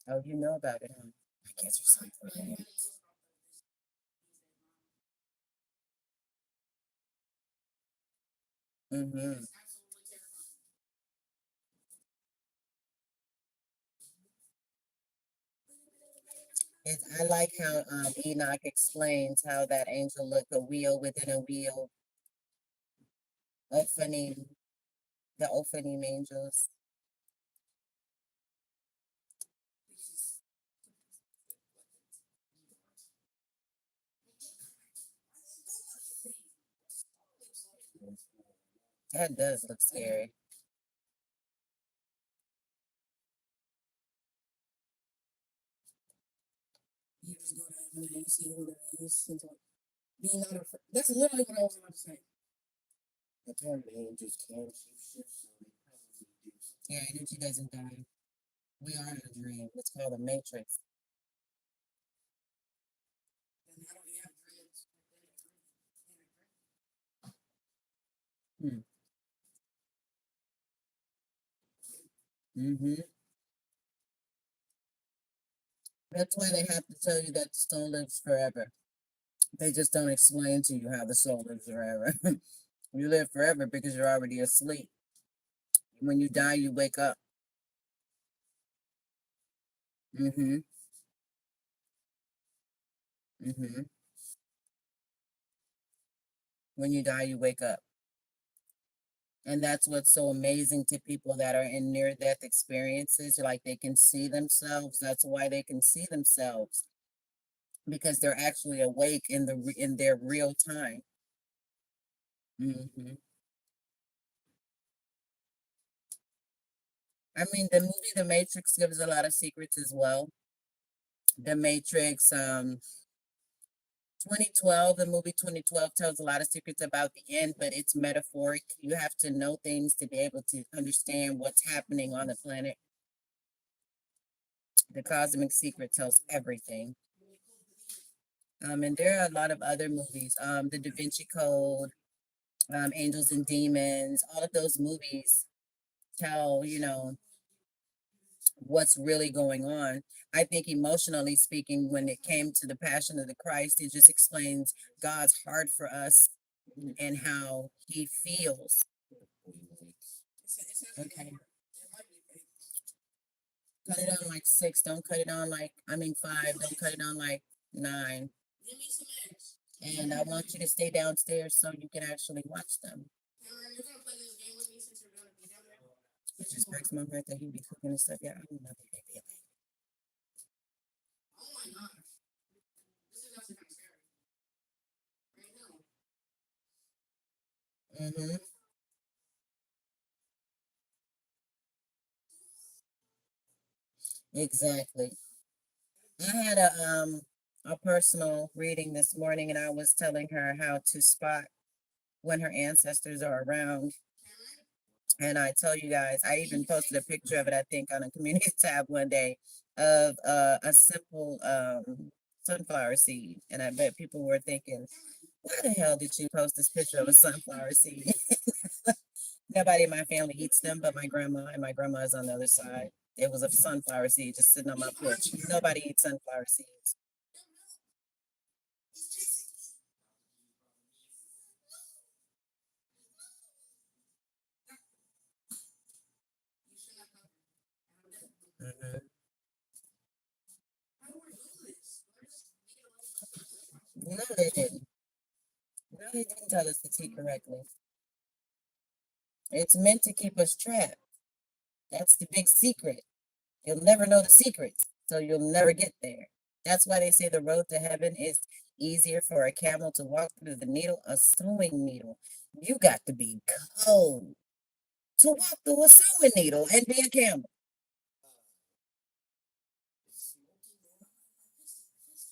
Oh, you know about it, huh? I Kids are so brilliant. Mm-hmm. I like how Enoch explains how that angel looked, a wheel within a wheel, opening the opening angels. That does look scary. You just go to heaven and you see who it is. Be not afraid. That's literally what I was about to say. The term angels can shift, so they probably do. Yeah, energy doesn't die. We are in a dream. It's called a matrix. Then how do we have dreams? Mm-hmm. That's why they have to tell you that the soul lives forever. They just don't explain to you how the soul lives forever. You live forever because you're already asleep. When you die, you wake up. Mm-hmm. Mm-hmm. When you die, you wake up. And that's what's so amazing to people that are in near-death experiences. Like they can see themselves. That's why they can see themselves because they're actually awake in their real time. Mm-hmm. I mean, the movie The Matrix gives a lot of secrets as well. The Matrix, 2012, the movie 2012 tells a lot of secrets about the end, but it's metaphoric. You have to know things to be able to understand what's happening on the planet. The Cosmic Secret tells everything. And there are a lot of other movies, The Da Vinci Code, Angels and Demons, all of those movies tell, what's really going on. I think emotionally speaking, when it came to the Passion of the Christ, it just explains God's heart for us and how he feels. Okay. Cut it on like 6. Don't cut it on like, 5. Don't cut it on like 9. And I want you to stay downstairs so you can actually watch them. It just breaks my heart that he be cooking and stuff. Yeah, I don't know. Mm-hmm. Exactly. I had a personal reading this morning, and I was telling her how to spot when her ancestors are around. And I tell you guys, I even posted a picture of it, I think, on a community tab one day of a simple sunflower seed. And I bet people were thinking, why the hell did you post this picture of a sunflower seed? Nobody in my family eats them, but my grandma, and my grandma is on the other side. It was a sunflower seed just sitting on my porch. Nobody eats sunflower seeds. Mhm. No, they didn't. No, they didn't tell us to teach correctly. It's meant to keep us trapped. That's the big secret. You'll never know the secrets, so you'll never get there. That's why they say the road to heaven is easier for a camel to walk through the needle, a sewing needle. You got to be cold to walk through a sewing needle and be a camel.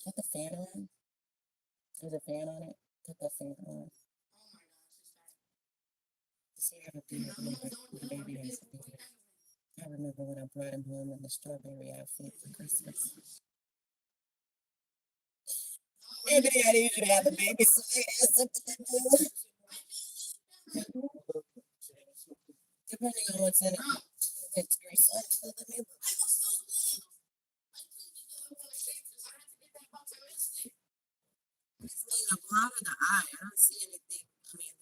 Put the fan on. There's a fan on it. Put the fan on. See, I have a baby. My baby has a baby. I remember when I brought him home in the strawberry outfit for Christmas. Maybe I didn't even have a baby, so I had something to do. Depending on what's in it. If it's grease, let me hot in the eye. I don't see anything. I mean,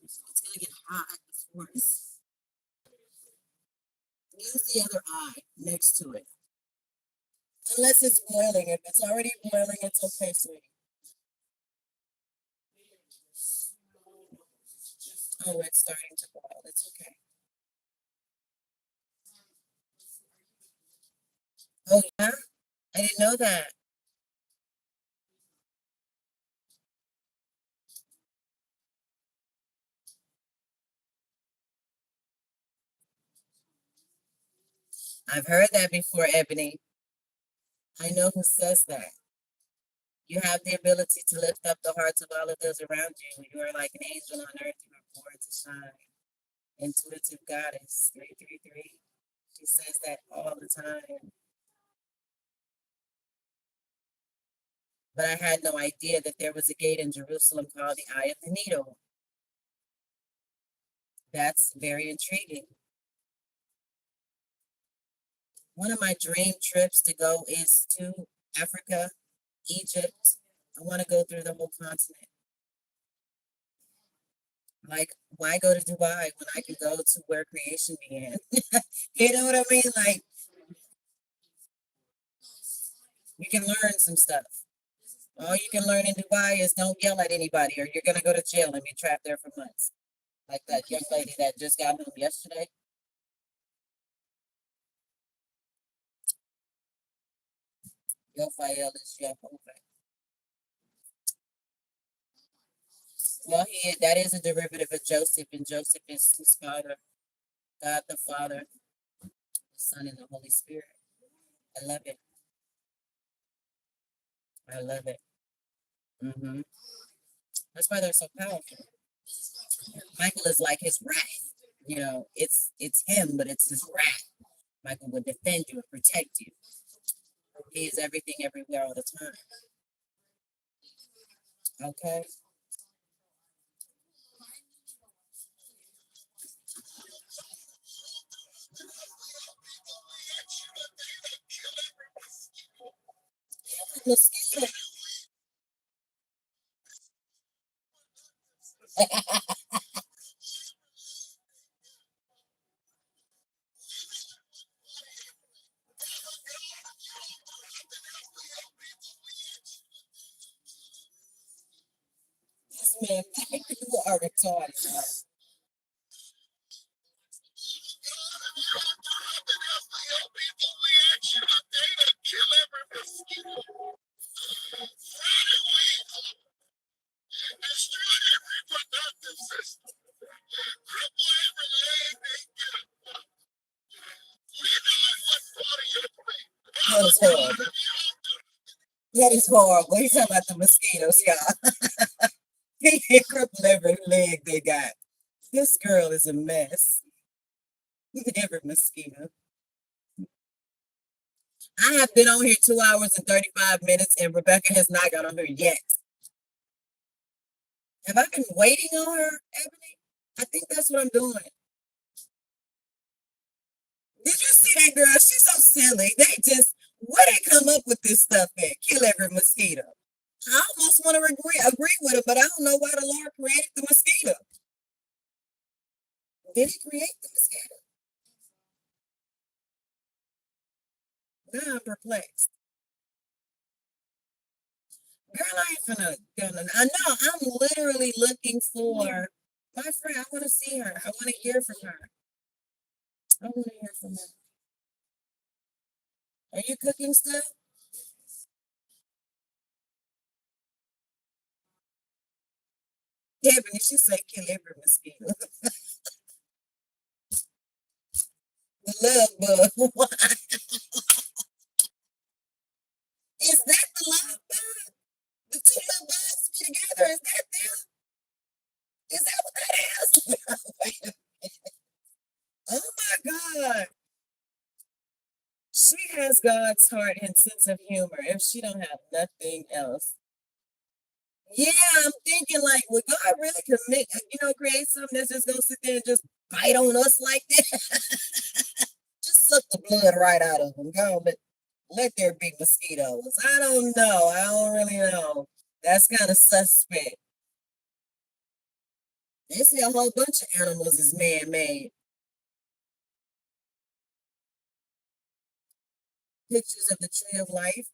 it's gonna get hot before it's. Use the other eye next to it. Unless it's boiling. If it's already boiling, it's okay, sweetie. Oh, it's starting to boil. It's okay. Oh, yeah? I didn't know that. I've heard that before, Ebony. I know who says that. You have the ability to lift up the hearts of all of those around you. You are like an angel on earth. You are born to shine. Intuitive goddess, 333. She says that all the time. But I had no idea that there was a gate in Jerusalem called the Eye of the Needle. That's very intriguing. One of my dream trips to go is to Africa, Egypt. I want to go through the whole continent. Like, why go to Dubai when I can go to where creation began? You know what I mean? Like, you can learn some stuff. All you can learn in Dubai is don't yell at anybody or you're going to go to jail and be trapped there for months. Like that young lady that just got home yesterday. Raphael is Jehovah. Well, that is a derivative of Joseph, and Joseph is his father, God the Father, the Son, and the Holy Spirit. I love it. I love it. That's why they're so powerful. Michael is like his wrath. You know, it's him, but it's his wrath. Michael will defend you and protect you. He is everything, everywhere, all the time. Okay. Mosquito. This man, you are retarded. That is horrible. That is horrible. He's talking about the mosquitoes, y'all. He can't cripple every leg they got. This girl is a mess. Every mosquito. I have been on here 2 hours and 35 minutes, and Rebecca has not got on here yet. Have I been waiting on her, Ebony? I think that's what I'm doing. Did you see that girl? She's so silly. They just, where they come up with this stuff at? Kill every mosquito. I almost want to agree with her, but I don't know why the Lord created the mosquito. Did he create the mosquito? Now I'm perplexed. Girl, I ain't gonna. I know. I'm literally looking for my friend. I want to see her. I want to hear from her. I want to hear from her. Are you cooking still? Ebony, she said kill every mosquito. The love bug. Is that the love bug? The two love bugs be together. Is that them? Is that what that is? Wait a minute. Oh my God. She has God's heart and sense of humor if she don't have nothing else. Yeah, I'm thinking like, would God really create something that's just gonna sit there and just bite on us like that? Just suck the blood right out of them. Go, but let there be mosquitoes. I don't know. I don't really know. That's kind of suspect. They say a whole bunch of animals is man-made. Pictures of the tree of life.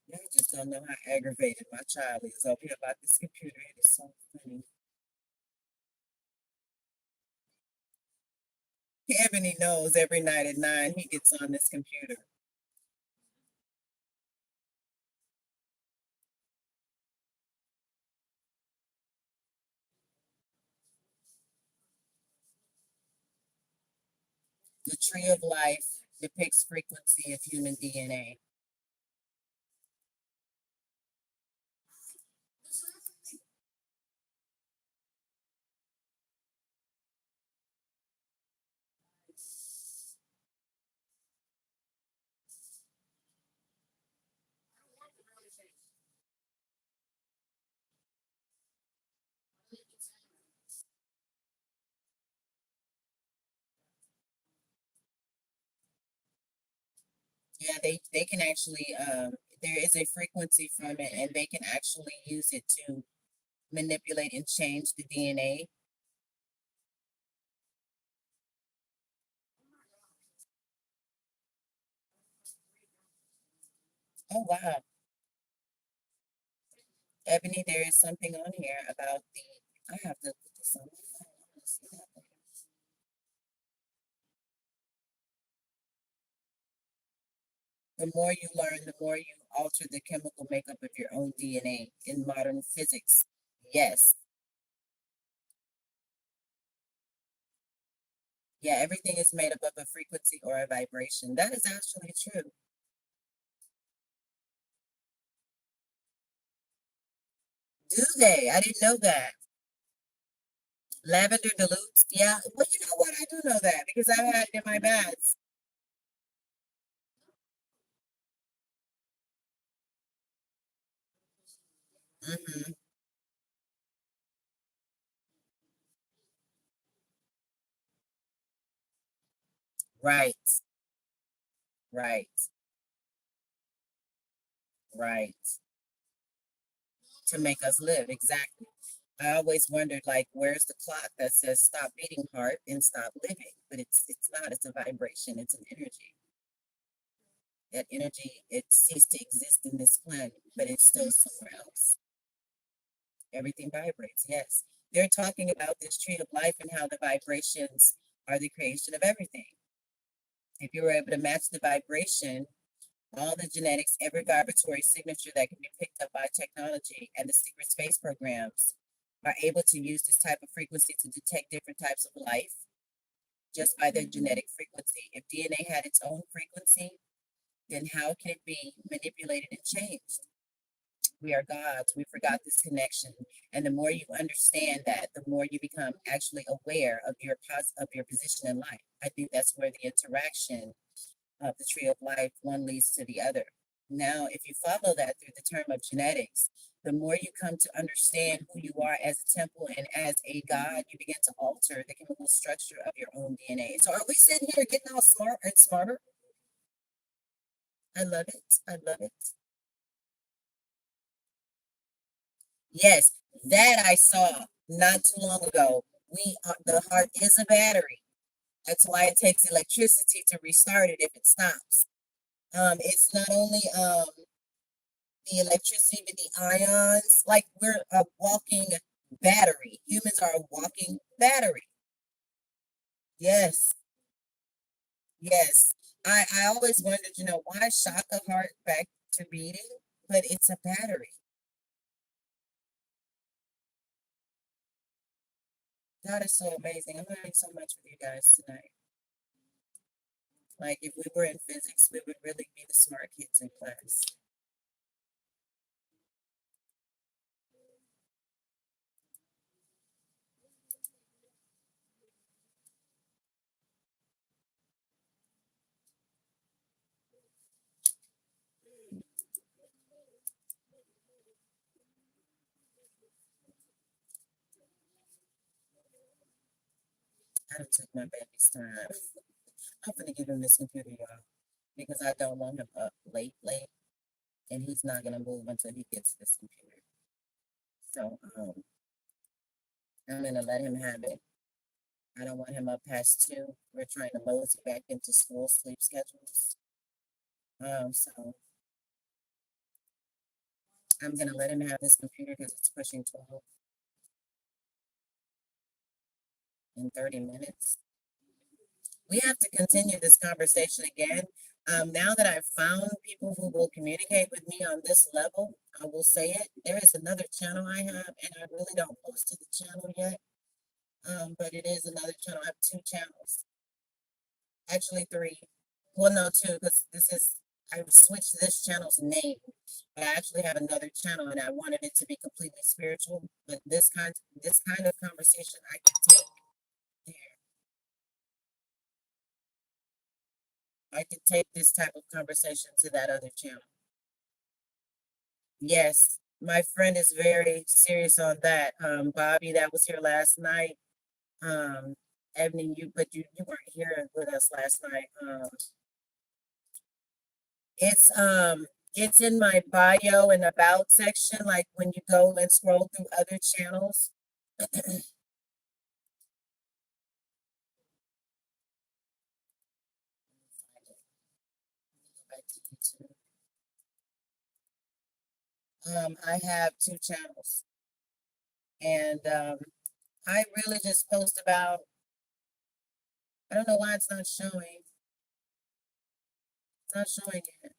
Y'all just don't know how aggravated my child is over here about this computer. It is so funny. Ebony knows every night at 9 he gets on this computer. The tree of life depicts frequency of human DNA. Yeah, they can actually there is a frequency from it, and they can actually use it to manipulate and change the DNA. Oh wow. Ebony, there is something on here about I have to put this on my phone. I wanna see that later. The more you learn, the more you alter the chemical makeup of your own DNA in modern physics. Yes. Yeah, everything is made up of a frequency or a vibration. That is actually true. Do they? I didn't know that. Lavender dilutes. Yeah. Well, you know what? I do know that because I've had it in my baths. Hmm. Right. Right. Right. To make us live. Exactly. I always wondered, like, where's the clock that says stop beating heart and stop living? But it's not. It's a vibration. It's an energy. That energy, it ceased to exist in this planet, but it's still somewhere else. Everything vibrates. Yes. They're talking about this tree of life and how the vibrations are the creation of everything. If you were able to match the vibration, all the genetics, every vibratory signature that can be picked up by technology and the secret space programs are able to use this type of frequency to detect different types of life just by their genetic frequency. If DNA had its own frequency, then how can it be manipulated and changed? We are gods. We forgot this connection. And the more you understand that, the more you become actually aware of your position in life. I think that's where the interaction of the tree of life, one leads to the other. Now, if you follow that through the term of genetics, the more you come to understand who you are as a temple and as a god, you begin to alter the chemical structure of your own DNA. So, are we sitting here getting all smart and smarter? I love it. I love it. Yes, that I saw not too long ago. The heart is a battery. That's why it takes electricity to restart it if it stops. It's not only the electricity, but the ions. Like we're a walking battery. Humans are a walking battery. Yes, yes. I always wondered, why shock a heart back to beating, but it's a battery. That is so amazing. I'm learning so much with you guys tonight. Like if we were in physics, we would really be the smart kids in class. I done took my baby's time. I'm gonna give him this computer, y'all, because I don't want him up late, and he's not gonna move until he gets this computer. So, I'm gonna let him have it. I don't want him up past 2. We're trying to mosey back into school sleep schedules. So I'm gonna let him have this computer because it's pushing 12 in 30 minutes. We have to continue this conversation again. Now that I've found people who will communicate with me on this level, I will say it. There is another channel I have, and I really don't post to the channel yet. But it is another channel. I have 2 channels. Actually 3. Well, no, 2, because I've switched this channel's name. But I actually have another channel, and I wanted it to be completely spiritual. But this kind of conversation I can take there. I could take this type of conversation to that other channel. Yes, my friend is very serious on that. Bobby, that was here last night. Ebony, you weren't here with us last night. It's in my bio and about section, like when you go and scroll through other channels. I have 2 channels, and I really just post about. I don't know why it's not showing. It's not showing yet.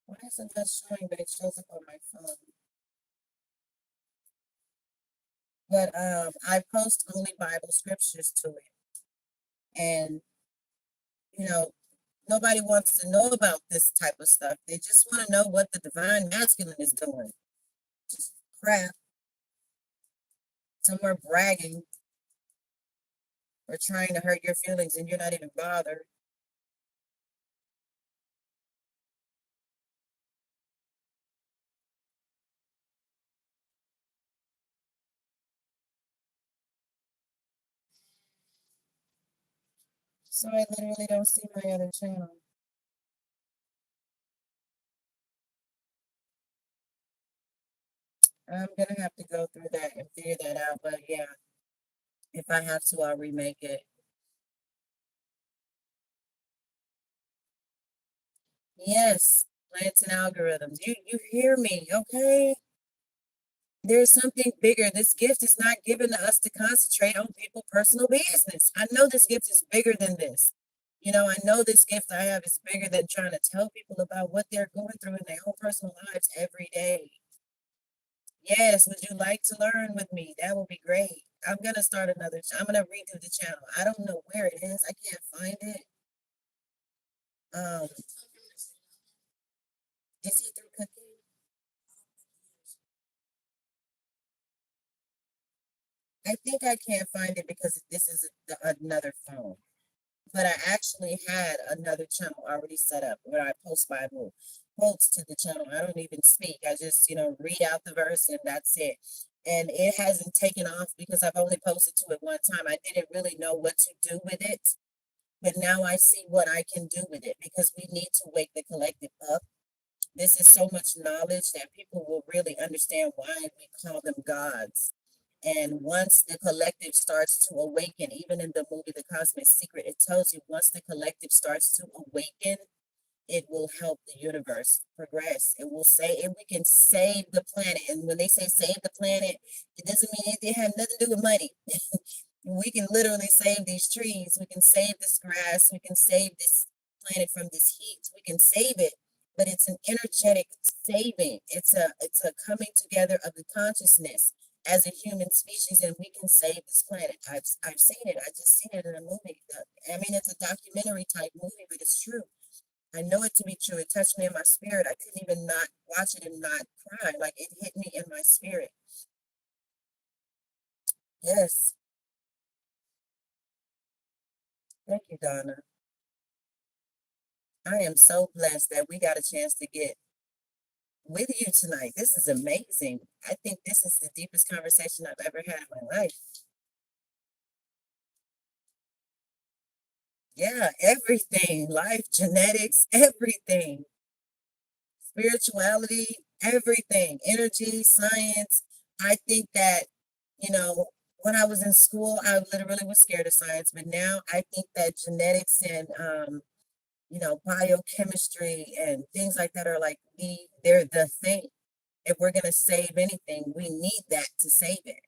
Why isn't that showing? But it shows up on my phone. But I post only Bible scriptures to it, and you know, nobody wants to know about this type of stuff. They just want to know what the divine masculine is doing. Just crap. Some are bragging or trying to hurt your feelings, and you're not even bothered. So I literally don't see my other channel. I'm gonna have to go through that and figure that out. But yeah, if I have to, I'll remake it. Yes, plants and algorithms. You hear me, okay? There's something bigger. This gift is not given to us to concentrate on people's personal business. I know this gift is bigger than this. I know this gift I have is bigger than trying to tell people about what they're going through in their own personal lives every day. Yes, would you like to learn with me? That would be great. I'm gonna start another. I'm gonna redo the channel. I don't know where it is. I can't find it. Um, is he through cooking? I think I can't find it because this is another phone. But I actually had another channel already set up where I post Bible quotes to the channel. I don't even speak. I just, read out the verse and that's it. And it hasn't taken off because I've only posted to it one time. I didn't really know what to do with it. But now I see what I can do with it because we need to wake the collective up. This is so much knowledge that people will really understand why we call them gods. And once the collective starts to awaken, even in the movie The Cosmic Secret, it tells you once the collective starts to awaken, it will help the universe progress. It will say, and we can save the planet. And when they say save the planet, it doesn't mean it has nothing to do with money. We can literally save these trees. We can save this grass. We can save this planet from this heat. We can save it, but it's an energetic saving. It's a coming together of the consciousness as a human species, and we can save this planet. I've seen it. I just seen it in a movie. I mean, it's a documentary type movie, but it's true. I know it to be true. It touched me in my spirit. I couldn't even not watch it and not cry. Like it hit me in my spirit. Yes. Thank you, Donna. I am so blessed that we got a chance to get with you tonight. This is amazing. I think this is the deepest conversation I've ever had in my life. Yeah, everything, life, genetics, everything, spirituality, everything, energy, science. I think that, you know, when I was in school, I literally was scared of science, but now I think that genetics and, biochemistry and things like that are like they're the thing. If we're going to save anything, we need that to save it.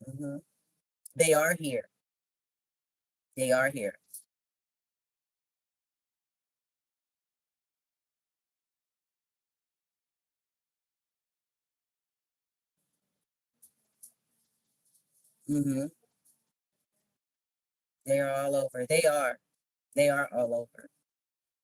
Hmm. They are here. They are here. Hmm. They are all over. They are. They are all over.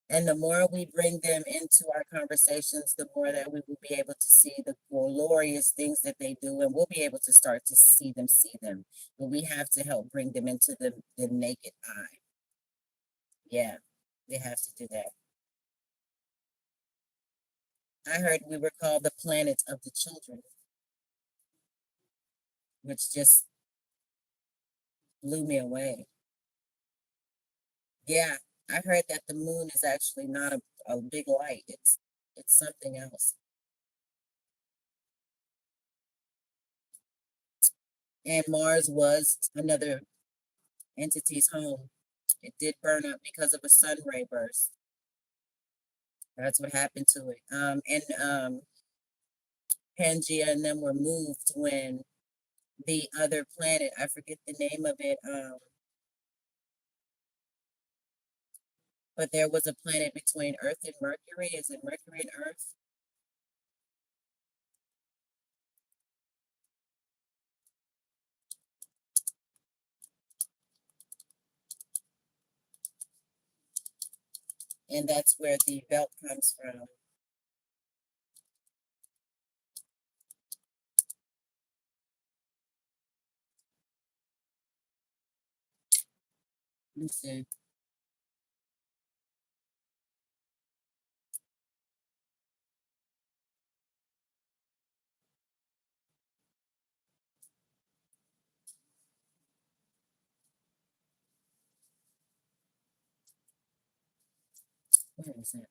And the more we bring them into our conversations, the more that we will be able to see the glorious things that they do, and we'll be able to start to see them. But we have to help bring them into the naked eye. Yeah, we have to do that. I heard we were called the planet of the children, which just blew me away. Yeah, I heard that the moon is actually not a big light. It's something else. And Mars was another entity's home. It did burn up because of a sun ray burst. That's what happened to it. And Pangea and them were moved when the other planet, I forget the name of it, but there was a planet between Earth and Mercury. Is it Mercury and Earth? And that's where the belt comes from. Let's see. Where is it?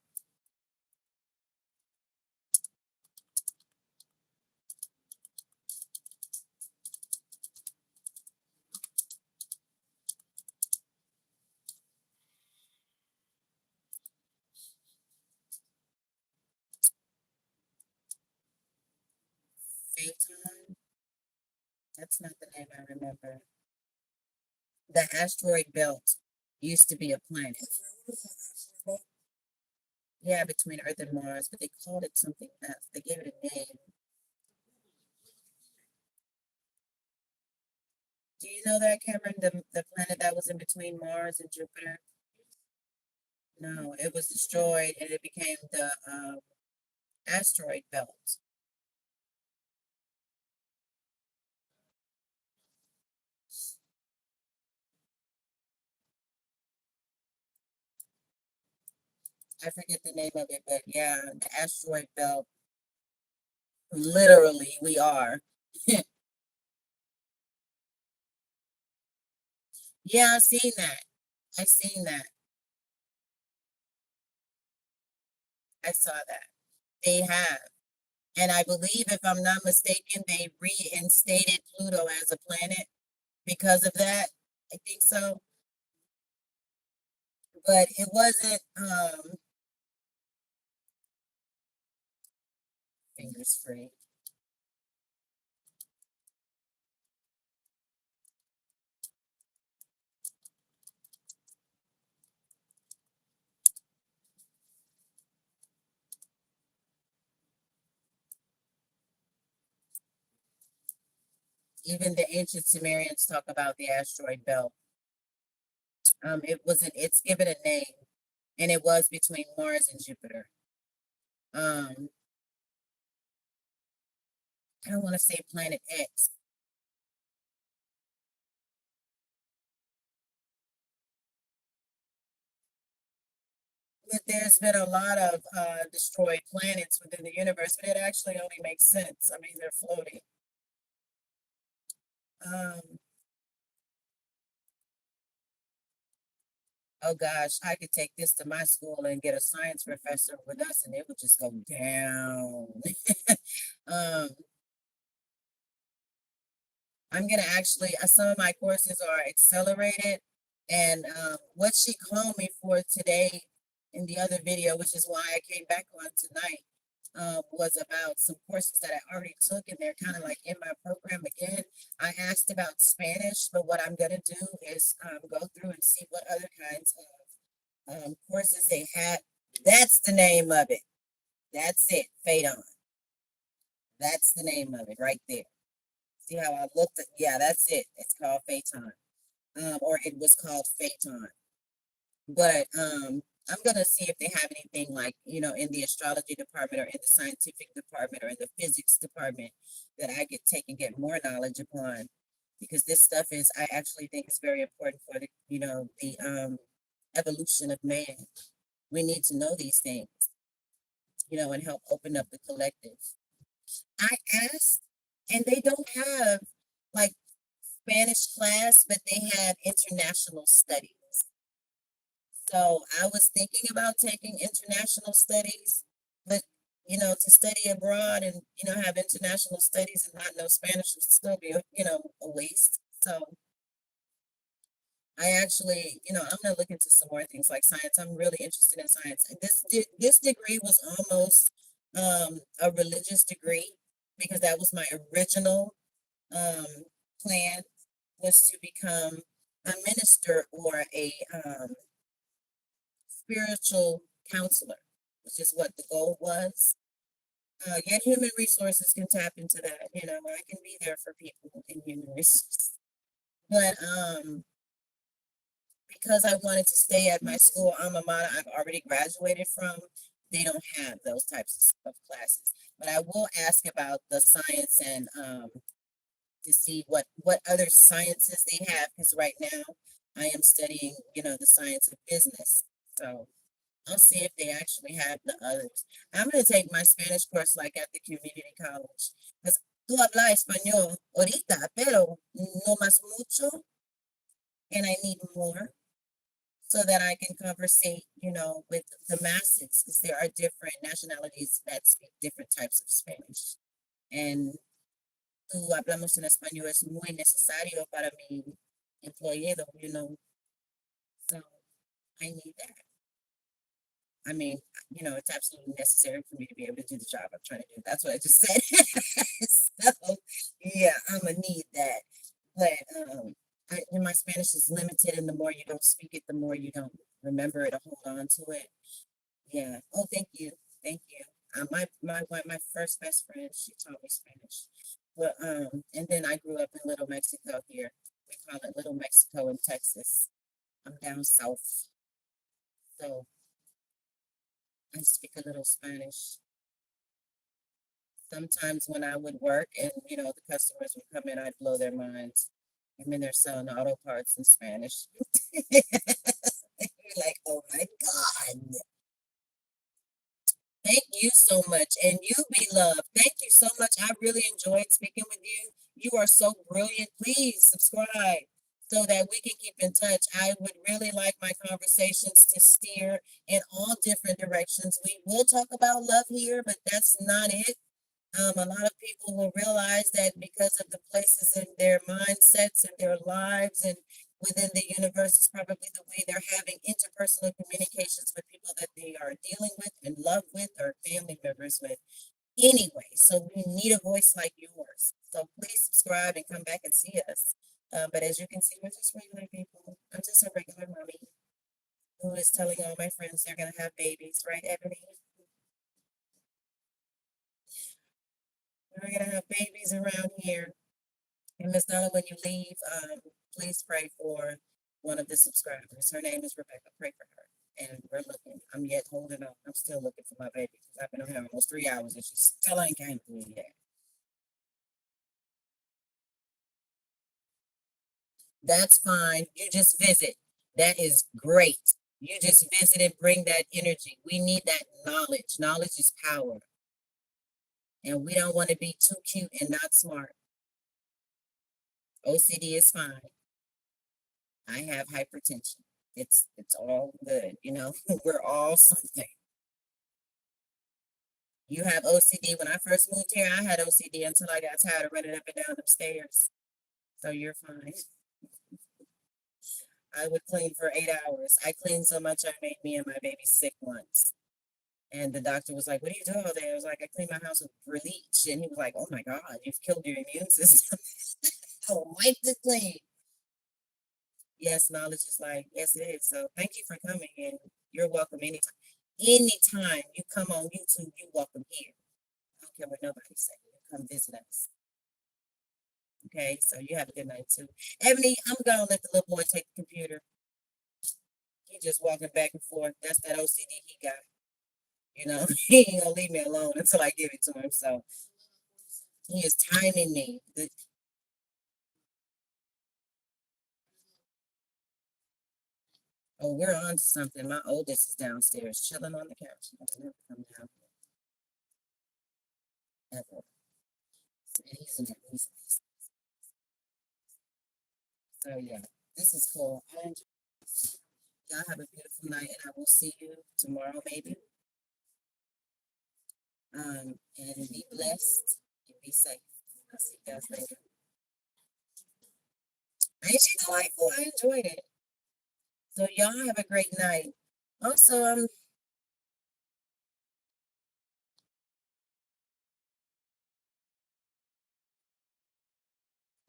Phaeton? That's not the name I remember. The asteroid belt used to be a planet. Yeah, between Earth and Mars, but they called it something else. They gave it a name. Do you know that, Cameron? The planet that was in between Mars and Jupiter? No, it was destroyed and it became the asteroid belt. I forget the name of it, but yeah, the asteroid belt. Literally, we are. Yeah, I've seen that. I've seen that. I saw that. They have. And I believe, if I'm not mistaken, they reinstated Pluto as a planet because of that. I think so. But it wasn't fingers free. Even the ancient Sumerians talk about the asteroid belt. It's given a name, and it was between Mars and Jupiter. I don't want to say Planet X. But there's been a lot of destroyed planets within the universe, but it actually only makes sense. I mean, they're floating. Oh gosh, I could take this to my school and get a science professor with us, and it would just go down. um, I'm gonna actually, some of my courses are accelerated, and what she called me for today in the other video, which is why I came back on tonight, was about some courses that I already took, and they're kind of like in my program again. I asked about Spanish, but what I'm gonna do is go through and see what other kinds of courses they had. That's the name of it. That's it. Phaeton. That's the name of it right there. See how I looked at, yeah, that's it. It's called Phaeton. Or it was called Phaeton. But I'm gonna see if they have anything like, you know, in the astrology department or in the scientific department or in the physics department that I could take and get more knowledge upon. Because this stuff is, I actually think it's very important for the, you know, the evolution of man. We need to know these things, you know, and help open up the collective. I asked, and they don't have like Spanish class, but they have international studies. So I was thinking about taking international studies, but you know, to study abroad and you know have international studies and not know Spanish would still be, you know, a waste. So I actually, you know, I'm gonna look into some more things like science. I'm really interested in science. And this degree was almost a religious degree because that was my original plan, was to become a minister or a spiritual counselor, which is what the goal was. Yet human resources can tap into that. You know, I can be there for people in human resources. But because I wanted to stay at my school alma mater I've already graduated from, they don't have those types of classes. But I will ask about the science and to see what other sciences they have, because right now I am studying, you know, the science of business. So I'll see if they actually have the others. I'm gonna take my Spanish course like at the community college. Because tú hablas español ahorita, pero no más mucho, and I need more so that I can conversate, you know, with the masses, because there are different nationalities that speak different types of Spanish. And tú hablamos en español es muy necesario para mi employado, you know. So I need that. I mean, you know, it's absolutely necessary for me to be able to do the job I'm trying to do. That's what I just said. So yeah, I'm gonna need that. But my Spanish is limited, and the more you don't speak it, the more you don't remember it or hold on to it. Yeah. Oh, thank you. My first best friend, she taught me Spanish. But and then I grew up in Little Mexico here. We call it Little Mexico in Texas. I'm down south, so I speak a little Spanish. Sometimes when I would work and you know the customers would come in, I'd blow their minds. I'm in there selling auto parts in Spanish. You're like, oh my God. Thank you so much. And you be loved. Thank you so much. I really enjoyed speaking with you. You are so brilliant. Please subscribe so that we can keep in touch. I would really like my conversations to steer in all different directions. We will talk about love here, but that's not it. A lot of people will realize that because of the places in their mindsets and their lives and within the universe is probably the way they're having interpersonal communications with people that they are dealing with and love with or family members with anyway. So we need a voice like yours. So please subscribe and come back and see us. But as you can see, we're just regular people. I'm just a regular mommy who is telling all my friends they're going to have babies, right, Ebony? We're gonna have babies around here. And Miss Donna, when you leave, please pray for one of the subscribers. Her name is Rebecca. Pray for her. And we're looking. I'm yet holding on. I'm still looking for my baby because I've been on here almost 3 hours and she still ain't came through yet. That's fine. You just visit. That is great. You just visit and bring that energy. We need that knowledge. Knowledge is power. And we don't want to be too cute and not smart. OCD is fine. I have hypertension. It's all good, you know. We're all something. You have OCD. When I first moved here, I had OCD until I got tired of running up and down the stairs. So you're fine. I would clean for 8 hours. I cleaned so much I made me and my baby sick once. And the doctor was like, "What are you doing all day?" I was like, "I clean my house with bleach." And he was like, "Oh my God, you've killed your immune system." Oh, wipe the clean. Yes, knowledge is like, yes, it is. So thank you for coming, and you're welcome anytime. Anytime you come on YouTube, you're welcome here. I don't care what nobody say. Come visit us. Okay, so you have a good night too. Ebony, I'm gonna let the little boy take the computer. He just walking back and forth. That's that OCD he got. You know, he ain't gonna leave me alone until I give it to him. So he is timing me. Oh, we're on to something. My oldest is downstairs chilling on the couch. He doesn't ever come down here. Ever. And he's in the So yeah, this is cool. Y'all have a beautiful night, and I will see you tomorrow, maybe. And be blessed and be safe. I'll see you guys later. Ain't she delightful? I enjoyed it. So y'all have a great night. Also,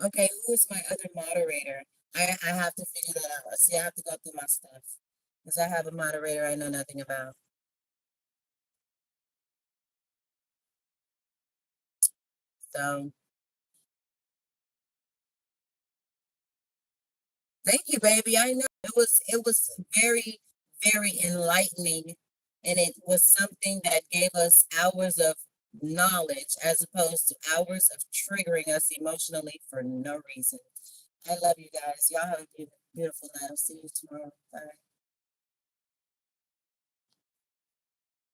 okay, who is my other moderator? I have to figure that out. See, I have to go through my stuff because I have a moderator I know nothing about. So thank you, baby. I know it was very, very enlightening, and it was something that gave us hours of knowledge as opposed to hours of triggering us emotionally for no reason. I love you guys. Y'all have a beautiful night. I'll see you tomorrow. Bye.